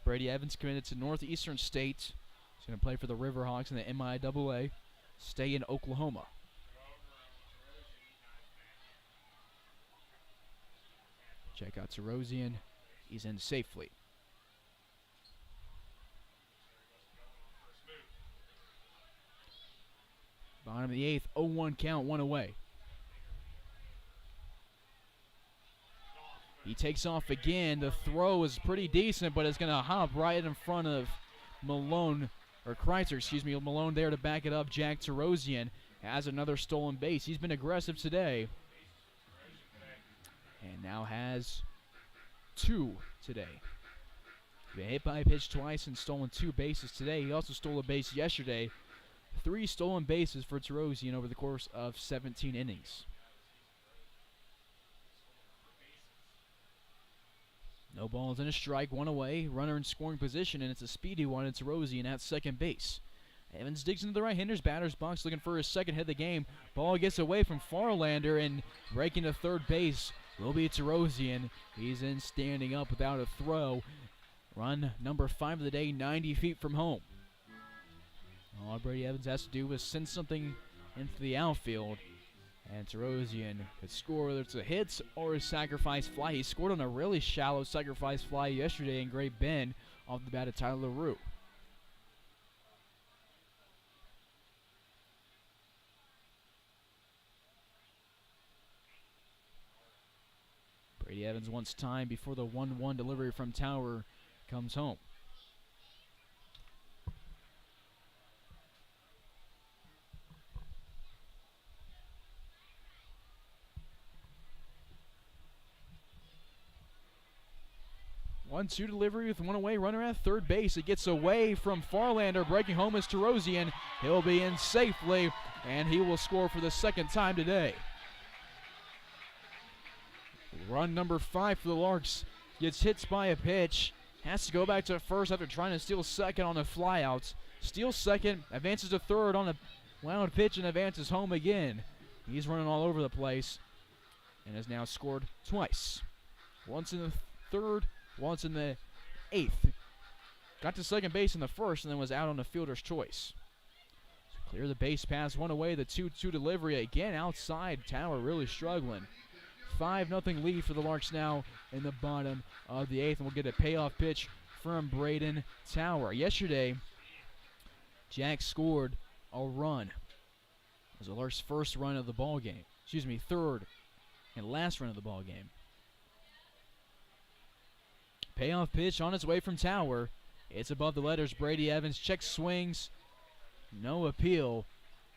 Brady Evans committed to Northeastern State. He's going to play for the Riverhawks in the MIAA. Stay in Oklahoma. Check out Terosian. He's in safely. Bottom of the 8th, 0-1 count, 1 away. He takes off again. The throw is pretty decent, but it's going to hop right in front of Malone, or Kreitzer, excuse me. Malone there to back it up. Jack Terosian has another stolen base. He's been aggressive today. And now has 2 today. He's been hit by a pitch twice and stolen 2 bases today. He also stole a base yesterday. 3 stolen bases for Terosian over the course of 17 innings. No balls and a strike, 1 away. Runner in scoring position, and it's a speedy one. It's Terosian at second base. Evans digs into the right-hander's batter's box looking for his second hit of the game. Ball gets away from Farlander, and breaking to third base will be Terosian. He's in standing up without a throw. Run number 5 of the day, 90 feet from home. All Brady Evans has to do is send something into the outfield, and Terosian could score whether it's a hit or a sacrifice fly. He scored on a really shallow sacrifice fly yesterday in Great Bend off the bat of Tyler LaRue. Brady Evans wants time before the 1-1 delivery from Tower comes home. One-two delivery with 1 away, runner at third base. It gets away from Farlander. Breaking home is Terosian. He'll be in safely, and he will score for the second time today. Run number 5 for the Larks gets hit by a pitch. Has to go back to first after trying to steal second on a flyout. Steals second, advances to third on a wound pitch, and advances home again. He's running all over the place and has now scored twice. Once in the third, once in the 8th. Got to second base in the first and then was out on the fielder's choice. So clear the base pass, 1 away, the 2-2 delivery. Again outside, Tower really struggling. 5-0 lead for the Larks now in the bottom of the 8th, and we'll get a payoff pitch from Braden Tower. Yesterday, Jack scored a run. It was the Larks' first run of the ball game. Excuse me, third and last run of the ball game. Payoff pitch on its way from Tower. It's above the letters. Brady Evans check swings. No appeal,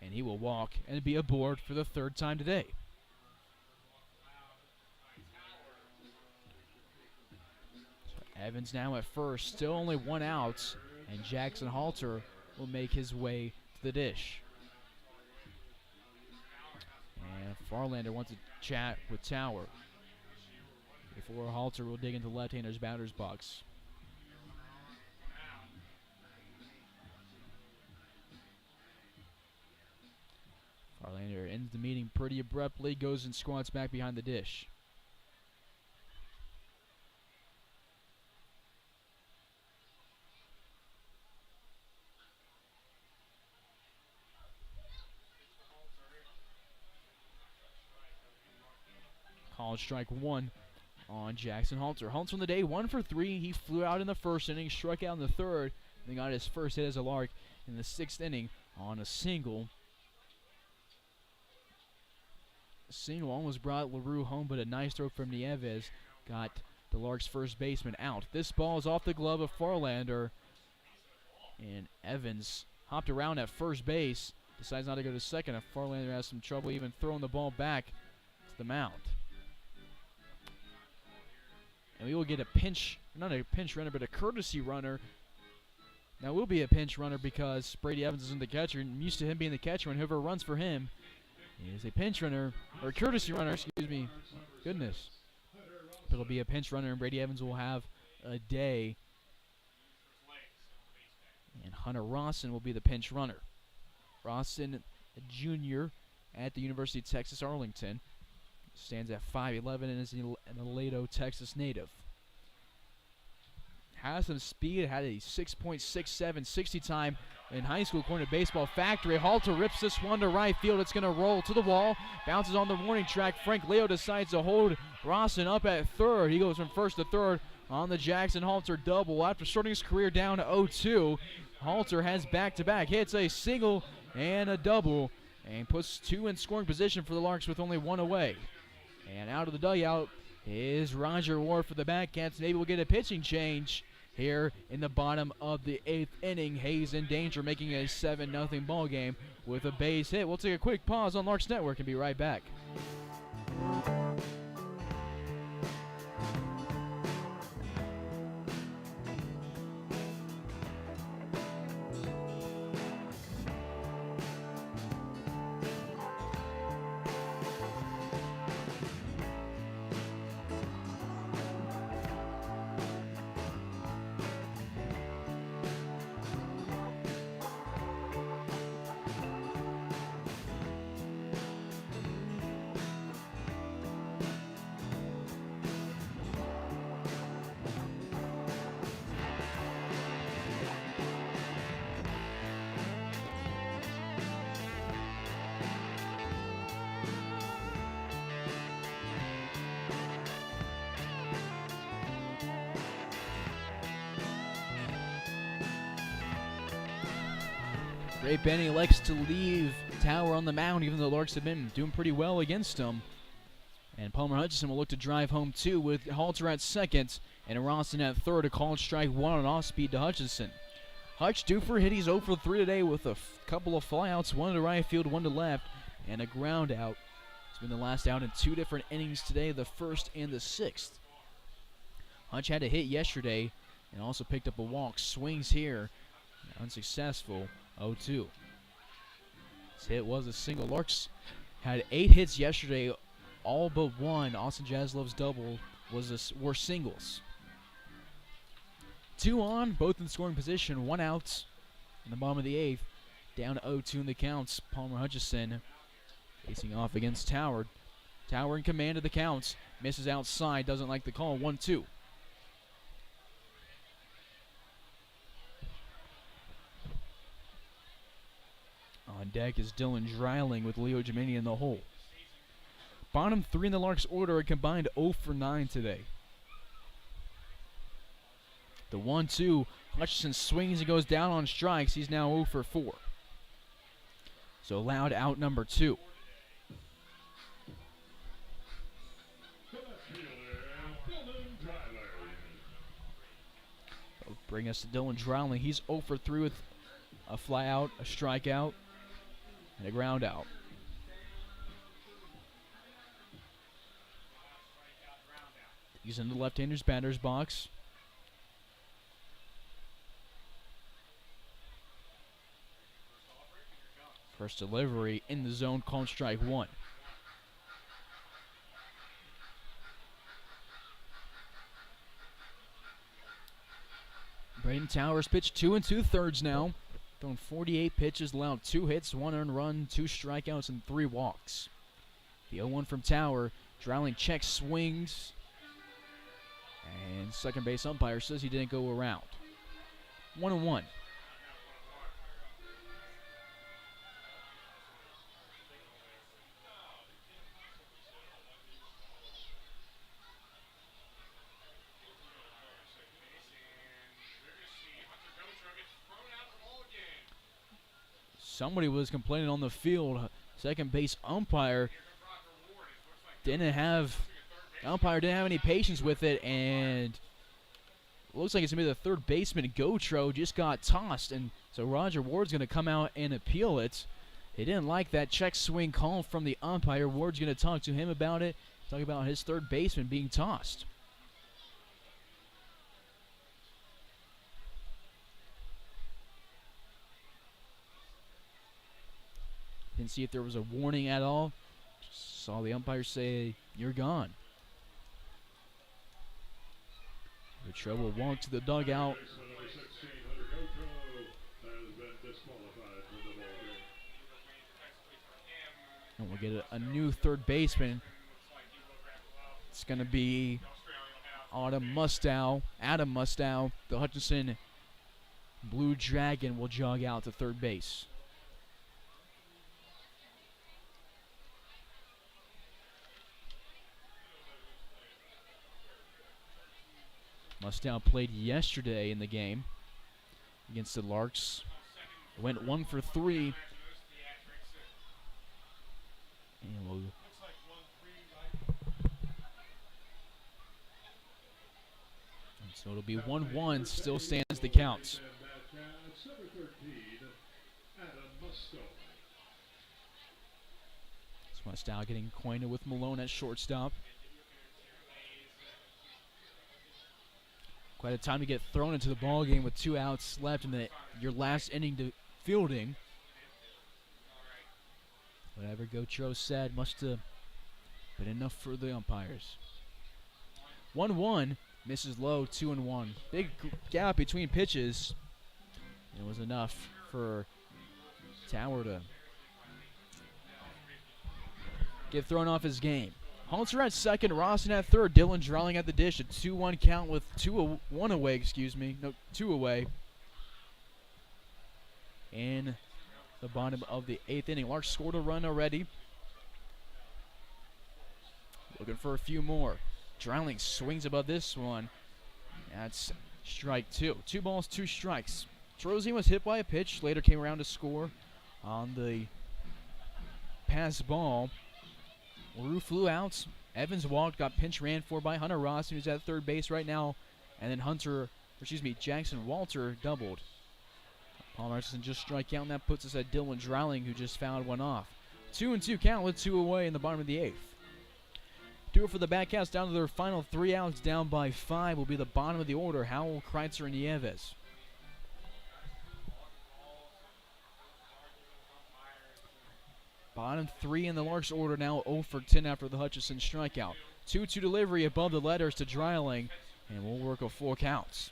and he will walk and be aboard for the 3rd time today. Evans now at first, still only 1 out, and Jackson Halter will make his way to the dish. And Farlander wants to chat with Tower before Halter will dig into left-hander's batter's box. Farlander ends the meeting pretty abruptly, goes and squats back behind the dish. Called strike one on Jackson Halter. Halter on the day, 1 for 3. He flew out in the first inning, struck out in the third, and got his first hit as a Lark in the 6th inning on a single. Single almost brought LaRue home, but a nice throw from Nieves got the Larks' first baseman out. This ball is off the glove of Farlander, and Evans hopped around at first base, decides not to go to second. Farlander has some trouble even throwing the ball back to the mound. And we will get a pinch, not a pinch runner, but a courtesy runner. Now it will be a pinch runner because Brady Evans isn't the catcher, and I'm used to him being the catcher, and whoever runs for him is a pinch runner, or courtesy runner, excuse me. Goodness. But it'll be a pinch runner, and Brady Evans will have a day. And Hunter Rawson will be the pinch runner. Rawson, a junior at the University of Texas, Arlington. Stands at 5'11" and is an Aledo, Texas native. Has some speed, had a 6.67 60 time in high school according to Baseball Factory. Halter rips this one to right field. It's going to roll to the wall. Bounces on the warning track. Frank Leo decides to hold Rawson up at third. He goes from first to third on the Jackson Halter double. After starting his career down 0-2, Halter has back-to-back hits, a single and a double, and puts 2 in scoring position for the Larks with only 1 away. And out of the dugout is Roger Ward for the Batcats. Maybe we'll get a pitching change here in the bottom of the 8th inning. Hayes in danger, making a 7-0 ball game with a base hit. We'll take a quick pause on Larks Network and be right back. Ray Benny likes to leave Tower on the mound, even though the Larks have been doing pretty well against him. And Palmer Hutchinson will look to drive home two with Halter at second and Rawson at third. A called strike one on off speed to Hutchinson. Hutch due for a hit. He's 0 for 3 today with a couple of flyouts, one to right field, one to left, and a ground out. It's been the last out in 2 different innings today, the first and the 6th. Hutch had a hit yesterday and also picked up a walk. Swings here, unsuccessful, 0-2. This hit was a single. Larks had 8 hits yesterday, all but one. Austin Jaslov's double were singles. 2 on, both in scoring position, 1 out in the bottom of the 8th. Down 0-2 in the counts. Palmer Hutchison facing off against Tower. Tower in command of the counts. Misses outside, doesn't like the call. 1-2. On deck is Dylan Dreiling with Leo Gemini in the hole. Bottom 3 in the Larks order, a combined 0 for 9 today. The 1-2, Hutchison swings and goes down on strikes. He's now 0 for 4. So allowed out number 2. That'll bring us to Dylan Dreiling. He's 0 for 3 with a fly out, a strikeout, and a ground out. He's in the left-hander's batter's box. First delivery in the zone, called strike 1. Braden Towers pitched 2 2/3 now. thrown 48 pitches, allowed 2 hits, 1 earned run, 2 strikeouts, and 3 walks. The 0-1 from Tower. Dreiling checks, swings, and second base umpire says he didn't go around. 1-1. Somebody was complaining on the field. Second base umpire didn't have any patience with it, and it looks like it's going to be the third baseman, Gotro, just got tossed, and so Roger Ward's going to come out and appeal it. He didn't like that check swing call from the umpire. Ward's going to talk to him about it, talk about his third baseman being tossed. Didn't see if there was a warning at all. Just saw the umpire say, "You're gone." Gotro will walk to the dugout. And we'll get a new third baseman. It's going to be Adam Mustow. The Hutchinson Blue Dragon will jog out to third base. Mustow played yesterday in the game against the Larks. Went 1 for 3. And so it'll be 1-1. Still stands the count. It's Mustow getting acquainted with Malone at shortstop. Quite a time to get thrown into the ball game with 2 outs left in your last inning to fielding. Whatever Gotro said must have been enough for the umpires. 1-1, misses low, 2-1. Big gap between pitches. It was enough for Tower to get thrown off his game. Halter at second, Rawson at third, Dylan Dreiling at the dish. A 2-1 count with 2 away. In the bottom of the 8th inning. Larks scored a run already. Looking for a few more. Dreiling swings above this one. That's strike 2. 2 balls, 2 strikes. Trozien was hit by a pitch. Later came around to score on the pass ball. LaRue flew out. Evans walked, got pinch ran for by Hunter Rawson, who's at third base right now. And then Jackson Walter doubled. Paul Martinson just strike out, and that puts us at Dylan Dreiling, who just fouled one off. 2-2 count with 2 away in the bottom of the 8th. Do it for the Batcats down to their final 3 outs, down by 5 will be the bottom of the order. Howell, Kreitzer, and Nieves. Bottom 3 in the Larks order now 0 for 10 after the Hutchinson strikeout. 2-2 delivery above the letters to Dreiling, and we'll work a 4 counts.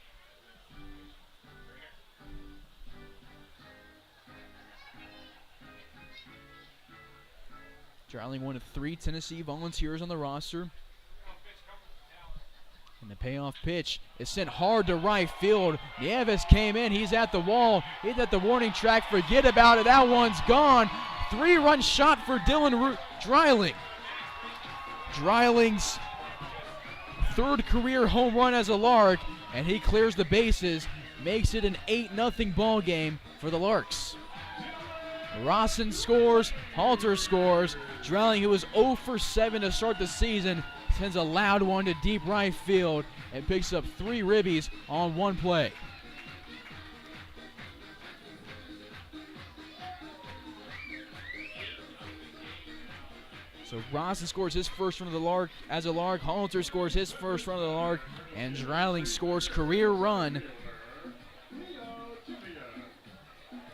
Dreiling one of 3 Tennessee Volunteers on the roster. And the payoff pitch is sent hard to right field. Nieves came in. He's at the wall. He's at the warning track. Forget about it. That one's gone. 3-run shot for Dylan Dreiling. Dreiling's 3rd career home run as a Lark, and he clears the bases, makes it an 8-0 ball game for the Larks. Rawson scores, Halter scores. Dreiling, who was 0 for 7 to start the season, sends a loud one to deep right field and picks up 3 ribbies on 1 play. So Rawson scores his first run of the Lark as a Lark. Halter scores his first run of the Lark, and Dreiling scores career run.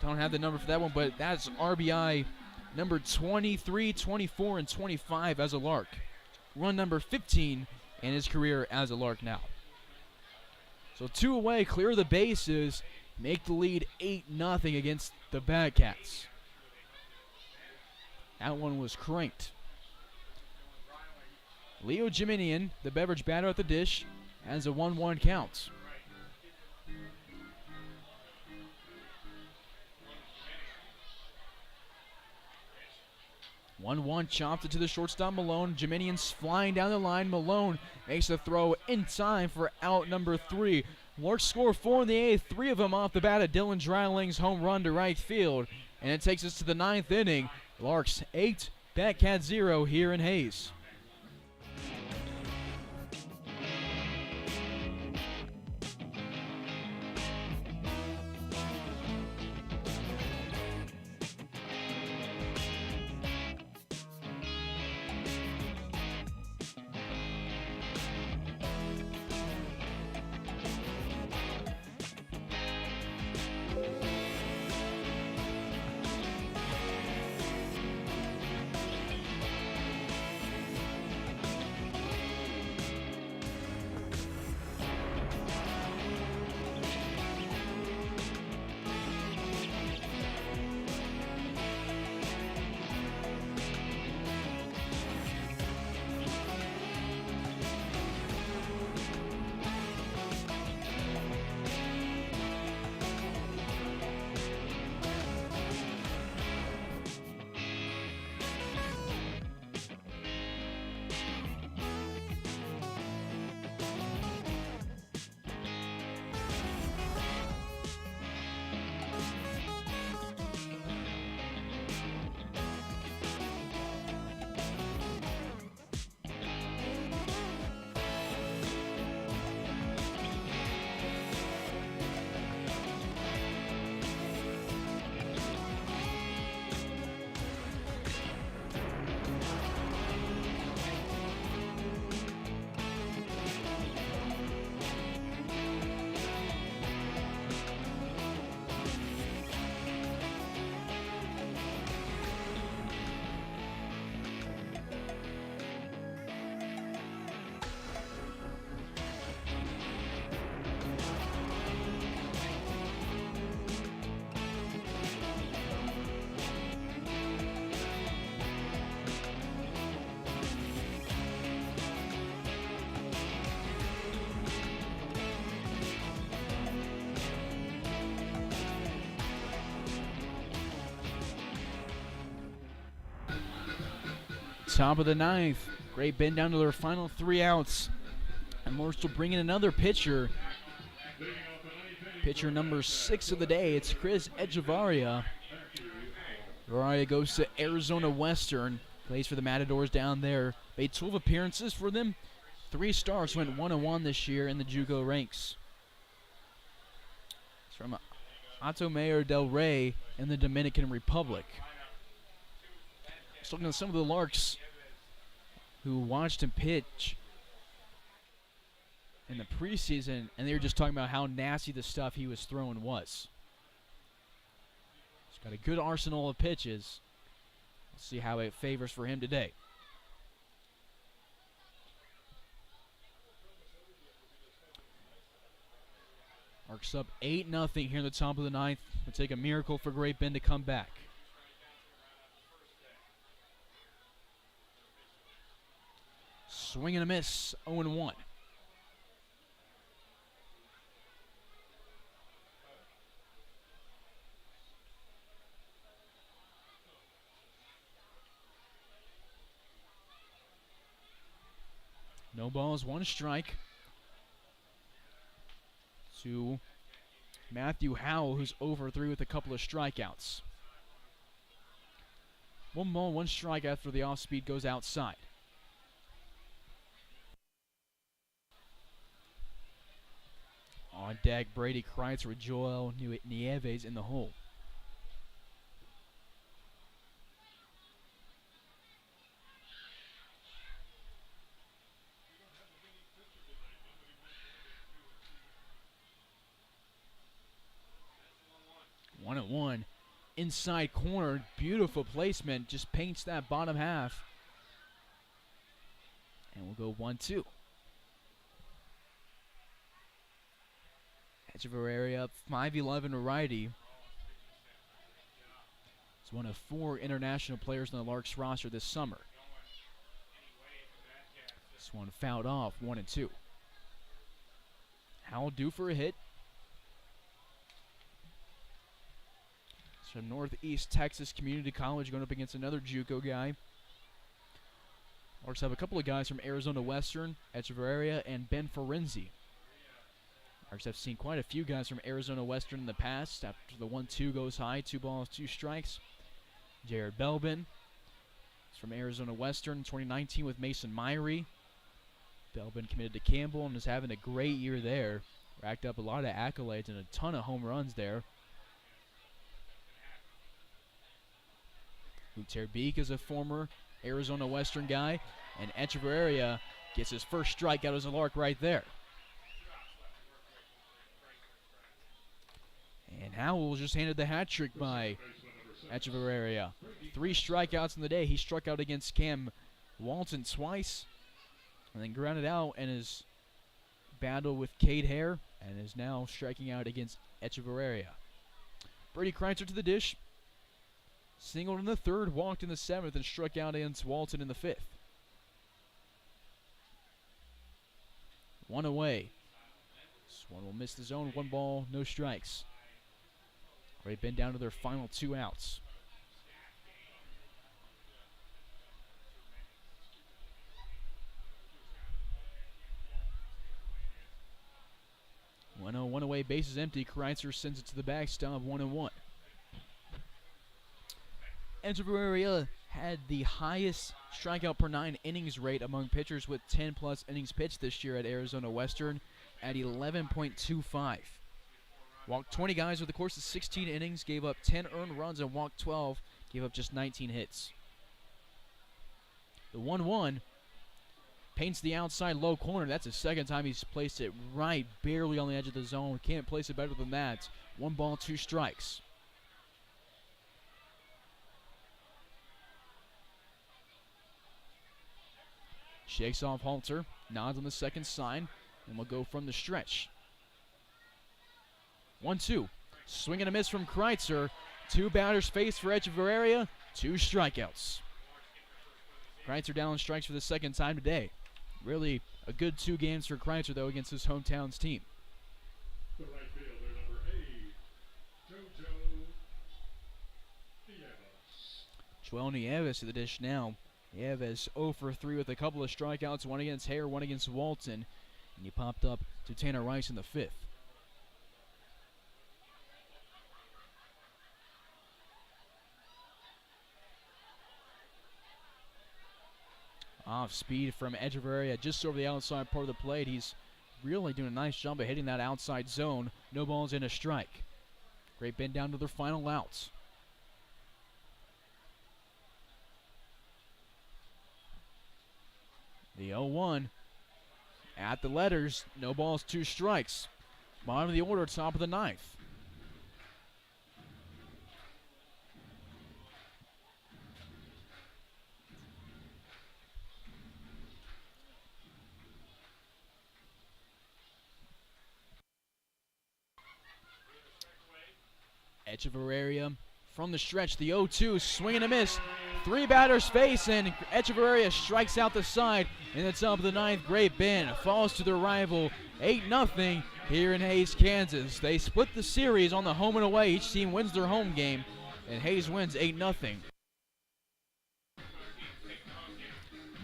Don't have the number for that one, but that's RBI number 23, 24, and 25 as a Lark. Run number 15 in his career as a Lark now. So 2 away, clear the bases, make the lead 8-0 against the Batcats. That one was cranked. Leo Jiminian, the beverage batter at the dish, has a 1-1 count. One chopped it to the shortstop Malone. Jiminian's flying down the line. Malone makes the throw in time for out number 3. Larks score 4 in the 8th, 3 of them off the bat of Dylan Dreiling's home run to right field. And it takes us to the 9th inning. Larks 8, Batcat 0 here in Hayes. Top of the 9th. Great Bend down to their final 3 outs. And Larks will bring in another pitcher. Pitcher number 6 of the day. It's Chris Echevarria. Echevarria goes to Arizona Western. Plays for the Matadors down there. Made 12 appearances for them. 3 starts, went 1-1 this year in the JUCO ranks. It's from Mayor del Rey in the Dominican Republic. Just looking at some of the Larks who watched him pitch in the preseason, and they were just talking about how nasty the stuff he was throwing was. He's got a good arsenal of pitches. Let's see how it favors for him today. Larks up 8-0 here in the top of the 9th. It'll take a miracle for Great Bend to come back. Swing and a miss, 0-1. No balls, 1 strike to Matthew Howell, who's over 3 with a couple of strikeouts. 1 ball, 1 strike after the off-speed goes outside. On deck, Brady Kreitz with Joel Nieves in the hole. One at one. Inside corner, beautiful placement, just paints that bottom half. And we'll go 1-2. Echeverria, 5'11" righty. He's one of 4 international players on the Larks roster this summer. This one fouled off, 1-2. Howell due for a hit. It's from Northeast Texas Community College going up against another JUCO guy. Larks have a couple of guys from Arizona Western, Echeverria and Ben Ferenzi. Larks have seen quite a few guys from Arizona Western in the past. After the 1-2 goes high, 2 balls, 2 strikes. Jared Belbin is from Arizona Western, 2019 with Mason Myrie. Belbin committed to Campbell and is having a great year there. Racked up a lot of accolades and a ton of home runs there. Luke Beek is a former Arizona Western guy, and Echeverria gets his first strikeout as a Lark right there. And Howell just handed the hat trick by Echeverria. 3 strikeouts in the day. He struck out against Cam Walton twice, and then grounded out in his battle with Cade Hare, and is now striking out against Echeverria. Brady Kreitzer to the dish. Singled in the 3rd, walked in the 7th, and struck out against Walton in the 5th. 1 away. This one will miss the zone. 1 ball, no strikes. They've been down to their final 2 outs. One away, bases empty. Kreitzer sends it to the backstop, 1-1. Echeverria had the highest strikeout per 9 innings rate among pitchers with 10-plus innings pitched this year at Arizona Western at 11.25. Walked 20 guys over the course of 16 innings, gave up 10 earned runs, and walked 12, gave up just 19 hits. The 1-1 paints the outside low corner. That's the 2nd time he's placed it right barely on the edge of the zone. Can't place it better than that. 1 ball, 2 strikes. Shakes off Halter, nods on the 2nd sign, and will go from the stretch. 1-2. Swing and a miss from Kreitzer. 2 batters faced for Echeverria. 2 strikeouts. Kreitzer down strikes for the 2nd time today. Really a good 2 games for Kreitzer, though, against his hometown's team. The right fielder, number 8, JoJo Nieves. Joel Nieves to the dish now. Nieves 0 for 3 with a couple of strikeouts, 1 against Hare, 1 against Walton. And he popped up to Tanner Rice in the 5th. Off speed from Echeverria just over the outside part of the plate. He's really doing a nice job of hitting that outside zone. No balls in, a strike. Great Bend down to their final outs. The 0-1 at the letters. No balls, 2 strikes. Bottom of the order, top of the 9th. Echeverria from the stretch, the 0-2, swing and a miss. 3 batters face, and Echeverria strikes out the side. In the top of the 9th, Great Bend falls to their rival 8-0 here in Hays, Kansas. They split the series on the home and away. Each team wins their home game, and Hays wins 8-0.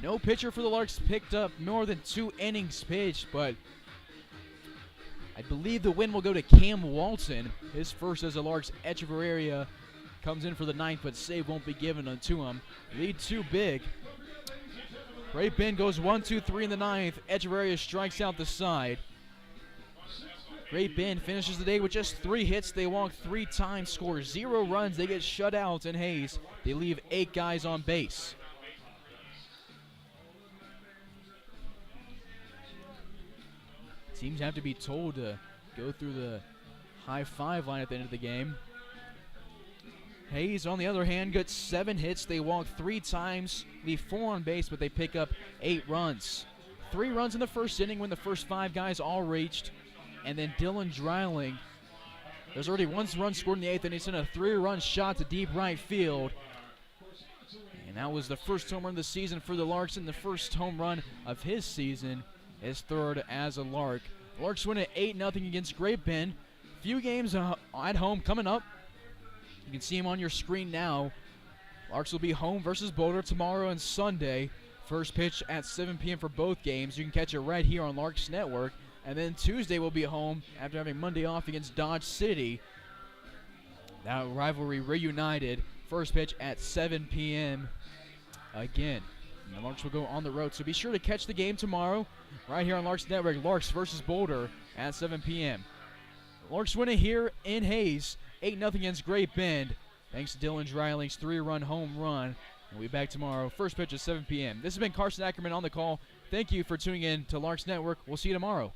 No pitcher for the Larks picked up more than 2 innings pitched, but I believe the win will go to Cam Walton. His first as a Larks. Echeverria comes in for the 9th, but save won't be given unto him. Lead 2 big. Great Bend goes 1-2-3 in the 9th. Echeverria strikes out the side. Great Bend finishes the day with just 3 hits. They walk 3 times, score 0 runs. They get shut out in Hays. They leave 8 guys on base. Teams have to be told to go through the high 5 line at the end of the game. Hays, on the other hand, got 7 hits. They walk 3 times, leave 4 on base, but they pick up 8 runs. 3 runs in the first inning when the first 5 guys all reached. And then Dylan Dreiling, there's already one run scored in the 8th, and he sent a 3-run shot to deep right field. And that was the first home run of the season for the Larks, and the first home run of his season, his third as a Lark. The Larks win at 8-0 against Great Bend. Few games at home coming up. You can see them on your screen now. Larks will be home versus Boulder tomorrow and Sunday. First pitch at 7 p.m. for both games. You can catch it right here on Larks Network. And then Tuesday we'll be home after having Monday off against Dodge City. That rivalry reunited. First pitch at 7 p.m. again. And the Larks will go on the road. So be sure to catch the game tomorrow right here on Larks Network. Larks versus Boulder at 7 p.m. Larks win it here in Hayes. 8-0 against Great Bend. Thanks to Dylan Dreiling's 3-run home run. We'll be back tomorrow. First pitch at 7 p.m. This has been Carson Ackerman on the call. Thank you for tuning in to Larks Network. We'll see you tomorrow.